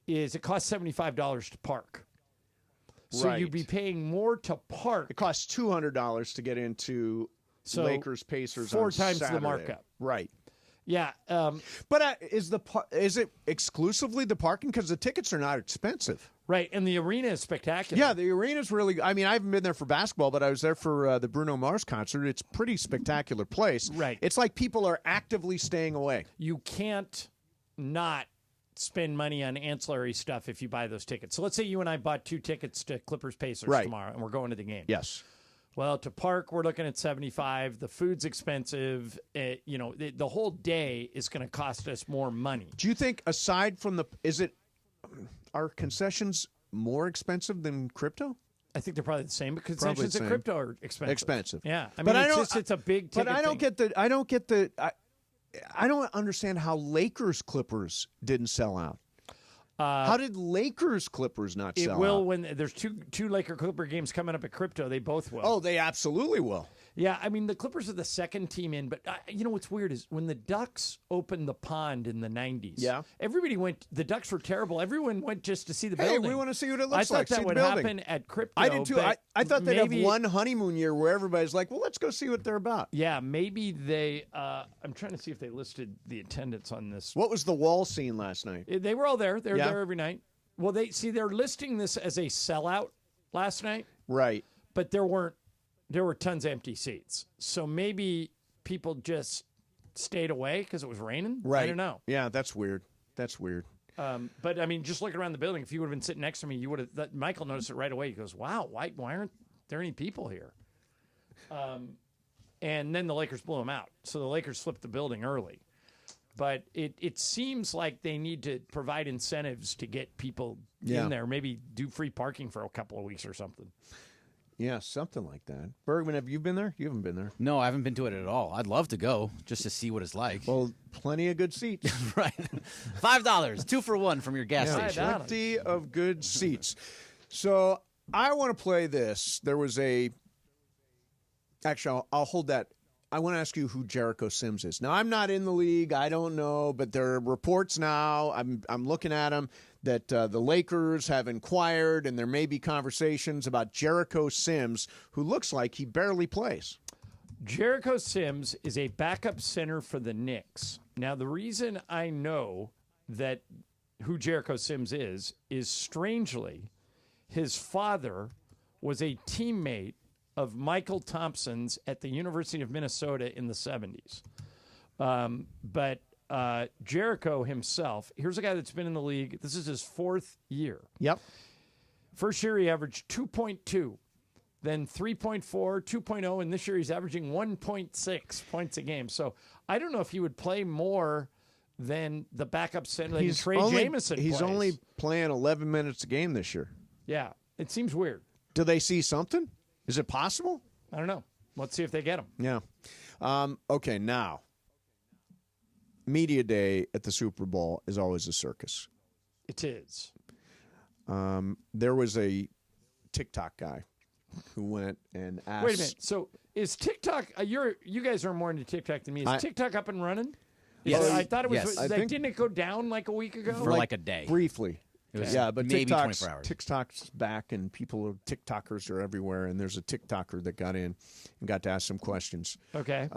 is it costs $75 to park. So you'd be paying more to park. It costs $200 to get into Lakers Pacers. 4 on times Saturday. the markup. Right. Yeah. But is it exclusively the parking? Because the tickets are not expensive. Right, and the arena is spectacular. Yeah, the arena's really. I mean, I haven't been there for basketball, but I was there for the Bruno Mars concert. It's a pretty spectacular place. Right. It's like people are actively staying away. You can't not spend money on ancillary stuff if you buy those tickets. So let's say you and I bought 2 tickets to Clippers Pacers Right. tomorrow, and we're going to the game. Yes. Well, to park, we're looking at $75. The food's expensive. The whole day is going to cost us more money. Do you think, aside from are concessions more expensive than crypto? I think they're probably the same, but Probably concessions the at same. crypto are expensive. Expensive. Yeah, I But mean, it's a big ticket. But I don't thing. get the. I don't understand how Lakers Clippers didn't sell out. How did Lakers Clippers not sell out? It will when there's two Laker Clipper games coming up at crypto. They both will. Oh, they absolutely will. Yeah, I mean, the Clippers are the second team in, but you know what's weird is when the Ducks opened the pond in the 90s, Yeah. everybody went, the Ducks were terrible. Everyone went just to see the Hey, building. we want to see what it I looks thought like. that see would the building. happen at crypto. I did too. but I thought they'd have maybe- one honeymoon year where everybody's like, well, let's go see what they're about. Yeah, maybe they, I'm trying to see if they listed the attendance on this. What was the wall scene last night? They were all there. They were Yeah. there every night. Well, they're listing this as a sellout last night. Right. But there were tons of empty seats. So maybe people just stayed away because it was raining. Right. I don't know. Yeah, that's weird. That's weird. But I mean, just looking around the building, if you would have been sitting next to me, you would have. Michael noticed it right away. He goes, "Wow, why aren't there any people here?" And then the Lakers blew them out. So the Lakers slipped the building early. But it seems like they need to provide incentives to get people in there. Maybe do free parking for a couple of weeks or something. Yeah, something like that. Bergman, have you been there? You haven't been there. No, I haven't been to it at all. I'd love to go just to see what it's like. Well, plenty of good seats. Right. $5, 2 for 1 from your gas station. Plenty of good seats. So I want to play this. There was Actually, I'll hold that. I want to ask you who Jericho Sims is. Now, I'm not in the league. I don't know, but there are reports now. I'm looking at them that the Lakers have inquired, and there may be conversations about Jericho Sims, who looks like he barely plays. Jericho Sims is a backup center for the Knicks. Now, the reason I know that who Jericho Sims is strangely, his father was a teammate of Michael Thompson's at the University of Minnesota in the 70s. But Jericho himself, here's a guy that's been in the league. This is his 4th year. Yep. First year he averaged 2.2, then 3.4, 2.0, and this year he's averaging 1.6 points a game. So I don't know if he would play more than the backup center like Trey Jamison He's plays. only playing 11 minutes a game this year. Yeah, it seems weird. Do they see something? Is it possible? I don't know. Let's see if they get him. Yeah. Okay, now, media day at the Super Bowl is always a circus. It is. There was a TikTok guy who went and asked. Wait a minute. So is TikTok? You guys are more into TikTok than me. Is TikTok up and running? Yes. I thought it was. Yes. Like, didn't it go down like a week ago? For like a day. Briefly. It was yeah, but maybe 24 hours. TikTok's back, and TikTokers are everywhere, and there's a TikToker that got in and got to ask some questions. Okay.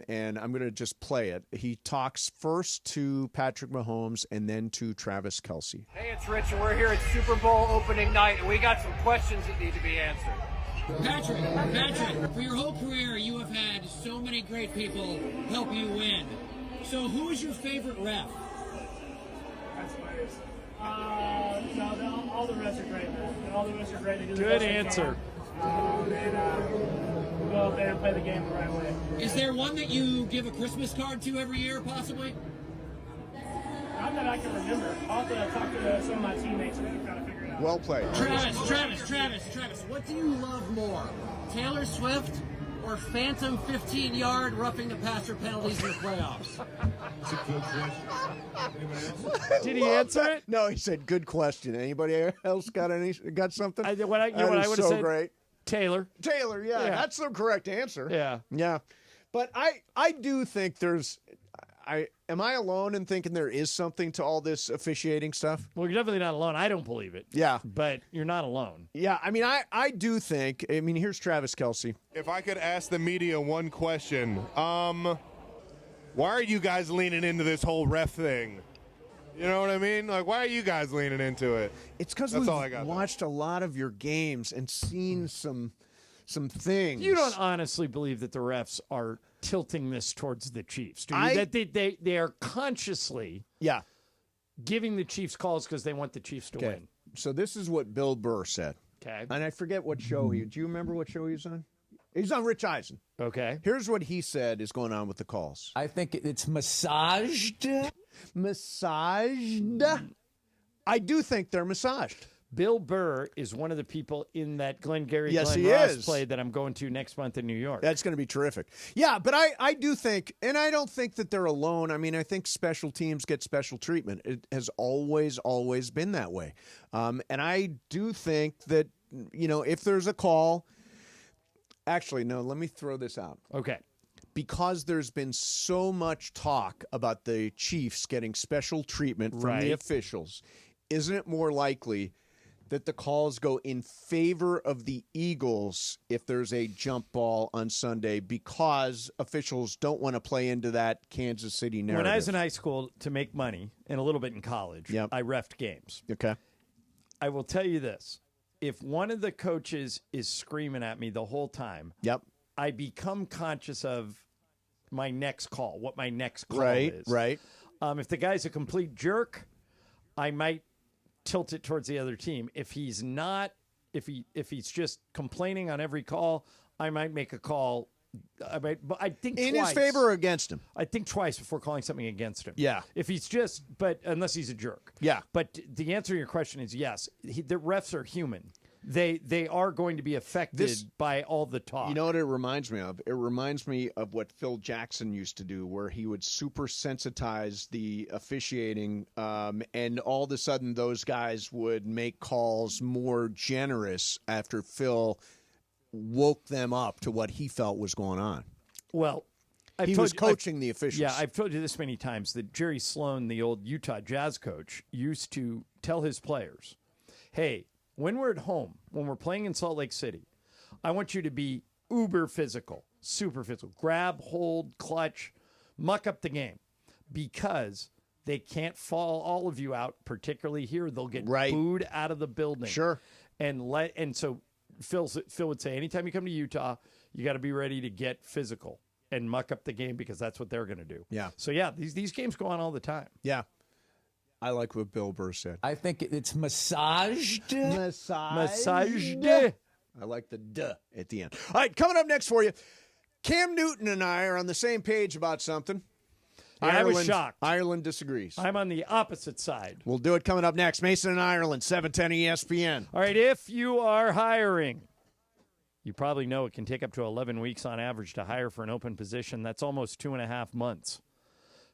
And I'm going to just play it. He talks first to Patrick Mahomes and then to Travis Kelce. Hey, it's Rich, and we're here at Super Bowl opening night, and we got some questions that need to be answered. Patrick, for your whole career, you have had so many great people help you win. So who is your favorite ref? That's hilarious. No, all the refs are great, man. All the refs are great. They do the Good best they answer. can. Go out there and play the game the right way. Is there one that you give a Christmas card to every year, possibly? Not that I can remember. I'll have to talk to some of my teammates and we can try to figure it out. Well played. Travis, what do you love more? Taylor Swift or phantom 15-yard roughing the passer penalties in the playoffs? Did he answer it? No, he said, "Good question." Anybody else got something? What I would have said. Great. Taylor, yeah, that's the correct answer. Yeah. But I do think there's. Am I alone in thinking there is something to all this officiating stuff? Well, you're definitely not alone. I don't believe it. Yeah. But you're not alone. Yeah, I mean, I do think. I mean, here's Travis Kelce. If I could ask the media one question, why are you guys leaning into this whole ref thing? You know what I mean? Like, why are you guys leaning into it? It's because we've watched a lot of your games and seen some things. You don't honestly believe that the refs are tilting this towards the Chiefs, do you? That they are consciously giving the Chiefs calls because they want the Chiefs to win. So this is what Bill Burr said. Okay. And I forget what show do you remember what show he was on? He's on Rich Eisen. Okay. Here's what he said is going on with the calls. I think it's massaged. Massaged? I do think they're massaged. Bill Burr is one of the people in that Glengarry Yes, Glenn he Ross is. play that I'm going to next month in New York. That's going to be terrific. Yeah, but I do think, and I don't think that they're alone. I mean, I think special teams get special treatment. It has always been that way. And I do think that, if there's a call, actually, no, let me throw this out. Okay. Because there's been so much talk about the Chiefs getting special treatment from the officials, isn't it more likely that the calls go in favor of the Eagles if there's a jump ball on Sunday because officials don't want to play into that Kansas City narrative? When I was in high school, to make money, and a little bit in college, I reffed games. Okay. I will tell you this. If one of the coaches is screaming at me the whole time, I become conscious of my next call, what my next call is. Right. If the guy's a complete jerk, I might tilt it towards the other team. If he's not, if he's just complaining on every call, I might make a call. But I think in twice, his favor or against him. I think twice before calling something against him. Yeah. If he's just, but unless he's a jerk. Yeah. But the answer to your question is yes. The refs are human. They are going to be affected by all the talk. You know what it reminds me of? It reminds me of what Phil Jackson used to do, where he would super sensitize the officiating, and all of a sudden those guys would make calls more generous after Phil woke them up to what he felt was going on. Well, he was coaching the officials. Yeah, I've told you this many times that Jerry Sloan, the old Utah Jazz coach, used to tell his players, hey, when we're at home, when we're playing in Salt Lake City, I want you to be uber physical, super physical. Grab, hold, clutch, muck up the game. Because they can't fall all of you out, particularly here. They'll get booed out of the building. Sure. And so Phil would say, anytime you come to Utah, you got to be ready to get physical and muck up the game because that's what they're going to do. Yeah. So, yeah, these games go on all the time. Yeah. I like what Bill Burr said. I think it's massaged. Massaged. I like the duh at the end. All right, coming up next for you, Cam Newton and I are on the same page about something. Yeah, I was shocked. Ireland disagrees. I'm on the opposite side. We'll do it coming up next. Mason and Ireland, 710 ESPN. All right, if you are hiring, you probably know it can take up to 11 weeks on average to hire for an open position. That's almost 2.5 months.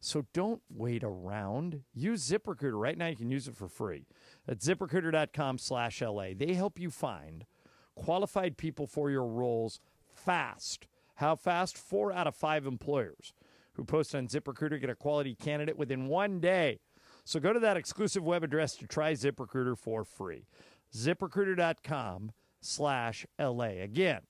So don't wait around. Use ZipRecruiter. Right now you can use it for free. At ZipRecruiter.com/LA. They help you find qualified people for your roles fast. How fast? 4 out of 5 employers who post on ZipRecruiter get a quality candidate within 1 day. So go to that exclusive web address to try ZipRecruiter for free. ZipRecruiter.com/LA. Again,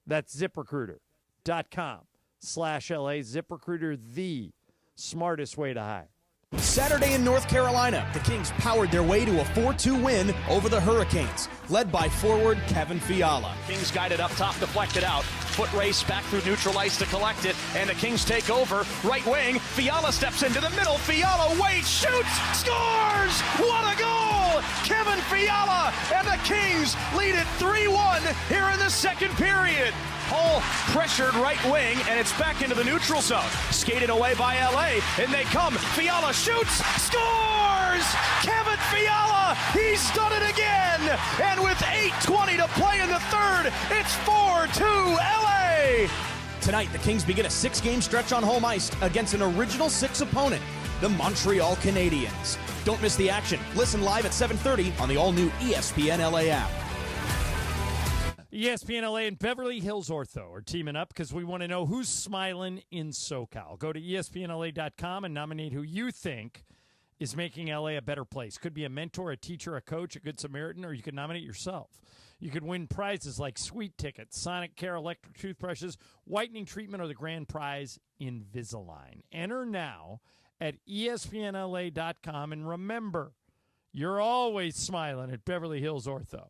that's ZipRecruiter.com/LA. ZipRecruiter, the smartest way to hire. Saturday in North Carolina, the Kings powered their way to a 4-2 win over the Hurricanes, led by forward Kevin Fiala. Kings guided up top, deflected out. Foot race back through neutral ice to collect it, and the Kings take over. Right wing, Fiala steps into the middle. Fiala waits, shoots, scores! What a goal! Kevin Fiala, and the Kings lead it 3-1 here in the second period. Hull pressured right wing, and it's back into the neutral zone. Skated away by LA, and they come. Fiala shoots, scores! Kevin Fiala, he's done it again! And with 8:20 to play in the third, it's 4-2 LA! Tonight, the Kings begin a 6-game stretch on home ice against an original 6 opponent, the Montreal Canadiens. Don't miss the action. Listen live at 7:30 on the all-new ESPN LA app. ESPN LA and Beverly Hills Ortho are teaming up because we want to know who's smiling in SoCal. Go to ESPNLA.com and nominate who you think is making LA a better place. Could be a mentor, a teacher, a coach, a good Samaritan, or you could nominate yourself. You could win prizes like sweet tickets, Sonic Care electric toothbrushes, whitening treatment, or the grand prize, Invisalign. Enter now at ESPNLA.com. And remember, you're always smiling at Beverly Hills Ortho.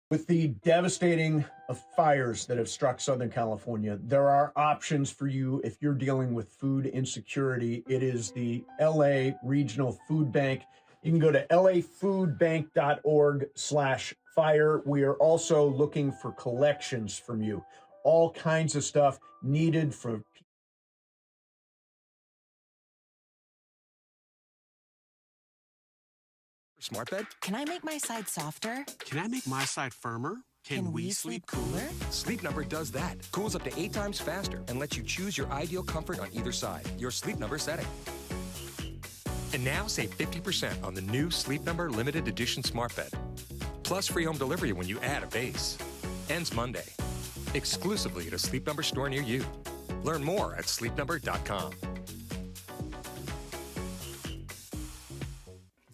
With the devastating fires that have struck Southern California, there are options for you if you're dealing with food insecurity. It is the LA Regional Food Bank. You can go to lafoodbank.org/fire. We are also looking for collections from you. All kinds of stuff needed for Smart bed? Can I make my side softer? Can I make my side firmer? Can we sleep cooler? Sleep Number does that. Cools up to 8 times faster and lets you choose your ideal comfort on either side. Your Sleep Number setting. And now save 50% on the new Sleep Number Limited Edition Smart Bed. Plus free home delivery when you add a base. Ends Monday. Exclusively at a Sleep Number store near you. Learn more at sleepnumber.com.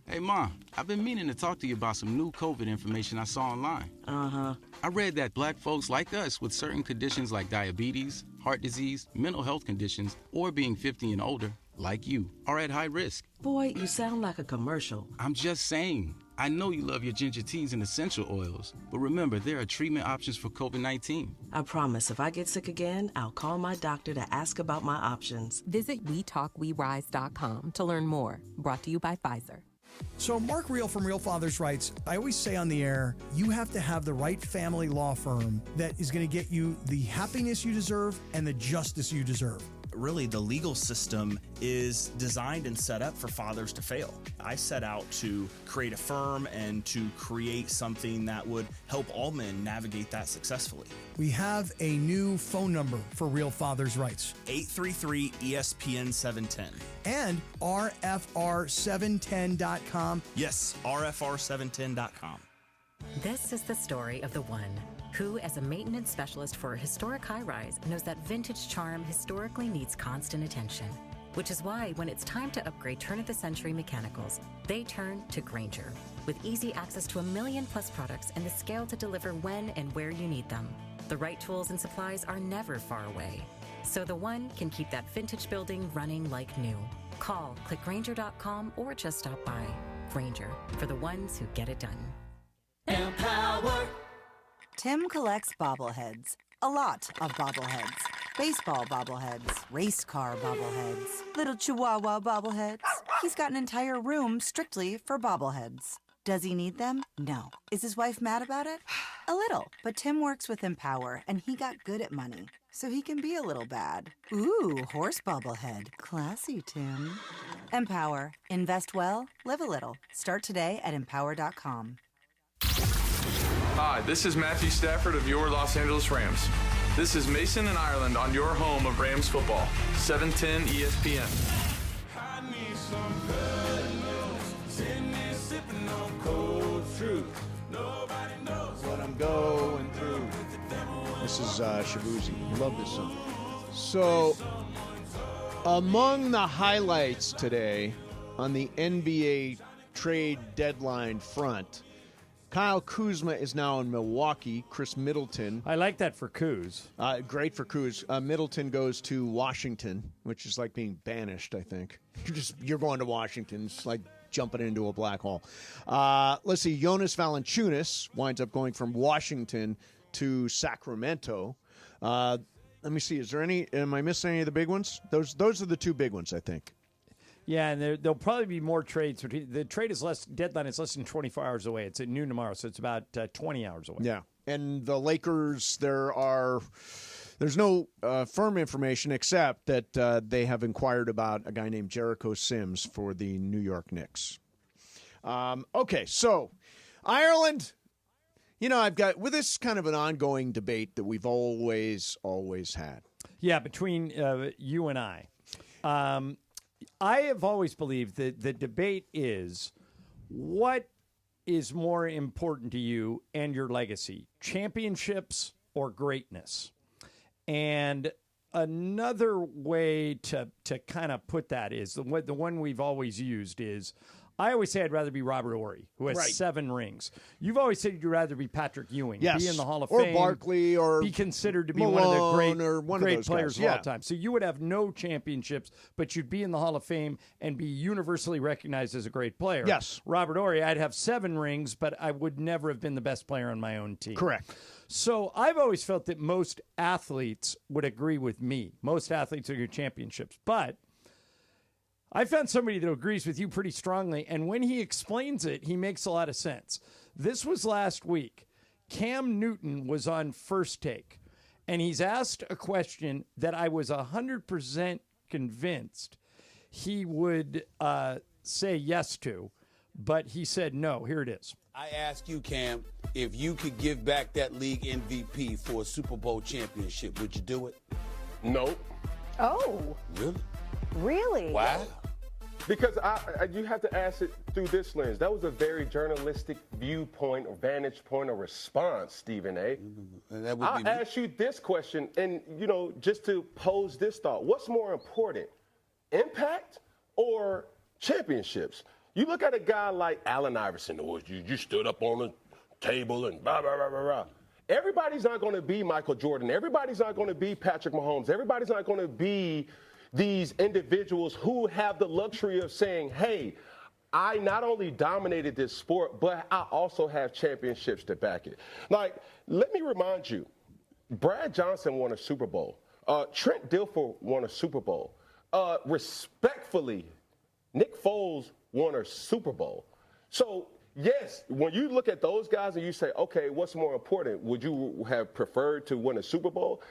Hey, Ma, I've been meaning to talk to you about some new COVID information I saw online. Uh-huh. I read that black folks like us with certain conditions like diabetes, heart disease, mental health conditions, or being 50 and older, like you, are at high risk. Boy, you sound like a commercial. I'm just saying. I know you love your ginger teas and essential oils, but remember, there are treatment options for COVID-19. I promise if I get sick again, I'll call my doctor to ask about my options. Visit WeTalkWeRise.com to learn more. Brought to you by Pfizer. So Mark Real from Real Fathers writes, I always say on the air, you have to have the right family law firm that is going to get you the happiness you deserve and the justice you deserve. Really, the legal system is designed and set up for fathers to fail. I set out to create a firm and to create something that would help all men navigate that successfully. We have a new phone number for Real Fathers Rights. 833-ESPN-710. And RFR710.com. Yes, RFR710.com. This is the story of the one who, as a maintenance specialist for a historic high-rise, knows that vintage charm historically needs constant attention. Which is why when it's time to upgrade turn-of-the-century mechanicals, they turn to Grainger. With easy access to 1 million-plus products and the scale to deliver when and where you need them. The right tools and supplies are never far away. So the one can keep that vintage building running like new. Call, click Grainger.com, or just stop by. Grainger, for the ones who get it done. Empower. Tim collects bobbleheads. A lot of bobbleheads. Baseball bobbleheads. Race car bobbleheads. Little chihuahua bobbleheads. He's got an entire room strictly for bobbleheads. Does he need them? No. Is his wife mad about it? A little. But Tim works with Empower, and he got good at money. So he can be a little bad. Ooh, horse bobblehead. Classy, Tim. Empower. Invest well, live a little. Start today at empower.com. Hi, this is Matthew Stafford of your Los Angeles Rams. This is Mason in Ireland on your home of Rams football, 710 ESPN. I need some good news. Send me sipping on cold truth. Nobody knows what I'm going through. This is Shabuzi. I love this song. So, among the highlights today on the NBA trade deadline front, Kyle Kuzma is now in Milwaukee. Chris Middleton. I like that for Kuz. Great for Kuz. Middleton goes to Washington, which is like being banished, I think. You're going to Washington. It's like jumping into a black hole. Let's see. Jonas Valanciunas winds up going from Washington to Sacramento. Let me see. Is there any? Am I missing any of the big ones? Those are the two big ones, I think. Yeah, and there'll probably be more trades. The trade is deadline is less than 24 hours away. It's at noon tomorrow, so it's about 20 hours away. Yeah, and the Lakers, there's no firm information except that they have inquired about a guy named Jericho Sims for the New York Knicks. Okay, so Ireland. You know, with this kind of an ongoing debate that we've always had. Yeah, between you and I. I have always believed that the debate is what is more important to you and your legacy, championships or greatness? And another way to kind of put that is the one we've always used is I always say I'd rather be Robert Horry, who has 7 rings. You've always said you'd rather be Patrick Ewing, be in the Hall of Fame, or Barkley, or be considered to be Malone, one of the great players of all time. So you would have no championships, but you'd be in the Hall of Fame and be universally recognized as a great player. Yes. Robert Horry, I'd have 7 rings, but I would never have been the best player on my own team. Correct. So I've always felt that most athletes would agree with me. Most athletes are your championships, but I found somebody that agrees with you pretty strongly, and when he explains it, he makes a lot of sense. This was last week. Cam Newton was on First Take, and he's asked a question that I was 100% convinced he would say yes to, but he said no. Here it is. I ask you, Cam, if you could give back that league MVP for a Super Bowl championship, would you do it? No. Oh. Really? Really? Why? Because you have to ask it through this lens. That was a very journalistic viewpoint or vantage point or response, Stephen A. I'll ask you this question, and, just to pose this thought. What's more important, impact or championships? You look at a guy like Allen Iverson, or you stood up on the table and blah, blah, blah, blah, blah. Everybody's not going to be Michael Jordan. Everybody's not going to be Patrick Mahomes. Everybody's not going to be these individuals who have the luxury of saying, hey, I not only dominated this sport, but I also have championships to back it. Like, let me remind you, Brad Johnson won a Super Bowl. Trent Dilfer won a Super Bowl. Respectfully, Nick Foles won a Super Bowl. So, yes, when you look at those guys and you say, okay, what's more important? Would you have preferred to win a Super Bowl?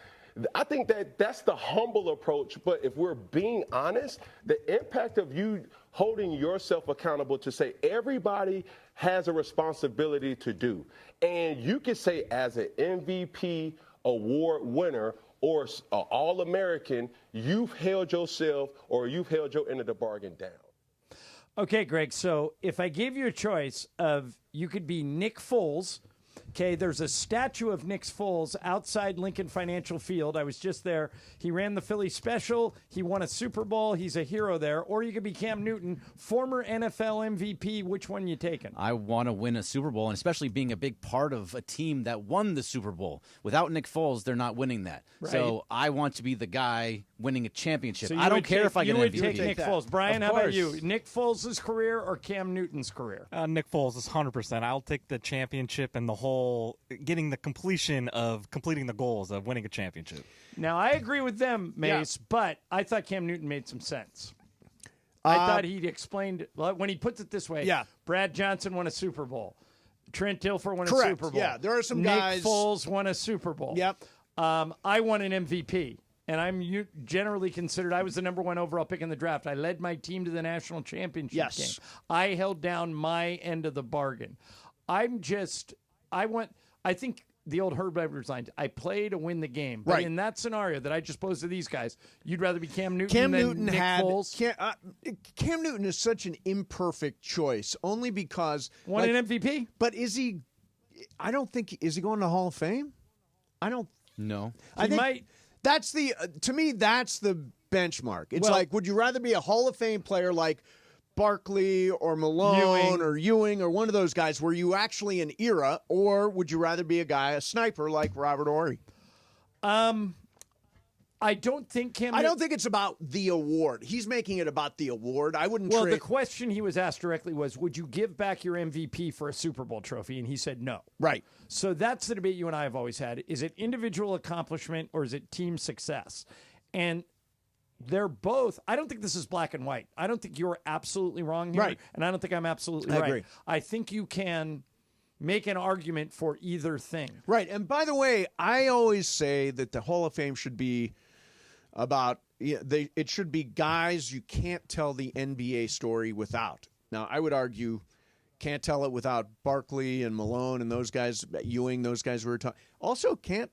I think that's the humble approach. But if we're being honest, the impact of you holding yourself accountable to say everybody has a responsibility to do. And you can say as an MVP award winner or an All-American, you've held yourself or you've held your end of the bargain down. Okay, Greg, so if I gave you a choice of you could be Nick Foles. Okay, there's a statue of Nick Foles outside Lincoln Financial Field. I was just there. He ran the Philly Special. He won a Super Bowl. He's a hero there. Or you could be Cam Newton, former NFL MVP. Which one you taking? I want to win a Super Bowl, and especially being a big part of a team that won the Super Bowl. Without Nick Foles, they're not winning that. Right. So I want to be the guy winning a championship. So I don't care if I get an MVP. You would take Nick Foles. Brian, how about you? Nick Foles' career or Cam Newton's career? Nick Foles is 100%. I'll take the championship and the whole getting the completing the goals of winning a championship. Now, I agree with them, Mace, but I thought Cam Newton made some sense. I thought he'd explained, when he puts it this way, Brad Johnson won a Super Bowl. Trent Dilfer won a Super Bowl. Yeah, there are some Nick guys. Nick Foles won a Super Bowl. Yep. I won an MVP, and I'm generally considered, I was the number 1 overall pick in the draft. I led my team to the national championship game. I held down my end of the bargain. I think the old Herb Edwards line, I play to win the game. But in that scenario that I just posed to these guys, you'd rather be Cam Newton than Nick Foles? Cam Newton is such an imperfect choice, only because... Won an MVP? But is he... I don't think... Is he going to the Hall of Fame? I don't... No. I think might... That's the... To me, that's the benchmark. It's would you rather be a Hall of Fame player like Barkley or Malone or Ewing or one of those guys, were you actually an era, or would you rather be a sniper like Robert Horry? I don't think Cam... I don't think it's about the award. He's making it about the award. I wouldn't... Well, the question he was asked directly was, would you give back your MVP for a Super Bowl trophy? And he said no. Right. So that's the debate you and I have always had. Is it individual accomplishment or is it team success? And they're both... I don't think this is black and white. I don't think you're absolutely wrong here. Right. And I don't think I'm absolutely right. Agree. I think you can make an argument for either thing. Right. And by the way, I always say that the Hall of Fame should be about... it should be guys you can't tell the NBA story without. Now, I would argue can't tell it without Barkley and Malone and those guys, Ewing, those guys we were talking. Also can't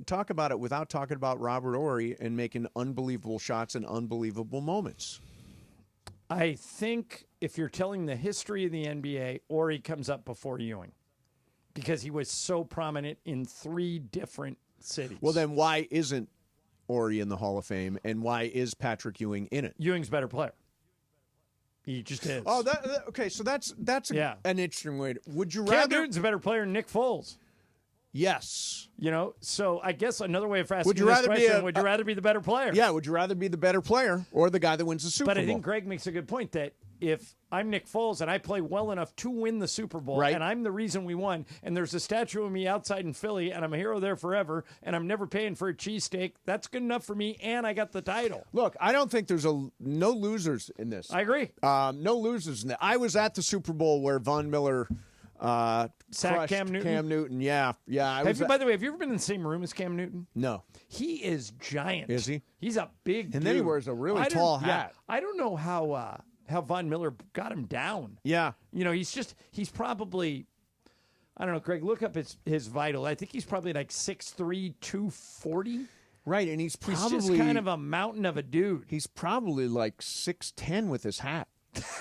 talk about it without talking about Robert Horry and making unbelievable shots and unbelievable moments. I think if you're telling the history of the NBA, Horry comes up before Ewing because he was so prominent in 3 different cities. Well, then why isn't Horry in the Hall of Fame, and why is Patrick Ewing in it? Ewing's a better player. He just is. Oh, okay. So that's an interesting way. Would you Cam rather? Newton's a better player than Nick Foles. Yes. So I guess another way of asking Would you this rather question, would you rather be the better player? Yeah, would you rather be the better player or the guy that wins the Super Bowl? But I think Greg makes a good point that if I'm Nick Foles and I play well enough to win the Super Bowl, and I'm the reason we won, and there's a statue of me outside in Philly, and I'm a hero there forever, and I'm never paying for a cheesesteak, that's good enough for me, and I got the title. Look, I don't think there's no losers in this. I agree. No losers in that. I was at the Super Bowl where Von Miller sacked Cam Newton. Yeah. By the way, have you ever been in the same room as Cam Newton? No. He is giant. Is he? He's a big And then he dude. wears a really tall hat. I don't know how Von Miller got him down. Yeah. He's probably, I don't know, Greg, look up his vital. I think he's probably like 6'3", 240. Right, and he's just kind of a mountain of a dude. He's probably like 6'10" with his hat.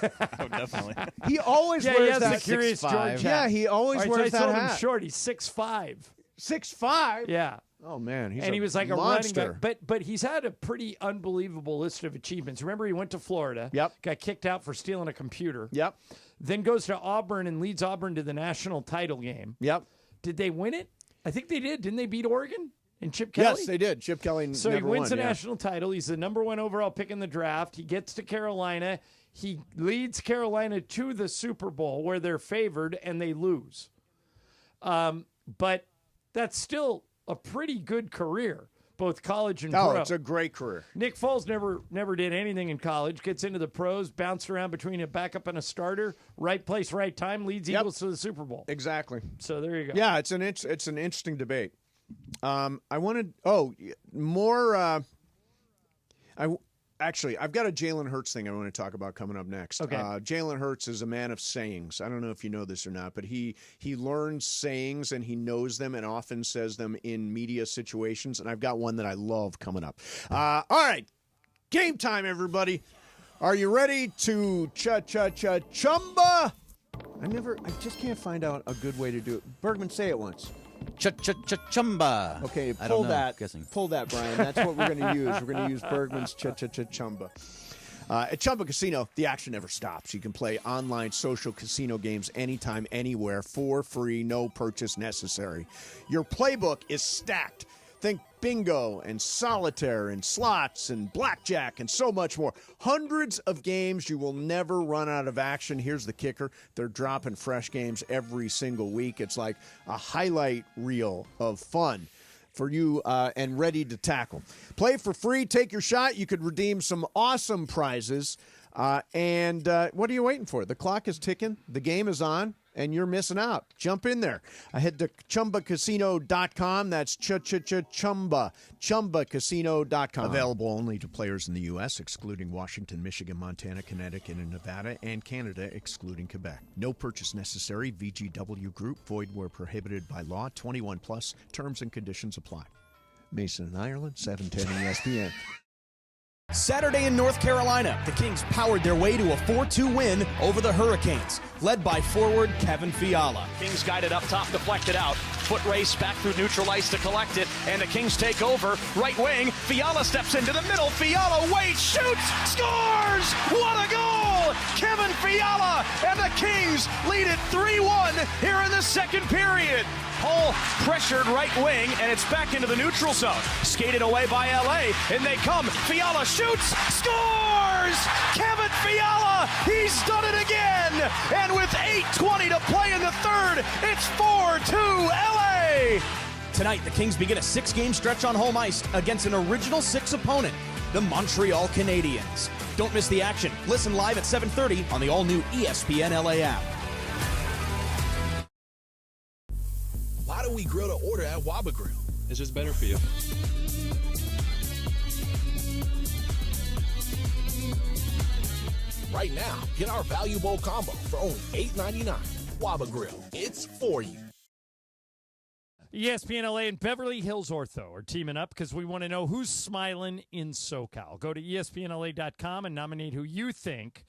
Oh, definitely. He always wears he has that the Curious George hat. Yeah, he always wears I that told hat. him short. He's 6'5". 6'5"? Yeah. Oh, man. He was like monster. a running back. But he's had a pretty unbelievable list of achievements. Remember, he went to Florida. Yep. Got kicked out for stealing a computer. Yep. Then goes to Auburn and leads Auburn to the national title game. Yep. Did they win it? I think they did. Didn't they beat Oregon and Chip Kelly? Yes, they did. Chip Kelly So never he wins won, the national title. He's the number 1 overall pick in the draft. He gets to Carolina. He leads Carolina to the Super Bowl where they're favored and they lose. But that's still a pretty good career, both college and pro. Oh, it's a great career. Nick Foles never did anything in college, gets into the pros, bounced around between a backup and a starter, right place, right time, leads Eagles to the Super Bowl. Exactly. So there you go. Yeah, it's an interesting debate. I wanted more. Actually, I've got a Jalen Hurts thing I want to talk about coming up next. Okay. Jalen Hurts is a man of sayings. I don't know if you know this or not, but he learns sayings and he knows them and often says them in media situations. And I've got one that I love coming up. All right, game time, everybody. Are you ready to chumba? I just can't find out a good way to do it. Bergman, say it once. Chumba. Okay, I pull don't know, that. guessing. Pull that, Brian. That's what we're going to use. We're going to use Bergman's chumba. At Chumba Casino, the action never stops. You can play online social casino games anytime, anywhere, for free, no purchase necessary. Your playbook is stacked. Think bingo and solitaire and slots and blackjack and so much more. Hundreds of games. You will never run out of action. Here's the kicker. They're dropping fresh games every single week. It's like a highlight reel of fun for you and ready to tackle. Play for free. Take your shot. You could redeem some awesome prizes. And what are you waiting for? The clock is ticking. The game is on. And you're missing out. Jump in there. Head to ChumbaCasino.com. That's Chumba. ChumbaCasino.com. Available only to players in the U.S., excluding Washington, Michigan, Montana, Connecticut, and Nevada, and Canada, excluding Quebec. No purchase necessary. VGW Group. Void where prohibited by law. 21 plus. Terms and conditions apply. Mason and Ireland, 710 ESPN. Saturday in North Carolina, the Kings powered their way to a 4-2 win over the Hurricanes, led by forward Kevin Fiala. Kings guided up top, deflected out. Foot race back through neutral ice to collect it, and the Kings take over. Right wing, Fiala steps into the middle. Fiala waits, shoots, scores! What a goal! Kevin Fiala, and the Kings lead it 3-1 here in the second period. Hull pressured right wing, and it's back into the neutral zone. Skated away by LA, and they come. Fiala shoots, scores! Kevin Fiala, he's done it again! And with 8:20 to play in the third, it's 4-2 LA! Tonight, the Kings begin a 6-game stretch on home ice against an original 6 opponent, the Montreal Canadiens. Don't miss the action. Listen live at 7:30 on the all-new ESPN LA app. Why do we grill to order at Waba Grill? It's just better for you. Right now, get our Value Bowl combo for only $8.99. Waba Grill, it's for you. ESPN LA and Beverly Hills Ortho are teaming up because we want to know who's smiling in SoCal. Go to ESPNLA.com and nominate who you think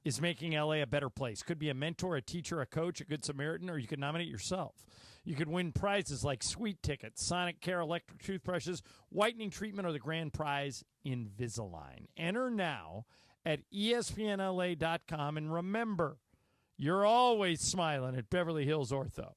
is making LA a better place. Could be a mentor, a teacher, a coach, a good Samaritan, or you could nominate yourself. You could win prizes like sweet tickets, Sonic Care electric toothbrushes, whitening treatment, or the grand prize, Invisalign. Enter now at ESPNLA.com. And remember, you're always smiling at Beverly Hills Ortho.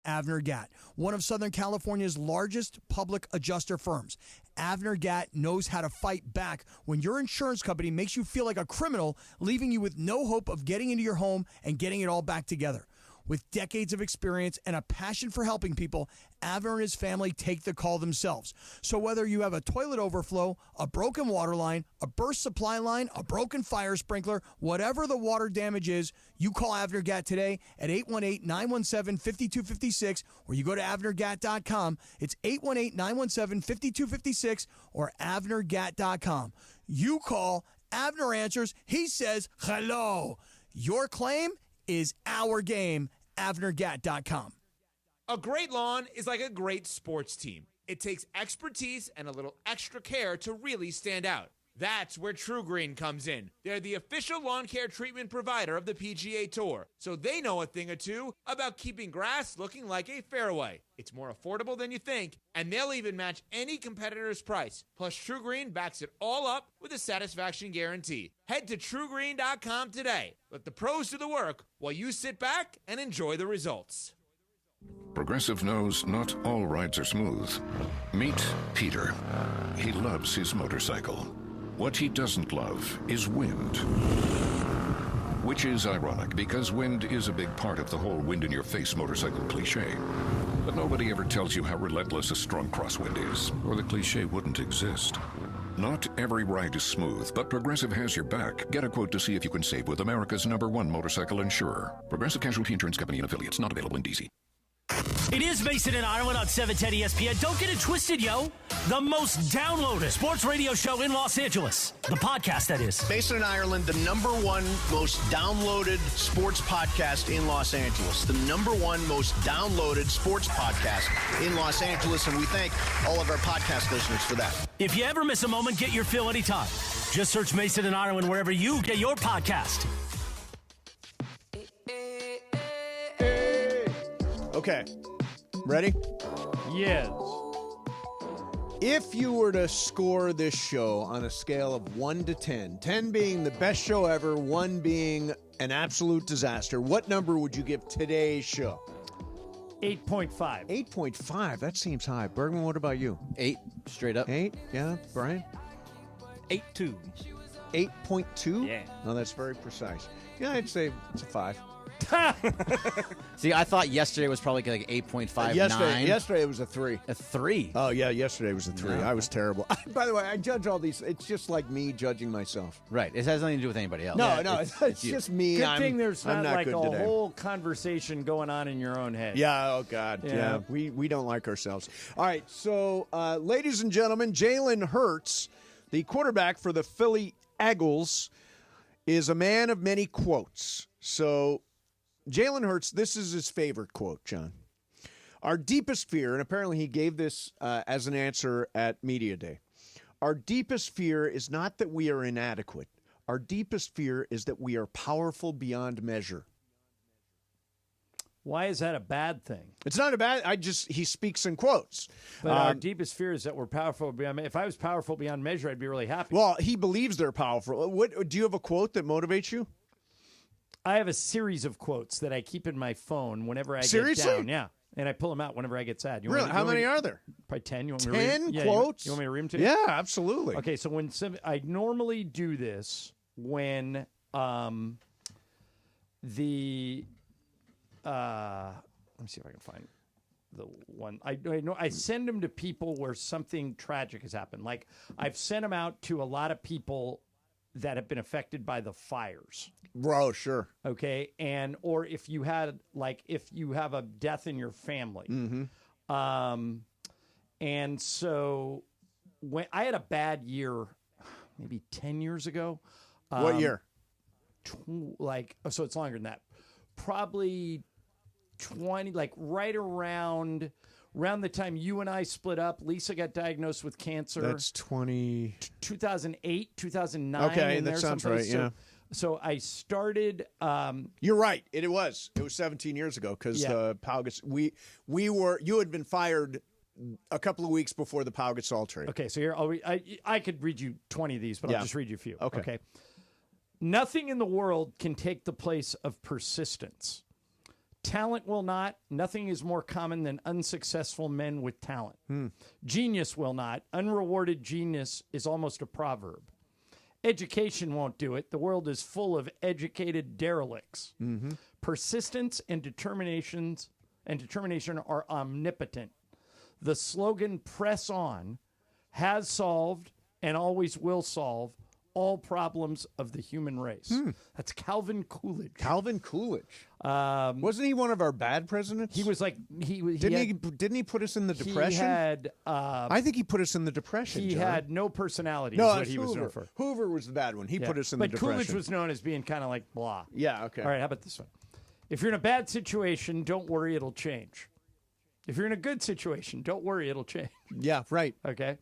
Avner Gatt, one of Southern California's largest public adjuster firms. Avner Gatt knows how to fight back when your insurance company makes you feel like a criminal, leaving you with no hope of getting into your home and getting it all back together. With decades of experience and a passion for helping people, Avner and his family take the call themselves. So whether you have a toilet overflow, a broken water line, a burst supply line, a broken fire sprinkler, whatever the water damage is, you call Avner Gatt today at 818-917-5256, or you go to avnergatt.com. It's 818-917-5256 or avnergatt.com. You call, Avner answers, he says hello. Your claim is our game. avnergatt.com. A great lawn is like a great sports team. It takes expertise and a little extra care to really stand out. That's where TrueGreen comes in. They're the official lawn care treatment provider of the PGA Tour, so they know a thing or two about keeping grass looking like a fairway. It's more affordable than you think, and they'll even match any competitor's price. Plus, TrueGreen backs it all up with a satisfaction guarantee. Head to TrueGreen.com today. Let the pros do the work while you sit back and enjoy the results. Progressive knows not all rides are smooth. Meet Peter. He loves his motorcycle. What he doesn't love is wind. Which is ironic, because wind is a big part of the whole wind-in-your-face motorcycle cliche. But nobody ever tells you how relentless a strong crosswind is, or the cliche wouldn't exist. Not every ride is smooth, but Progressive has your back. Get a quote to see if you can save with America's #1 motorcycle insurer. Progressive Casualty Insurance Company and Affiliates, not available in D.C. It is Mason and Ireland on 710 ESPN. Don't get it twisted, yo. The most downloaded sports radio show in Los Angeles. The podcast, that is. Mason and Ireland, the #1 most downloaded sports podcast in Los Angeles. The #1 most downloaded sports podcast in Los Angeles. And we thank all of our podcast listeners for that. If you ever miss a moment, get your fill anytime. Just search Mason and Ireland wherever you get your podcast. Okay. Ready? Yes. If you were to score this show on a scale of 1 to 10, 10 being the best show ever, 1 being an absolute disaster, what number would you give today's show? 8.5. 8.5? That seems high. Bergman, what about you? 8, straight up. 8? Yeah. Brian? 8.2. 8.2? Yeah. No, that's very precise. Yeah, I'd say it's a 5. See, I thought yesterday was probably like 8.5, Yesterday it was a 3. A 3? Oh, yeah, yesterday was a 3. No. I was terrible. By the way, I judge all these. It's just like me judging myself. Right. It has nothing to do with anybody else. No, it's you. just me. Good thing there's I'm not like a good today. whole conversation going on in your own head. Yeah, oh, God. Yeah. We don't like ourselves. All right, so, ladies and gentlemen, Jalen Hurts, the quarterback for the Philly Eagles, is a man of many quotes. So, Jalen Hurts, this is his favorite quote, John. Our deepest fear, and apparently he gave this as an answer at Media Day, our deepest fear is not that we are inadequate. Our deepest fear is that we are powerful beyond measure. Why is that a bad thing? It's not a bad. He speaks in quotes. But our deepest fear is that we're powerful beyond. If I was powerful beyond measure, I'd be really happy. Well, he believes they're powerful. What do you have a quote that motivates you? I have a series of quotes that I keep in my phone whenever I Seriously? get down. Yeah, and I pull them out whenever I get sad. Really? How many are there? Probably 10. You want me to read 10 yeah, quotes? You want me to read them to you? Yeah, absolutely. Okay, so when I normally do this when let me see if I can find the one. I send them to people where something tragic has happened. Like I've sent them out to a lot of people that have been affected by the fires. Bro, sure. Okay, or if you have a death in your family. Mm-hmm. And so when I had a bad year, maybe 10 years ago. What year? So it's longer than that. Probably 20, like right around the time you and I split up. Lisa got diagnosed with cancer. That's 2008, 2009. Okay, that sounds right, yeah. So I started. You're right. It was 17 years ago because the Paugus. You had been fired a couple of weeks before the Pau Gasol trade. Okay, so here I could read you 20 of these, but I'll just read you a few. Okay. Nothing in the world can take the place of persistence. Talent will not. Nothing is more common than unsuccessful men with talent. Genius will not. Unrewarded genius is almost a proverb. Education won't do it. The world is full of educated derelicts. Persistence and determination are omnipotent. The slogan "Press On" has solved and always will solve all problems of the human race. That's Calvin Coolidge. Calvin Coolidge. Wasn't he one of our bad presidents? He was like didn't he put us in the Depression? He had. I think he put us in the Depression. He John. had no personality. No, is what it's he Hoover. was known for. Hoover was the bad one. He put us in the But Depression. Coolidge was known as being kind of like blah. Yeah. Okay. All right. How about this one? If you're in a bad situation, don't worry, it'll change. If you're in a good situation, don't worry, it'll change. Yeah. Right. Okay.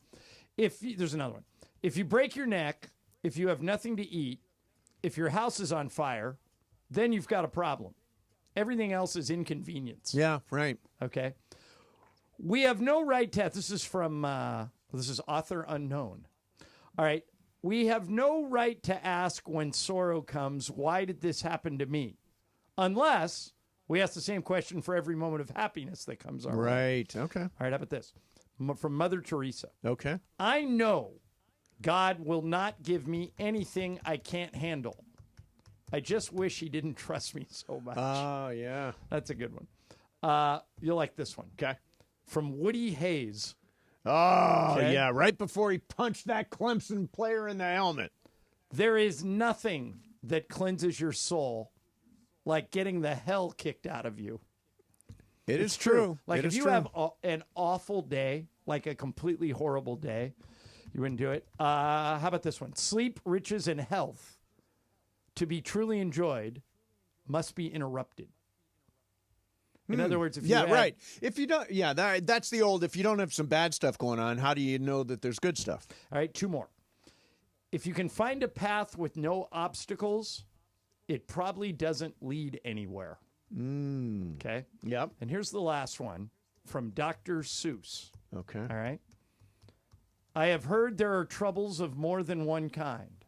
There's another one. If you break your neck, if you have nothing to eat, if your house is on fire, then you've got a problem. Everything else is inconvenience. Yeah, right. Okay. We have no right to. This is from. This is author unknown. All right. We have no right to ask when sorrow comes, why did this happen to me? Unless we ask the same question for every moment of happiness that comes our way. Right. Okay. All right. How about this? From Mother Teresa. Okay. I know God will not give me anything I can't handle. I just wish he didn't trust me so much. Oh, yeah. That's a good one. You'll like this one. Okay. From Woody Hayes. Oh, yeah. Right before he punched that Clemson player in the helmet. There is nothing that cleanses your soul like getting the hell kicked out of you. It's true. Like it if is you true. have an awful day, like a completely horrible day, you wouldn't do it. How about this one? Sleep, riches, and health, to be truly enjoyed, must be interrupted. In other words, if you had, right. If you don't, that's the old. If you don't have some bad stuff going on, how do you know that there's good stuff? All right, two more. If you can find a path with no obstacles, it probably doesn't lead anywhere. Okay. Yep. And here's the last one from Dr. Seuss. Okay. All right. I have heard there are troubles of more than one kind.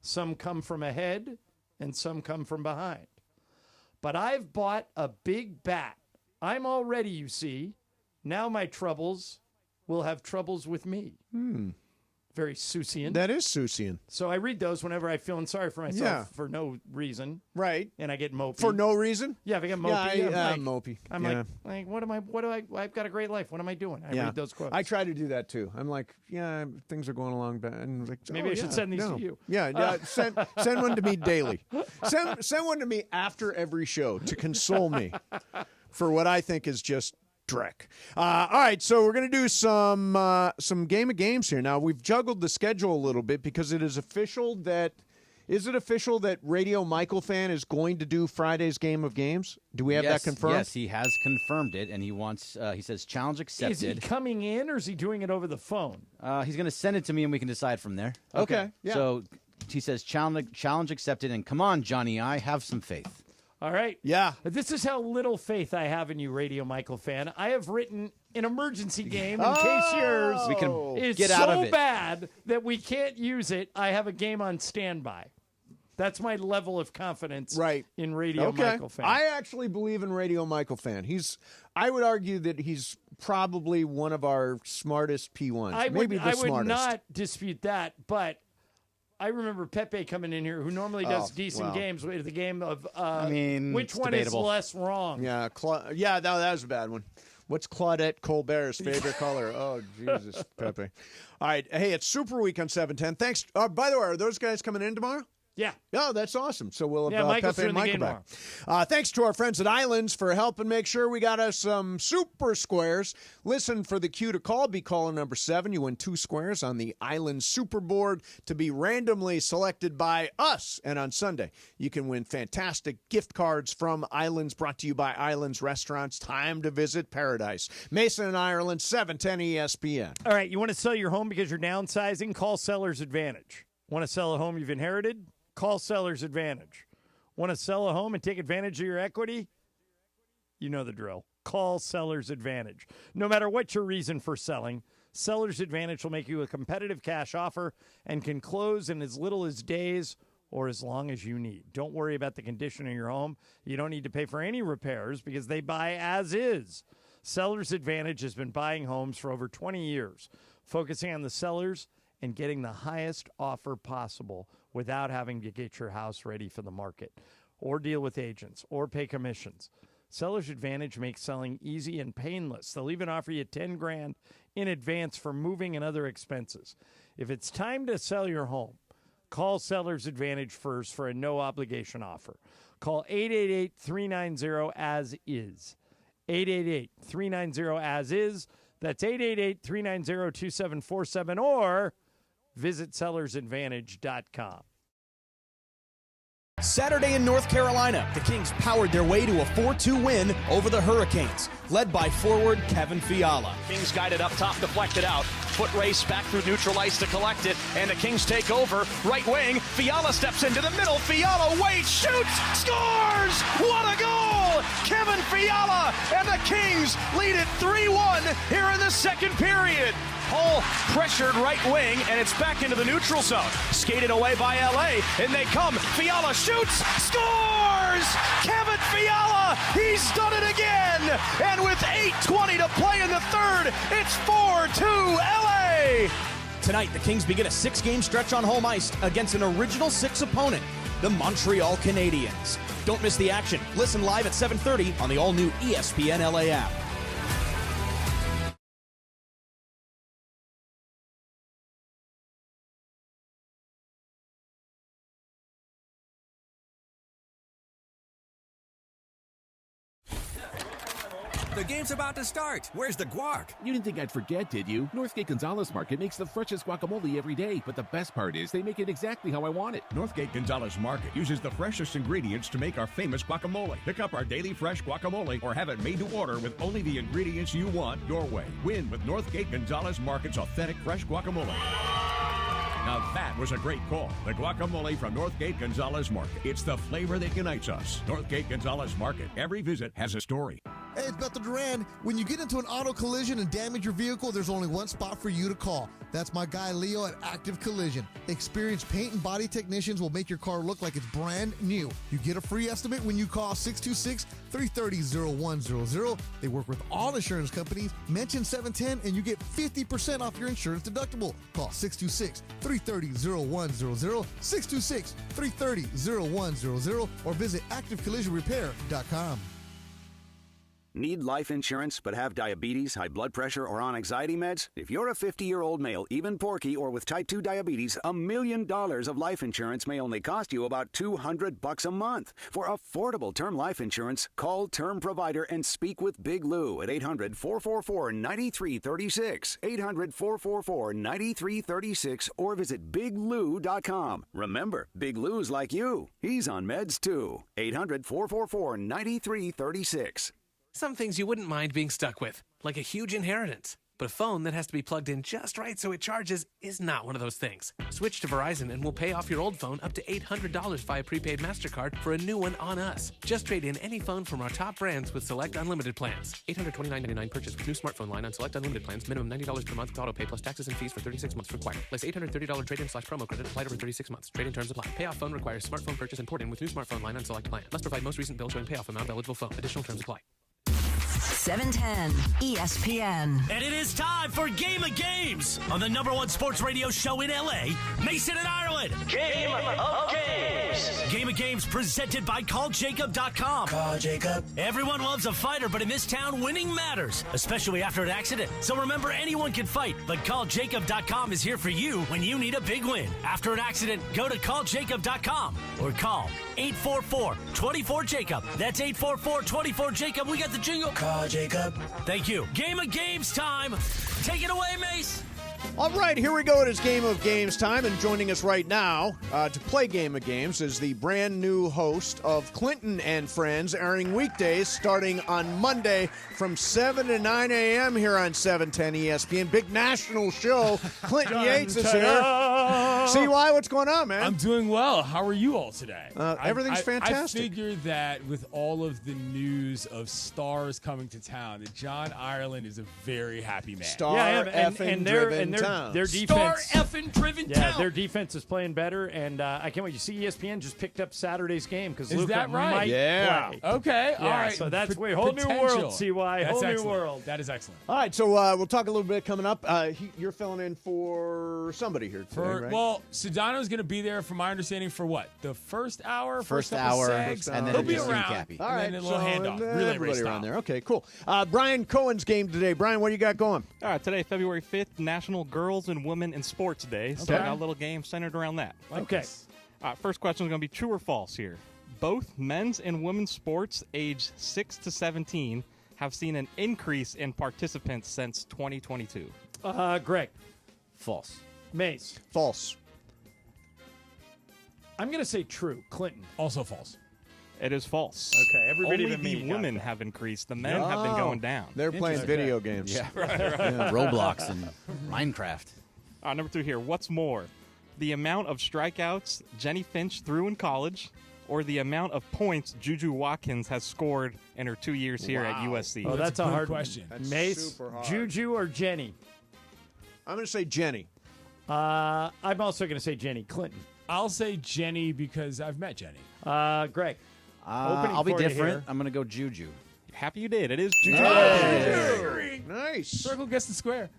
Some come from ahead and some come from behind. But I've bought a big bat. I'm all ready, you see. Now my troubles will have troubles with me. Very Seussian. That is Seussian. So I read those whenever I'm feeling sorry for myself for no reason. Right. And I get mopey. For no reason? Yeah, if I get mopey. I'm mopey. I'm like, what am I, I've got a great life. What am I doing? I read those quotes. I try to do that too. I'm like, things are going along bad. And like, maybe I should send these to you. Yeah, send one to me daily. Send one to me after every show to console me for what I think is just dreck. All right, so we're going to do some game of games here. Now, we've juggled the schedule a little bit because it is official that Radio Michael Fan is going to do Friday's game of games? Do we have that confirmed? Yes, he has confirmed it, and he wants. He says challenge accepted. Is he coming in, or is he doing it over the phone? He's going to send it to me, and we can decide from there. Okay. Yeah. So he says challenge accepted, and come on, Johnny I, have some faith. All right. Yeah. This is how little faith I have in you, Radio Michael Fan. I have written an emergency game in case yours we can is get so out of it. bad that we can't use it. I have a game on standby. That's my level of confidence in Radio Michael Fan. I actually believe in Radio Michael Fan. I would argue that he's probably one of our smartest P1s. I smartest. would not dispute that, but I remember Pepe coming in here, who normally does decent games, with the game of which one debatable. is less wrong. Yeah, that was a bad one. What's Claudette Colbert's favorite color? Oh, Jesus, Pepe. All right. Hey, it's Super Week on 710. Thanks. By the way, are those guys coming in tomorrow? Yeah. Oh, that's awesome. So we'll have Michael's Pepe and doing the Michael game back. Thanks to our friends at Islands for helping make sure we got us some super squares. Listen for the cue to call. Be caller number 7. You win 2 squares on the Islands Super Board to be randomly selected by us. And on Sunday, you can win fantastic gift cards from Islands, brought to you by Islands Restaurants. Time to visit paradise. Mason and Ireland, 710 ESPN. All right. You want to sell your home because you're downsizing? Call Seller's Advantage. Want to sell a home you've inherited? Call Seller's Advantage. Want to sell a home and take advantage of your equity? You know the drill. call Seller's Advantage. No matter what your reason for selling, Seller's Advantage will make you a competitive cash offer and can close in as little as days or as long as you need. Don't worry about the condition of your home. You don't need to pay for any repairs because they buy as is. Seller's Advantage has been buying homes for over 20 years, focusing on the sellers and getting the highest offer possible without having to get your house ready for the market or deal with agents or pay commissions. Seller's Advantage makes selling easy and painless. They'll even offer you $10,000 in advance for moving and other expenses. If it's time to sell your home, call Seller's Advantage first for a no-obligation offer. Call 888-390-AS-IS. 888-390-AS-IS. That's 888-390-2747 or visit sellersadvantage.com. Saturday in North Carolina, the Kings powered their way to a 4-2 win over the Hurricanes, led by forward Kevin Fiala. Kings guided up top, deflected out. Foot race back through neutral ice to collect it, and the Kings take over. Right wing, Fiala steps into the middle. Fiala waits, shoots, scores! What a goal! Kevin Fiala and the Kings lead it 3-1 here in the second period. Hull pressured right wing, and it's back into the neutral zone. Skated away by LA, and they come. Fiala shoots, scores! Kevin Fiala, he's done it again! And with 8:20 to play in the third, it's 4-2 LA! Tonight, the Kings begin a 6-game stretch on home ice against an original 6 opponent, the Montreal Canadiens. Don't miss the action. Listen live at 7:30 on the all-new ESPN LA app. The game's about to start. Where's the guac? You didn't think I'd forget, did you? Northgate Gonzalez Market makes the freshest guacamole every day, but the best part is they make it exactly how I want it. Northgate Gonzalez Market uses the freshest ingredients to make our famous guacamole. Pick up our daily fresh guacamole or have it made to order with only the ingredients you want your way. Win with Northgate Gonzalez Market's authentic fresh guacamole. Now that was a great call. The guacamole from Northgate Gonzalez Market. It's the flavor that unites us. Northgate Gonzalez Market. Every visit has a story. Hey, it's Bethel Duran. When you get into an auto collision and damage your vehicle, there's only one spot for you to call. That's my guy Leo at Active Collision. Experienced paint and body technicians will make your car look like it's brand new. You get a free estimate when you call 626-330-0100. They work with all insurance companies. Mention 710 and you get 50% off your insurance deductible. Call 626-330-0100, 626-330-0100, or visit activecollisionrepair.com. Need life insurance but have diabetes, high blood pressure, or on anxiety meds? If you're a 50-year-old male, even porky, or with type 2 diabetes, $1 million of life insurance may only cost you about $200 a month. For affordable term life insurance, call Term Provider and speak with Big Lou at 800-444-9336, 800-444-9336, or visit biglou.com. Remember, Big Lou's like you. He's on meds too. 800-444-9336. Some things you wouldn't mind being stuck with, like a huge inheritance. But a phone that has to be plugged in just right so it charges is not one of those things. Switch to Verizon and we'll pay off your old phone up to $800 via prepaid MasterCard for a new one on us. Just trade in any phone from our top brands with select unlimited plans. $829.99 purchase with new smartphone line on select unlimited plans. Minimum $90 per month with auto pay plus taxes and fees for 36 months required. Less $830 trade-in/promo credit applied over 36 months. Trade-in terms apply. Payoff phone requires smartphone purchase and port-in with new smartphone line on select plan. Must provide most recent bill showing payoff amount of eligible phone. Additional terms apply. 710 ESPN. And it is time for Game of Games on the #1 sports radio show in LA, Mason and Ireland. Game of Games. Game of Games presented by CallJacob.com. Call Jacob. Everyone loves a fighter, but in this town, winning matters, especially after an accident. So remember, anyone can fight, but CallJacob.com is here for you when you need a big win. After an accident, go to CallJacob.com or call 844-24-JACOB. That's 844-24-JACOB. We got the jingle. Call Jacob. Thank you. Game of Games time. Take it away, Mace. All right, here we go. It is Game of Games time, and joining us right now to play Game of Games is the brand new host of Clinton and Friends, airing weekdays starting on Monday from 7 to 9 a.m. here on 710 ESPN. Big national show. Clinton Yates is here. CY, what's going on, man? I'm doing well. How are you all today? Everything's fantastic. I figured that with all of the news of stars coming to town, that John Ireland is a very happy man. Their defense, Star effing driven town. Their defense is playing better, and I can't wait. You see, ESPN just picked up Saturday's game because Is Luka that right? might play. Okay, all right. So that's a whole new world, CY. That's Whole excellent. new world. That is excellent. All right, so we'll talk a little bit coming up. You're filling in for somebody here today, right? Well, Sedano's going to be there, from my understanding, for what? The first hour? First couple hour, segs? and then He'll be just around. Cappy. All and right, then a little handoff. Relay everybody race around style. there. Okay, cool. Brian Cohen's game today. Brian, what do you got going? All right, today, February 5th, National Girls and Women in Sports Day. So I got a little game centered around that. Okay. First question is going to be true or false here. Both men's and women's sports aged 6 to 17 have seen an increase in participants since 2022. Greg. False. Mace. False. I'm going to say true. Clinton. Also false. It is false. Okay, everybody Only but me the got women that. have increased. The men have been going down. They're playing video games. Yeah. Roblox and Minecraft. Number 2 here. What's more, the amount of strikeouts Jenny Finch threw in college, or the amount of points Juju Watkins has scored in her 2 years here at USC? Oh, that's a good hard question. One. Mace, super hard. Juju, or Jenny? I'm going to say Jenny. I'm also going to say Jenny. Clinton. I'll say Jenny because I've met Jenny. Greg. I'll be for you different. here. I'm going to go Juju. Happy you did. It is Juju. Nice. Circle gets the square.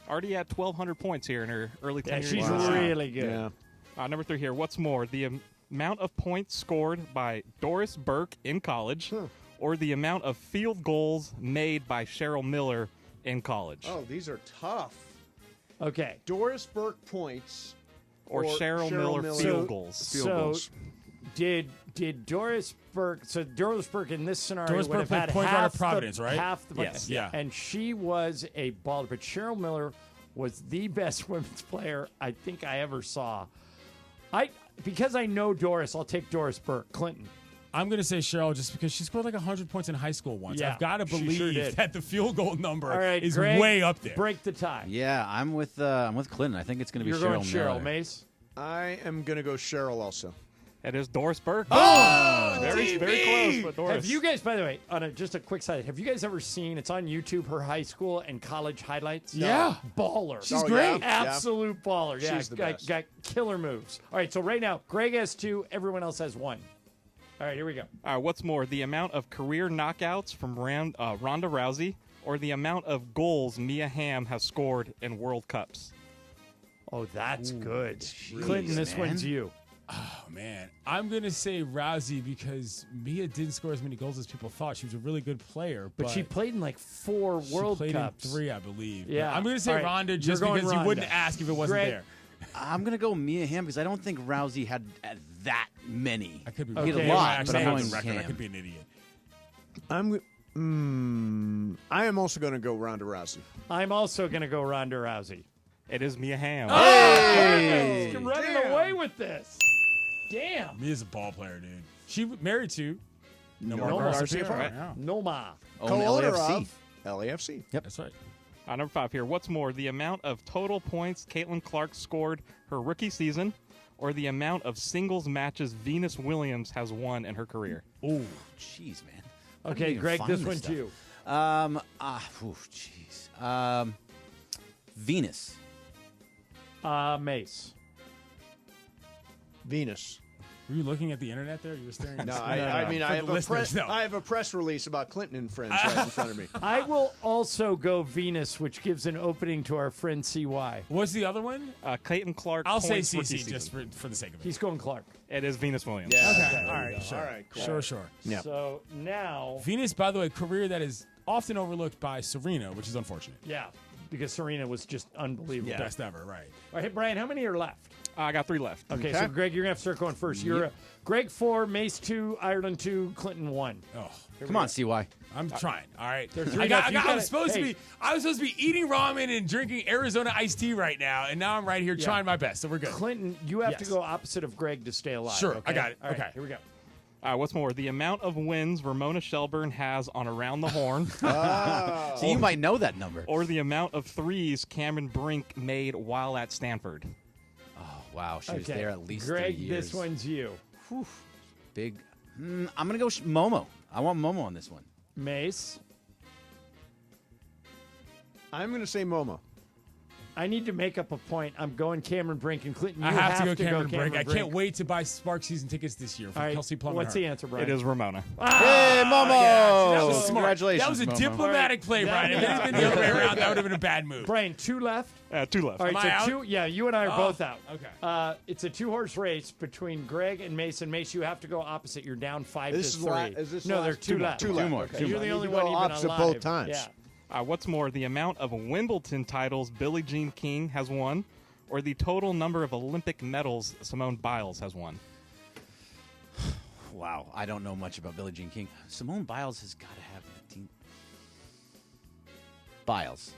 Already at 1,200 points here in her early Yeah, tenure. she's really good. Yeah. Number 3 here. What's more, the amount of points scored by Doris Burke in college, or the amount of field goals made by Cheryl Miller in college? Oh, these are tough. Okay. Doris Burke points Or Cheryl Miller field goals. So, did Doris Burke? So Doris Burke in this scenario Doris would Burke have had played point guard half at Providence, right? Half the Yes. Yeah. and she was a baller. But Cheryl Miller was the best women's player I think I ever saw. Because I know Doris, I'll take Doris Burke. Clinton. I'm going to say Cheryl just because she scored like 100 points in high school once. Yeah, I've got to she believe sure did. that the field goal number All right, is Greg, way up there. Break the tie. Yeah, I'm with Clinton. I think it's going to be You're Cheryl going Cheryl. Miller. Mace. I am going to go Cheryl also. It is Doris Burke. Oh, very close with Doris. Have you guys, by the way, just a quick side, have you guys ever seen, it's on YouTube, her high school and college highlights? Yeah. Baller. She's great. Yeah. Absolute baller. Yeah, She's the best. got killer moves. All right, so right now, Greg has 2, everyone else has 1. All right, here we go. All right, what's more, the amount of career knockouts from Ronda Rousey, or the amount of goals Mia Hamm has scored in World Cups? Oh, that's good. Clinton, this one's you. Oh, man. I'm going to say Rousey because Mia didn't score as many goals as people thought. She was a really good player. But she played in like 4 World played Cups. in 3, I believe. Yeah. But I'm going to say All right, Ronda you're just going because you Ronda. wouldn't ask if it wasn't Greg, there. I'm going to go Mia Hamm because I don't think Rousey had that many. I could be He had Okay, a lot, actually but I'm have going the record. I Hamm. could be an idiot. I am also going to go Ronda Rousey. I'm also going to go Ronda Rousey. It is Mia Hamm. Hey! Running away with this. Damn. Mia's a ball player, dude. She married to Nomar Garcia. Garcia. Right now. Noma. Co-owner LAFC. of LAFC. Yep. That's right. Number 5 here. What's more, the amount of total points Caitlin Clark scored her rookie season, or the amount of singles matches Venus Williams has won in her career? Oh, jeez, man. How do you Okay, even Greg, find this one's stuff? you. Jeez. Venus. Mace. Venus. Were you looking at the internet there? You were staring at No, the screen? I mean, I For the have a press release about Clinton and Friends right in front of me. I will also go Venus, which gives an opening to our friend CY. What's the other one? Clayton Clark. I'll say points rookie CC just season. for the sake of it. He's going Clark. It is Venus Williams. Yeah. Okay. All right. Sure. All right. Cool. Sure. Yeah. So now, Venus, by the way, career that is often overlooked by Serena, which is unfortunate. yeah. because Serena was just unbelievable. Yeah. Best ever, right. All right, Brian, how many are left? I got 3 left. Okay, so Greg, you're going to have to start going first. You're Greg 4, Mace 2, Ireland 2, Clinton 1. Oh, come on, CY. I'm trying. All right. I was supposed to be eating ramen and drinking Arizona iced tea right now, and now I'm right here trying my best. So we're good. Clinton, you have to go opposite of Greg to stay alive. Sure, okay? I got it. All right, Okay. here we go. What's more, the amount of wins Ramona Shelburne has on Around the Horn. So you might know that number. Or the amount of threes Cameron Brink made while at Stanford. Oh, wow. She was there at least Greg, 3 years. this one's you. Whew. Big. I'm going to go Momo. I want Momo on this one. Mace. I'm going to say Momo. I need to make up a point. I'm going Cameron Brink and Clinton. You I have to go Cameron Brink. I Brink. can't wait to buy Spark season tickets this year for All right, Kelsey Plum. what's the answer, Brian? It is Ramona. Hey, Momo! That was smart. Congratulations, That was a Momo. diplomatic play, Brian. If it had been the other way around, that would have been a bad move. Brian, 2 left? 2 left. All right, Am so I out? 2. Yeah, you and I are both out. Okay. It's a 2-horse race between Greg and Mason. Mace, you have to go opposite. You're down 5 This to is 3. is this no, last? there are 2 left. 2 left. more. Okay. Two You're more. the only You one go even opposite alive. both times. Yeah. What's more, the amount of Wimbledon titles Billie Jean King has won, or the total number of Olympic medals Simone Biles has won? Wow. I don't know much about Billie Jean King. Simone Biles has got to have a team. Biles.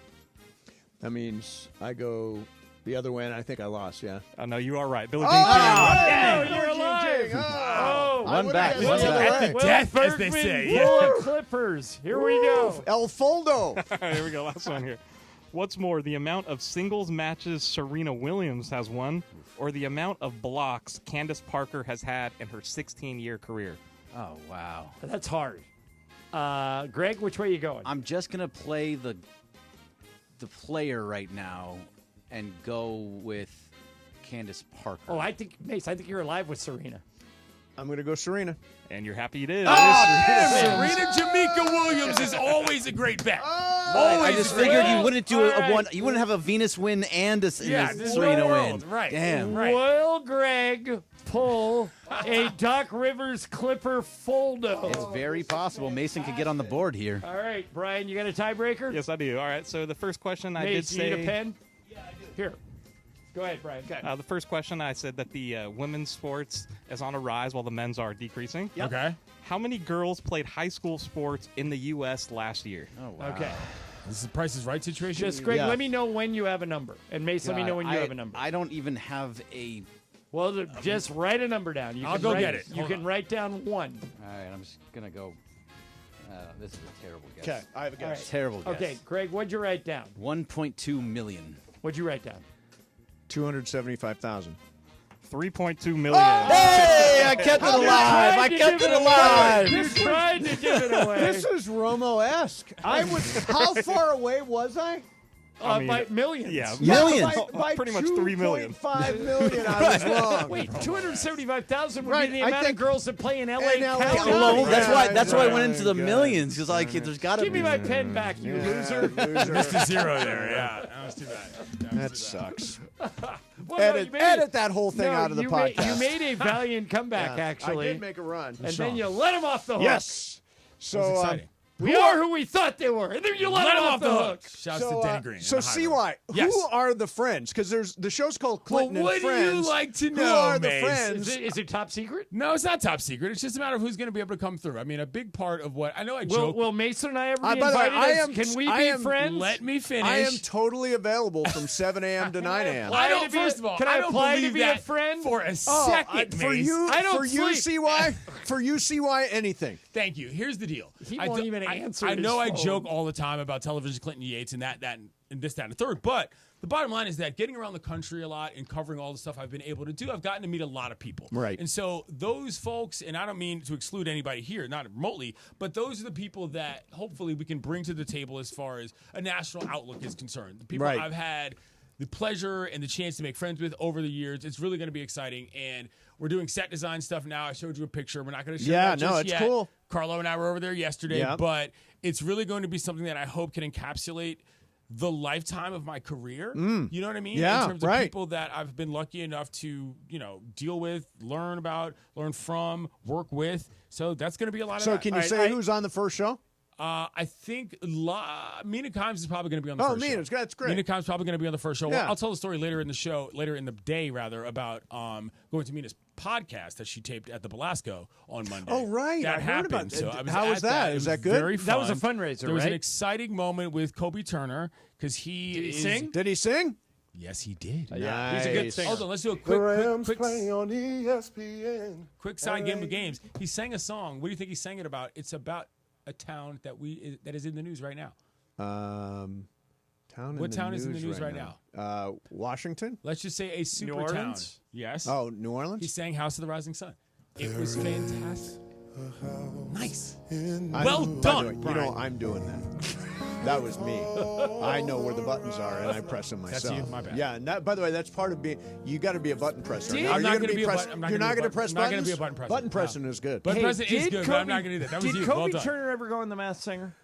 That means I go the other way, and I think I lost, yeah. No, you are right. Billie Jean Oh, King. you're alive. Oh. One back. One At the death, as they say. Full of Clippers. Here we go. El Foldo. Here we go. Last one here. What's more, the amount of singles matches Serena Williams has won, or the amount of blocks Candace Parker has had in her 16-year career? Oh, wow. That's hard. Greg, which way are you going? I'm just going to play the player right now and go with Candace Parker. Oh, I think, Mace, I think you're alive with Serena. I'm going to go Serena. And you're happy you did. Serena Jamaica Williams is always a great bet. I just figured you wouldn't do a one. You wouldn't have a Venus win and a Serena win. Right. Damn. Right. Will Greg pull a Doc Rivers Clipper foldo? It's very possible Mason could get on the board here. All right, Brian, you got a tiebreaker? Yes, I do. All right, so the first question I Mace, did you say... need a pen? Yeah, I do. Here. Go ahead, Brian. The first question, I said that the women's sports is on a rise while the men's are decreasing. Yep. Okay. How many girls played high school sports in the U.S. last year? Oh, wow. Okay. This is the Price is Right situation? Just, Greg, let me know when you have a number. And Mace, let me know when you have a number. I don't even have a... Well, just write a number down. I'll go get it. You can write down 1. All right, I'm just going to go... this is a terrible guess. Okay, I have a guess. Right. Terrible guess. Okay, Greg, what'd you write down? 1.2 million. What'd you write down? 275,000. 3.2 million. Hey, I kept it alive. I kept it alive. You tried to give it away. This is Romo-esque. How far away was I? By millions. Yeah, millions. By pretty much 3 million. 2.5 million, I was wrong. Wait, 275,000 would Right, be the I amount think- of girls that play in LA In LA County. Alone. That's why. That's why I went Right, into the right. millions because like there's got to Give be. me my pen back, you loser. Missed a zero there, yeah. That was too bad. That sucks. Well, no, you made Edit that whole thing no, out of the you podcast. you made a valiant comeback, actually. I did make a run. And then you let him off the hook. Yes. That was So, exciting. We are who we thought they were. And then you let him off the hook. Shouts to Denny Green. So, and the High CY, Road. who are the friends? Because there's the show's called Clinton Well, what and do Friends. you like to Who know, are the Mace? friends? Is it top secret? No, it's not top secret. It's just a matter of who's going to be able to come through. I mean, a big part of what I know. I joke. Will Mason and I ever be by the way, invited? Can we be friends? Let me finish. I am totally available from 7 a.m. to 9 a.m. I don't. to be a- First of all, can I don't apply to believe be a that friend? for a second, for Mace. you, I don't for you, sleep. CY, for you, CY, anything. Thank you. Here's the deal. He I won't do- even answer I know his I phone. joke all the time about television Clinton Yates and that and this, that, and the third. But the bottom line is that getting around the country a lot and covering all the stuff I've been able to do, I've gotten to meet a lot of people. Right. And so those folks, and I don't mean to exclude anybody here, not remotely, but those are the people that hopefully we can bring to the table as far as a national outlook is concerned. The people Right. I've had the pleasure and the chance to make friends with over the years. It's really going to be exciting. And we're doing set design stuff now. I showed you a picture. We're not going to show that just it's yet. cool. Carlo and I were over there yesterday, Yeah. but it's really going to be something that I hope can encapsulate the lifetime of my career. You know what I mean? Yeah, in terms of right. people that I've been lucky enough to, deal with, learn about, learn from, work with. So that's going to be a lot of So that. can you say who's on the first show? I think Mina Kimes is probably going to be on the first show. That's great. Mina Kimes is probably going to be on the first show. Yeah. Well, I'll tell the story later in the day, about going to Mina's podcast that she taped at the Belasco on Monday. Oh, right. That I happened. heard about So that. I was How was that? It Is was that good? Very fun. That was a fundraiser, There was right? an exciting moment with Kobe Turner because he sing? Did he sing? Yes, he did. Nice. He's a good singer. Hold on, let's do a The Rams playing on ESPN. quick side game of games. He sang a song. What do you think he sang it about? It's about a town that is in the news right now. What town is in the news right now? Washington? Let's just say a super New town. Orleans? Yes. Oh, New Orleans? He sang House of the Rising Sun. It was fantastic. Nice. Well done, Way, I'm doing that. That was me. I know where the buttons are, and I press them myself. That's you? My bad. Yeah, and that, by the way, that's part of being. You got to be a button presser. I'm Are you not gonna gonna be a press? button- I'm not You're gonna not be a going to press button- I'm not buttons. gonna be a button presser. Button pressing is good. Button pressing is Did good, Kobe, but I'm not going to do that. That was did you. Kobe Well done. Turner ever go on The Masked Singer?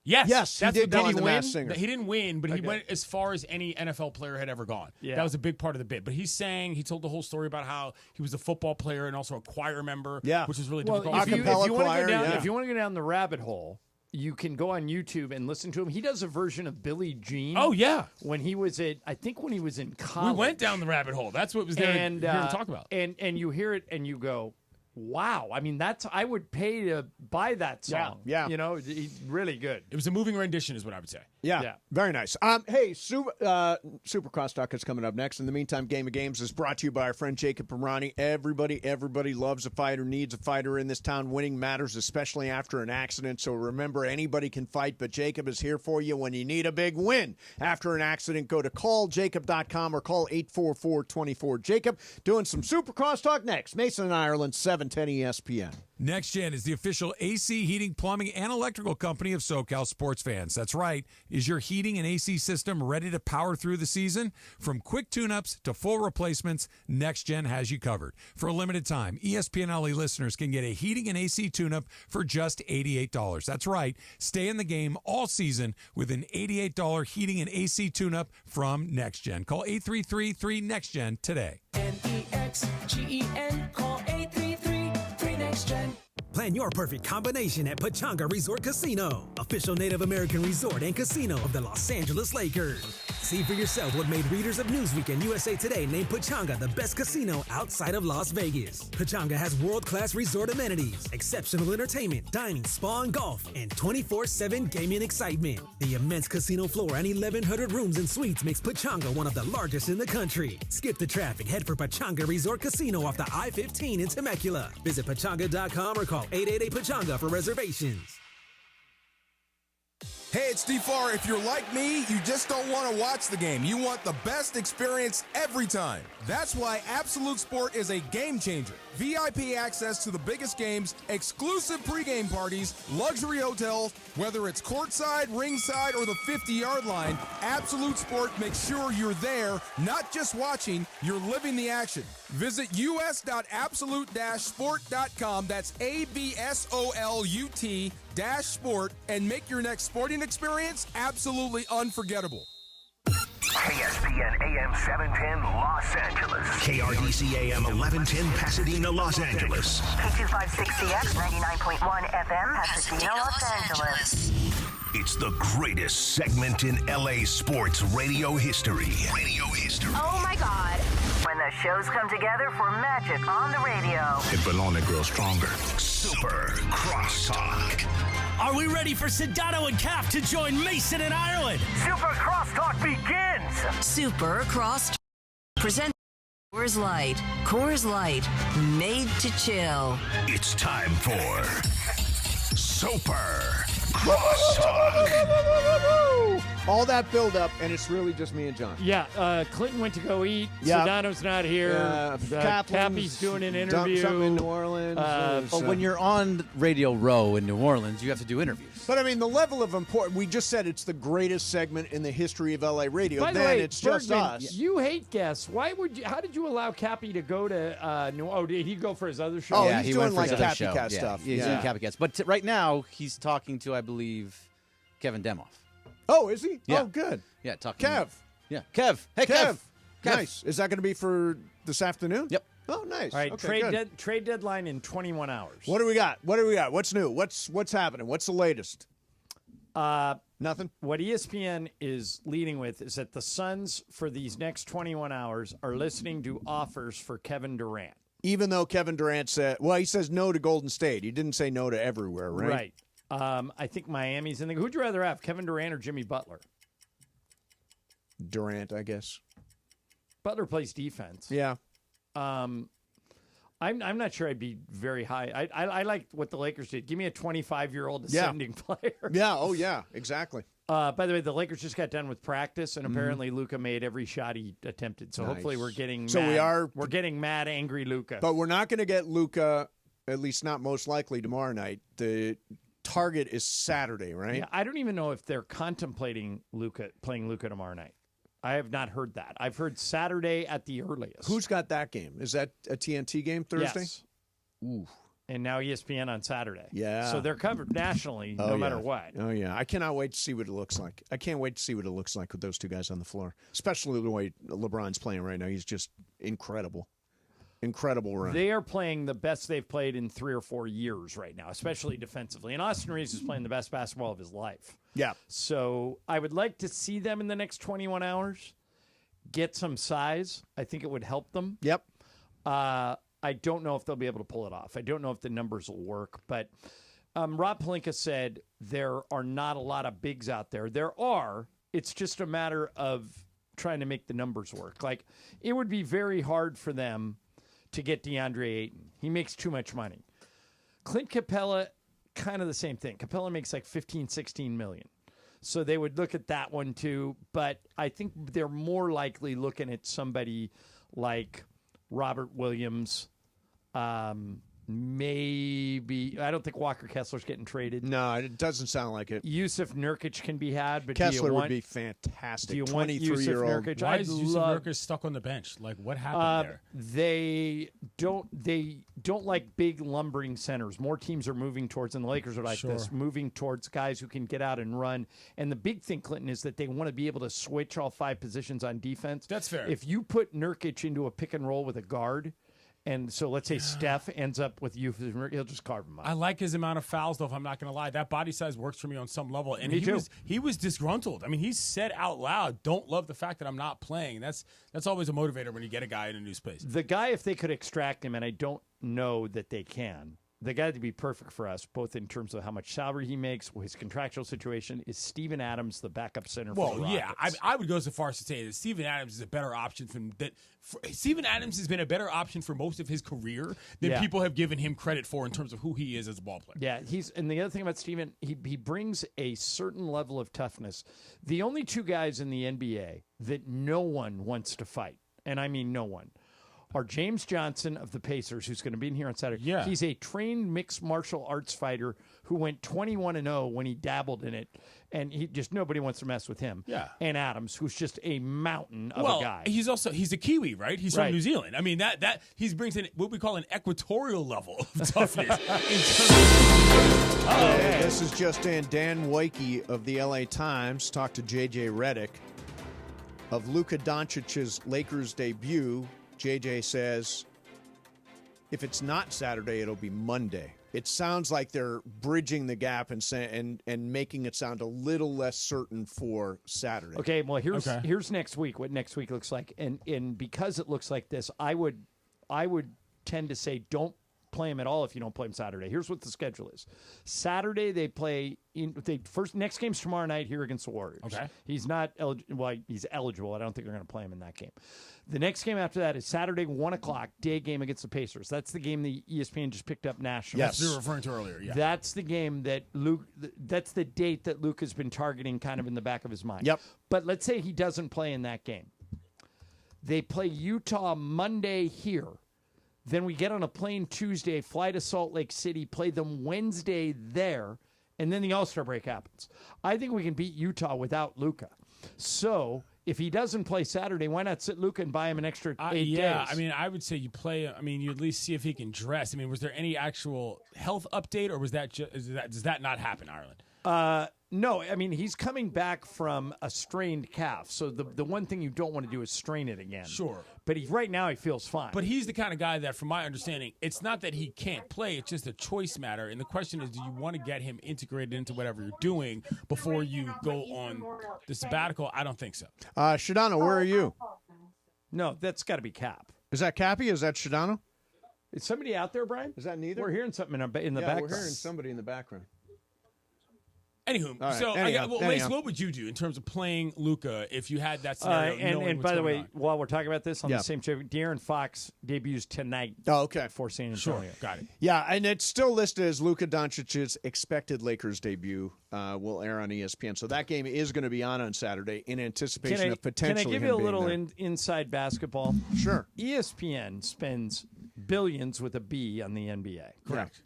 Yes, Yes, he that's did what go on he The win. Masked Singer. He didn't win, but he Okay. went as far as any NFL player had ever gone. Yeah. That was a big part of the bit. But he sang. He told the whole story about how he was a football player and also a choir member. Yeah. Which was really Well, difficult. if you Acapella want to choir, go down, yeah. if you want to go down the rabbit hole, you can go on YouTube and listen to him. He does a version of Billie Jean. Oh, yeah. When he was in college. We went down the rabbit hole. That's what was there and here to talk about. And you hear it and you go, wow. I mean, I would pay to buy that song. Yeah. You know, he's really good. It was a moving rendition, is what I would say. Yeah, very nice. Hey, Supercross Talk is coming up next. In the meantime, Game of Games is brought to you by our friend Jacob Amrani. Everybody loves a fighter, needs a fighter in this town. Winning matters, especially after an accident. So remember, anybody can fight, but Jacob is here for you when you need a big win. After an accident, go to calljacob.com or call 844-24-JACOB. Doing some Supercross Talk next. Mason and Ireland, 710 ESPN. NextGen is the official AC, heating, plumbing, and electrical company of SoCal sports fans. That's right. Is your heating and AC system ready to power through the season? From quick tune-ups to full replacements, NextGen has you covered. For a limited time, ESPN LA listeners can get a heating and AC tune-up for just $88. That's right. Stay in the game all season with an $88 heating and AC tune-up from NextGen. Call 833-3NEXTGen today. NEXGEN. Call 833-3NEXTGen. Plan your perfect combination at Pechanga Resort Casino, official Native American resort and casino of the Los Angeles Lakers. See for yourself what made readers of Newsweek and USA Today name Pechanga the best casino outside of Las Vegas. Pechanga has world-class resort amenities, exceptional entertainment, dining, spa, and golf, and 24/7 gaming excitement. The immense casino floor and 1,100 rooms and suites makes Pechanga one of the largest in the country. Skip the traffic, head for Pechanga Resort Casino off the I-15 in Temecula. Visit Pechanga.com or call 888-PECHANGA for reservations. Hey, it's Steve Farr. If you're like me, you just don't want to watch the game. You want the best experience every time. That's why Absolute Sport is a game changer. VIP access to the biggest games, exclusive pregame parties, luxury hotels, whether it's courtside, ringside, or the 50-yard line, Absolute Sport makes sure you're there, not just watching, you're living the action. Visit us.absolute-sport.com. That's ABSOLUT-sport and make your next sporting experience absolutely unforgettable. KSPN AM 710 Los Angeles. KRDC AM 1110 Pasadena, Los Angeles. K256CX 99.1 FM Pasadena, Los Angeles. It's the greatest segment in LA sports radio history. Oh my God. When the shows come together for magic on the radio. It will only grow stronger. Super Crosstalk. Are we ready for Sedano and Cap to join Mason and Ireland? Super Crosstalk begins. Super Cross present Coors Light. Coors Light, made to chill. It's time for Super Crosstalk. All that build-up, and it's really just me and John. Yeah, Clinton went to go eat. Yep. Sedano's not here. Cappy's doing an interview. Something in New Orleans. But when you're on Radio Row in New Orleans, you have to do interviews. But I mean, the level of importance, we just said it's the greatest segment in the history of LA radio. By the then way, it's just Bergman, us. You hate guests. Why would you? How did you allow Cappy to go to New? Oh, did he go for his other show? Oh, yeah, he's he doing went for like his other show. Cappy stuff. He's doing Cappy Cats. But right now, he's talking to, I believe, Kevin Demoff. Oh, is he? Yeah. Oh, good. Yeah, talking. Kev. Yeah, Kev. Hey, Kev. Kev. Nice. Is that going to be for this afternoon? Yep. Oh, nice. All right, Okay, trade deadline in 21 hours. What do we got? What's new? What's happening? What's the latest? Nothing. What ESPN is leading with is that the Suns, for these next 21 hours, are listening to offers for Kevin Durant. Even though Kevin Durant said, well, he says no to Golden State. He didn't say no to everywhere, right? Right. I think Miami's in the. Who'd you rather have, Kevin Durant or Jimmy Butler? Durant, I guess. Butler plays defense. Yeah. I'm not sure I'd be very high. I like what the Lakers did. Give me a 25-year-old ascending player. Yeah. Oh, yeah. Exactly. By the way, the Lakers just got done with practice, and apparently Luka made every shot he attempted. So hopefully we're getting we're getting mad, angry Luka. But we're not going to get Luka, at least not most likely tomorrow night. The target is Saturday, right? Yeah, I don't even know if they're contemplating playing Luka tomorrow night. I have not heard that. I've heard Saturday at the earliest. Who's got that game? Is that a TNT game Thursday? Yes. Ooh. And now ESPN on Saturday. Yeah. So they're covered nationally no matter what. Oh, yeah. I cannot wait to see what it looks like. I can't wait to see what it looks like with those two guys on the floor, especially the way LeBron's playing right now. He's just incredible. Incredible run. They are playing the best they've played in 3 or 4 years right now, especially defensively. And Austin Reeves is playing the best basketball of his life. Yeah. So I would like to see them in the next 21 hours get some size. I think it would help them. Yep. I don't know if they'll be able to pull it off. I don't know if the numbers will work. But Rob Pelinka said there are not a lot of bigs out there. There are. It's just a matter of trying to make the numbers work. Like, it would be very hard for them to get DeAndre Ayton. He makes too much money. Clint Capella, kind of the same thing. Capella makes like 15, 16 million. So they would look at that one too. But I think they're more likely looking at somebody like Robert Williams. Maybe. I don't think Walker Kessler's getting traded. No, it doesn't sound like it. Yusuf Nurkic can be had, but Kessler would be fantastic. Do you want Yusuf Nurkic? Why is Yusuf Nurkic stuck on the bench? Like, what happened there? They don't like big lumbering centers. More teams are moving towards, and the Lakers are like this, moving towards guys who can get out and run. And the big thing, Clinton, is that they want to be able to switch all 5 positions on defense. That's fair. If you put Nurkic into a pick and roll with a guard, and so let's say Steph ends up with you, he'll just carve him up. I like his amount of fouls, though, if I'm not going to lie. That body size works for me on some level. And Me too. He was disgruntled. I mean, he said out loud, don't love the fact that I'm not playing. That's always a motivator when you get a guy in a new space. The guy, if they could extract him, and I don't know that they can, the guy to be perfect for us, both in terms of how much salary he makes, his contractual situation, is Steven Adams, the backup center for the Rockets. Yeah, I would go so far as to say that Steven Adams is a better option Steven Adams has been a better option for most of his career than people have given him credit for in terms of who he is as a ball player. Yeah, and the other thing about Steven, he brings a certain level of toughness. The only 2 guys in the NBA that no one wants to fight, and I mean no one, are James Johnson of the Pacers, who's going to be in here on Saturday. Yeah. He's a trained mixed martial arts fighter who went 21-0 when he dabbled in it, and nobody wants to mess with him. Yeah. And Adams, who's just a mountain of a guy. He's a Kiwi, right? He's from New Zealand. I mean, that he brings in what we call an equatorial level of toughness. This is just in. Dan Waike of the LA Times talked to JJ Redick of Luca Doncic's Lakers debut. JJ says, if it's not Saturday, it'll be Monday. It sounds like they're bridging the gap and making it sound a little less certain for Saturday. Okay, well, here's next week, what next week looks like. And because it looks like this, I would tend to say don't play him at all if you don't play him Saturday. Here's what the schedule is. Saturday, they play next game's tomorrow night here against the Warriors. Okay. He's not eligible. Well, he's eligible. I don't think they're going to play him in that game. The next game after that is Saturday, 1 o'clock, day game against the Pacers. That's the game the ESPN just picked up nationally. Yes, you were referring to earlier. Yeah. That's the game that that's the date that Luke has been targeting kind of in the back of his mind. Yep. But let's say he doesn't play in that game. They play Utah Monday here. Then we get on a plane Tuesday, fly to Salt Lake City, play them Wednesday there, and then the All-Star break happens. I think we can beat Utah without Luka. So if he doesn't play Saturday, why not sit Luka and buy him an extra 8 days? Yeah, I mean, I would say you at least see if he can dress. I mean, was there any actual health update, or was that does that not happen, Ireland? No, I mean, he's coming back from a strained calf. So the one thing you don't want to do is strain it again. Sure. But right now he feels fine. But he's the kind of guy that, from my understanding, it's not that he can't play. It's just a choice matter. And the question is, do you want to get him integrated into whatever you're doing before you go on the sabbatical? I don't think so. Shadano, where are you? No, that's got to be Cap. Is that Cappy? Is that Shadano? Is somebody out there, Brian? Is that neither? We're hearing something in the Yeah, background. we're hearing somebody in the background. Anywho, All right. so Lace, what would you do in terms of playing Luka if you had that scenario? And by the way, while we're talking about this, on Yeah. the same show, De'Aaron Fox debuts tonight. Oh, okay. For San Antonio. Sure, got it. Yeah, and it's still listed as Luca Doncic's expected Lakers debut will air on ESPN. So that game is going to be on Saturday in anticipation of potentially. Can I give him you a being little there. inside basketball? Sure. ESPN spends billions with a B on the NBA. Correct.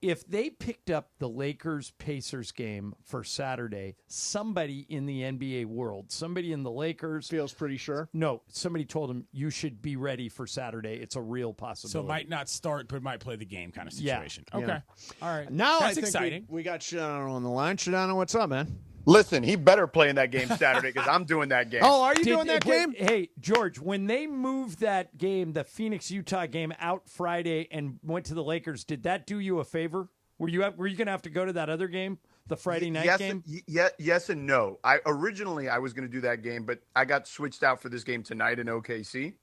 If they picked up the Lakers-Pacers game for Saturday, somebody in the NBA world, somebody in the Lakers... Feels pretty sure? No, somebody told him, you should be ready for Saturday. It's a real possibility. So might not start, but might play the game kind of situation. Yeah. Okay. Yeah. All right. Now That's I think exciting. we got Shadano on the line. Shadano, what's up, man? Listen, he better play in that game Saturday because I'm doing that game. Oh, are you doing that game? Hey, George, when they moved that game, the Phoenix-Utah game, out Friday and went to the Lakers, did that do you a favor? Were you going to have to go to that other game, the Friday night game? Yes and no. I was going to do that game, but I got switched out for this game tonight in OKC.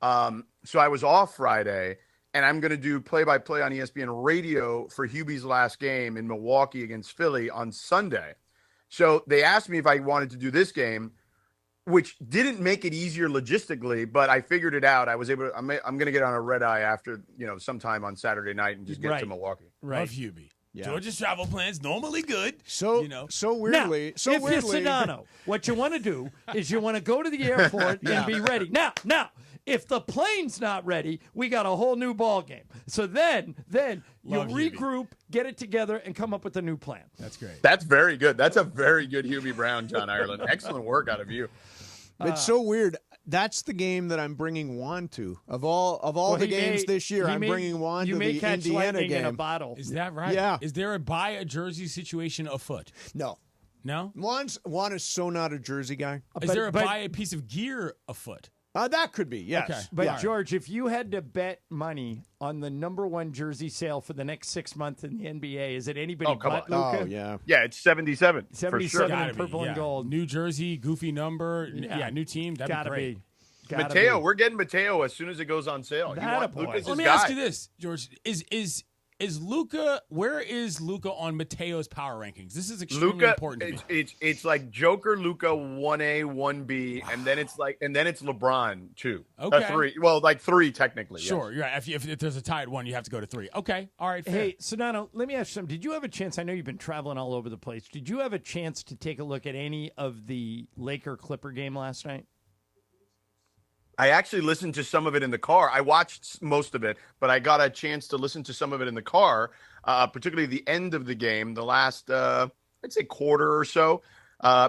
So I was off Friday, and I'm going to do play-by-play on ESPN Radio for Hubie's last game in Milwaukee against Philly on Sunday. So they asked me if I wanted to do this game, which didn't make it easier logistically, but I figured it out. I was able to, I'm going to get on a red eye after, sometime on Saturday night and just get to Milwaukee. Right. Love Hubie. Yeah. George's travel plans normally good. So weirdly, Now, if you're Sedano, what you want to do is you want to go to the airport and be ready. Now, if the plane's not ready, we got a whole new ball game. So then you Love Hubie. regroup, get it together, and come up with a new plan. That's great. That's very good. That's a very good Hubie Brown, John Ireland. Excellent work out of you. It's so weird. That's the game that I'm bringing Juan to. Of all the games this year, I'm bringing Juan to the Indiana game. In a bottle. Is that right? Yeah. Is there a buy a jersey situation afoot? No. No? Juan is so not a jersey guy. Is there a buy a piece of gear afoot? That could be, yes. Okay. But, Yeah. George, if you had to bet money on the number one jersey sale for the next 6 months in the NBA, is it anybody but Luka? Oh, yeah. Yeah, it's 77. 77 for sure. in Gotta purple be, and yeah. gold. New jersey, goofy number. Yeah. New team. That'd Gotta be great. be. Gotta Mateo, be. we're getting Mateo as soon as it goes on sale. Lucas Let me ask you this, George. Is Luka? Where is Luka on Mateo's power rankings? This is extremely important to me. It's like Joker, Luca, 1A, 1B, and then it's LeBron 2. Okay. 3. Well, like 3 technically. Sure, yes. yeah. If there's a tie at 1, you have to go to 3. Okay, all right. Fair. Hey, Sedano, let me ask you something. Did you have a chance? I know you've been traveling all over the place. Did you have a chance to take a look at any of the Laker-Clipper game last night? I actually listened to some of it in the car. I watched most of it, but I got a chance to listen to some of it in the car, particularly the end of the game, the last, I'd say quarter or so,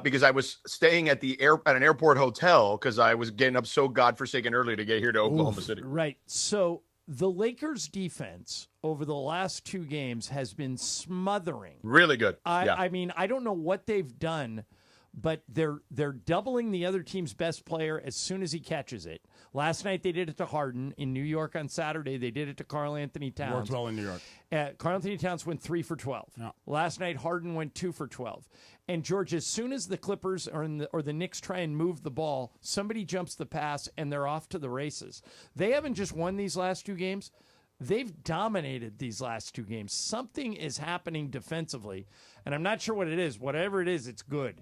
because I was staying at an airport hotel because I was getting up so godforsaken early to get here to Oklahoma City. Right. So the Lakers' defense over the last 2 games has been smothering. Really good. I mean, I don't know what they've done, but they're doubling the other team's best player as soon as he catches it. Last night they did it to Harden. In New York on Saturday, they did it to Karl Anthony Towns. Worked well in New York. Karl Anthony Towns went 3 for 12. Yeah. Last night Harden went 2 for 12. And George, as soon as the Clippers or the Knicks try and move the ball, somebody jumps the pass and they're off to the races. They haven't just won these last 2 games. They've dominated these last 2 games. Something is happening defensively, and I'm not sure what it is. Whatever it is, it's good.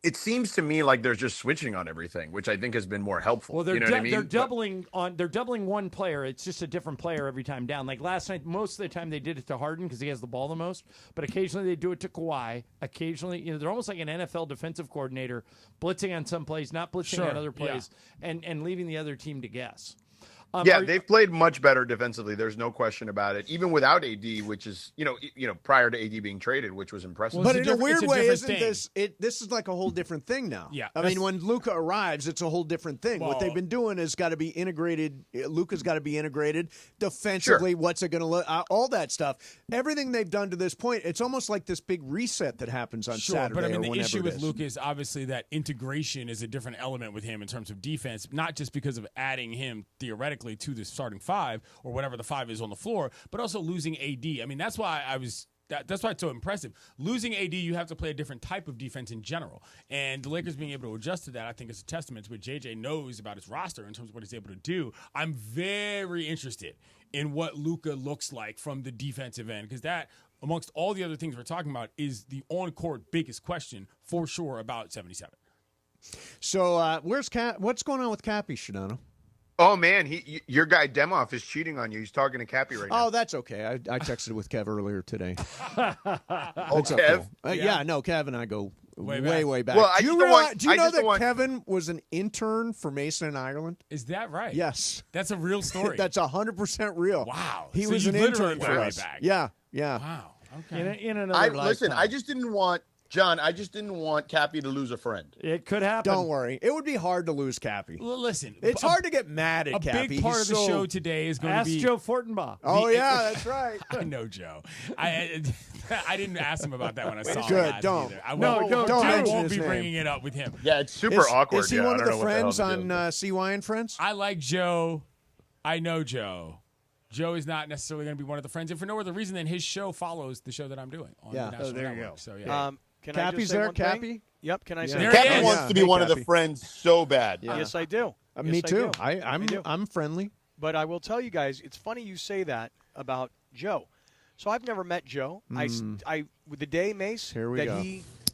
It seems to me like they're just switching on everything, which I think has been more helpful. Well, you know what I mean? they're doubling one player. It's just a different player every time down. Like last night, most of the time they did it to Harden because he has the ball the most. But occasionally they do it to Kawhi. Occasionally, they're almost like an NFL defensive coordinator, blitzing on some plays, not blitzing on other plays, and leaving the other team to guess. They've played much better defensively. There's no question about it. Even without AD, which is prior to AD being traded, which was impressive. But in a weird way, isn't this? This is like a whole different thing now. Yeah, I mean, when Luka arrives, it's a whole different thing. Well, what they've been doing has got to be integrated. Luka's got to be integrated defensively. Sure. What's it going to look? All that stuff. Everything they've done to this point, it's almost like this big reset that happens on Saturday. But I mean, or the whenever issue it with is. Luka is obviously that integration is a different element with him in terms of defense, not just because of adding him theoretically to the starting five or whatever the five is on the floor, but also losing AD. I mean, that's why that's why it's so impressive. Losing AD, you have to play a different type of defense in general. And the Lakers being able to adjust to that, I think, is a testament to what JJ knows about his roster in terms of what he's able to do. I'm very interested in what Luka looks like from the defensive end, because that, amongst all the other things we're talking about, is the on-court biggest question for sure about 77. So where's Cap? What's going on with Cappy, Shadano? Oh man, your guy Demoff is cheating on you. He's talking to Cappy right now. Oh, that's okay. I texted with Kev earlier today. Kev? No, Kev and I go way back. Well, do you know that Kevin was an intern for Mason in Ireland? Is that right? Yes. That's a real story. That's 100% real. Wow. He So was you an literally intern went for way us. back. Yeah. Wow. Okay. In another lifetime. Listen, I just didn't want Cappy to lose a friend. It could happen. Don't worry. It would be hard to lose Cappy. Well, listen, it's hard to get mad at Cappy. A big part of the show today is going to Ask be Joe Fortenbaugh. Oh yeah, that's right. I know Joe. I didn't ask him about that when I saw him. Good. Last Don't. either. I mention won't his be name. bringing it up with him. Yeah, it's super awkward. Is he one of the friends on CY and Friends? I like Joe. I know Joe. Joe is not necessarily going to be one of the friends, and for no other reason than his show follows the show that I'm doing on the National there you Network. go. So yeah. Can I Cappy's just say there, one thing? Cappy? Yep. Can I say? There Cappy he is. wants to be one of the friends so bad. Yes, I do. Me Yes, too. I do. I'm friendly. But I will tell you guys, it's funny you say that about Joe. So I've never met Joe. With the day, Mace, Here we go.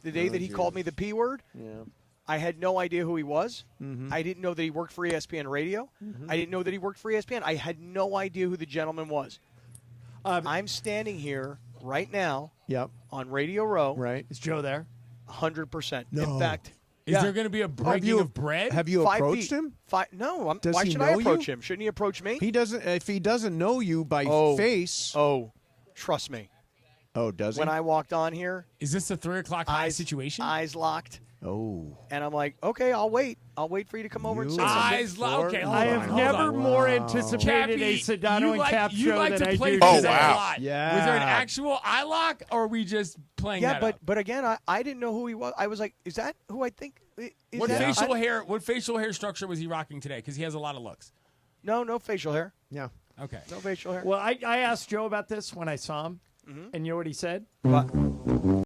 The day that he called me the P word, I had no idea who he was. I didn't know that he worked for ESPN Radio. I didn't know that he worked for ESPN. I had no idea who the gentleman was. I'm standing here right now on Radio Row. Right. Is Joe there? 100%. No. In fact, Is there going to be a breaking of bread? Have you 5 approached feet. him? No. Does why he should I know approach you? him? Shouldn't he approach me? He doesn't. If he doesn't know you by face. Oh, trust me. Oh, does he? When I walked on here, Is this a 3 o'clock high situation? eyes locked, Oh. and I'm like, okay, I'll wait. I'll wait for you to come over and say something. Eyes locked. Okay, hold I on, have hold never on. more anticipated a Sedano and Cap you show like than to I play do. these today. a lot. Yeah. Was there an actual eye lock, or are we just playing Yeah, that up? but again, I didn't know who he was. I was like, is that who I think? Is What that, facial hair structure was he rocking today? Because he has a lot of looks. No facial hair. Yeah. Okay. No facial hair. Well, I asked Joe about this when I saw him, and you know what he said? What?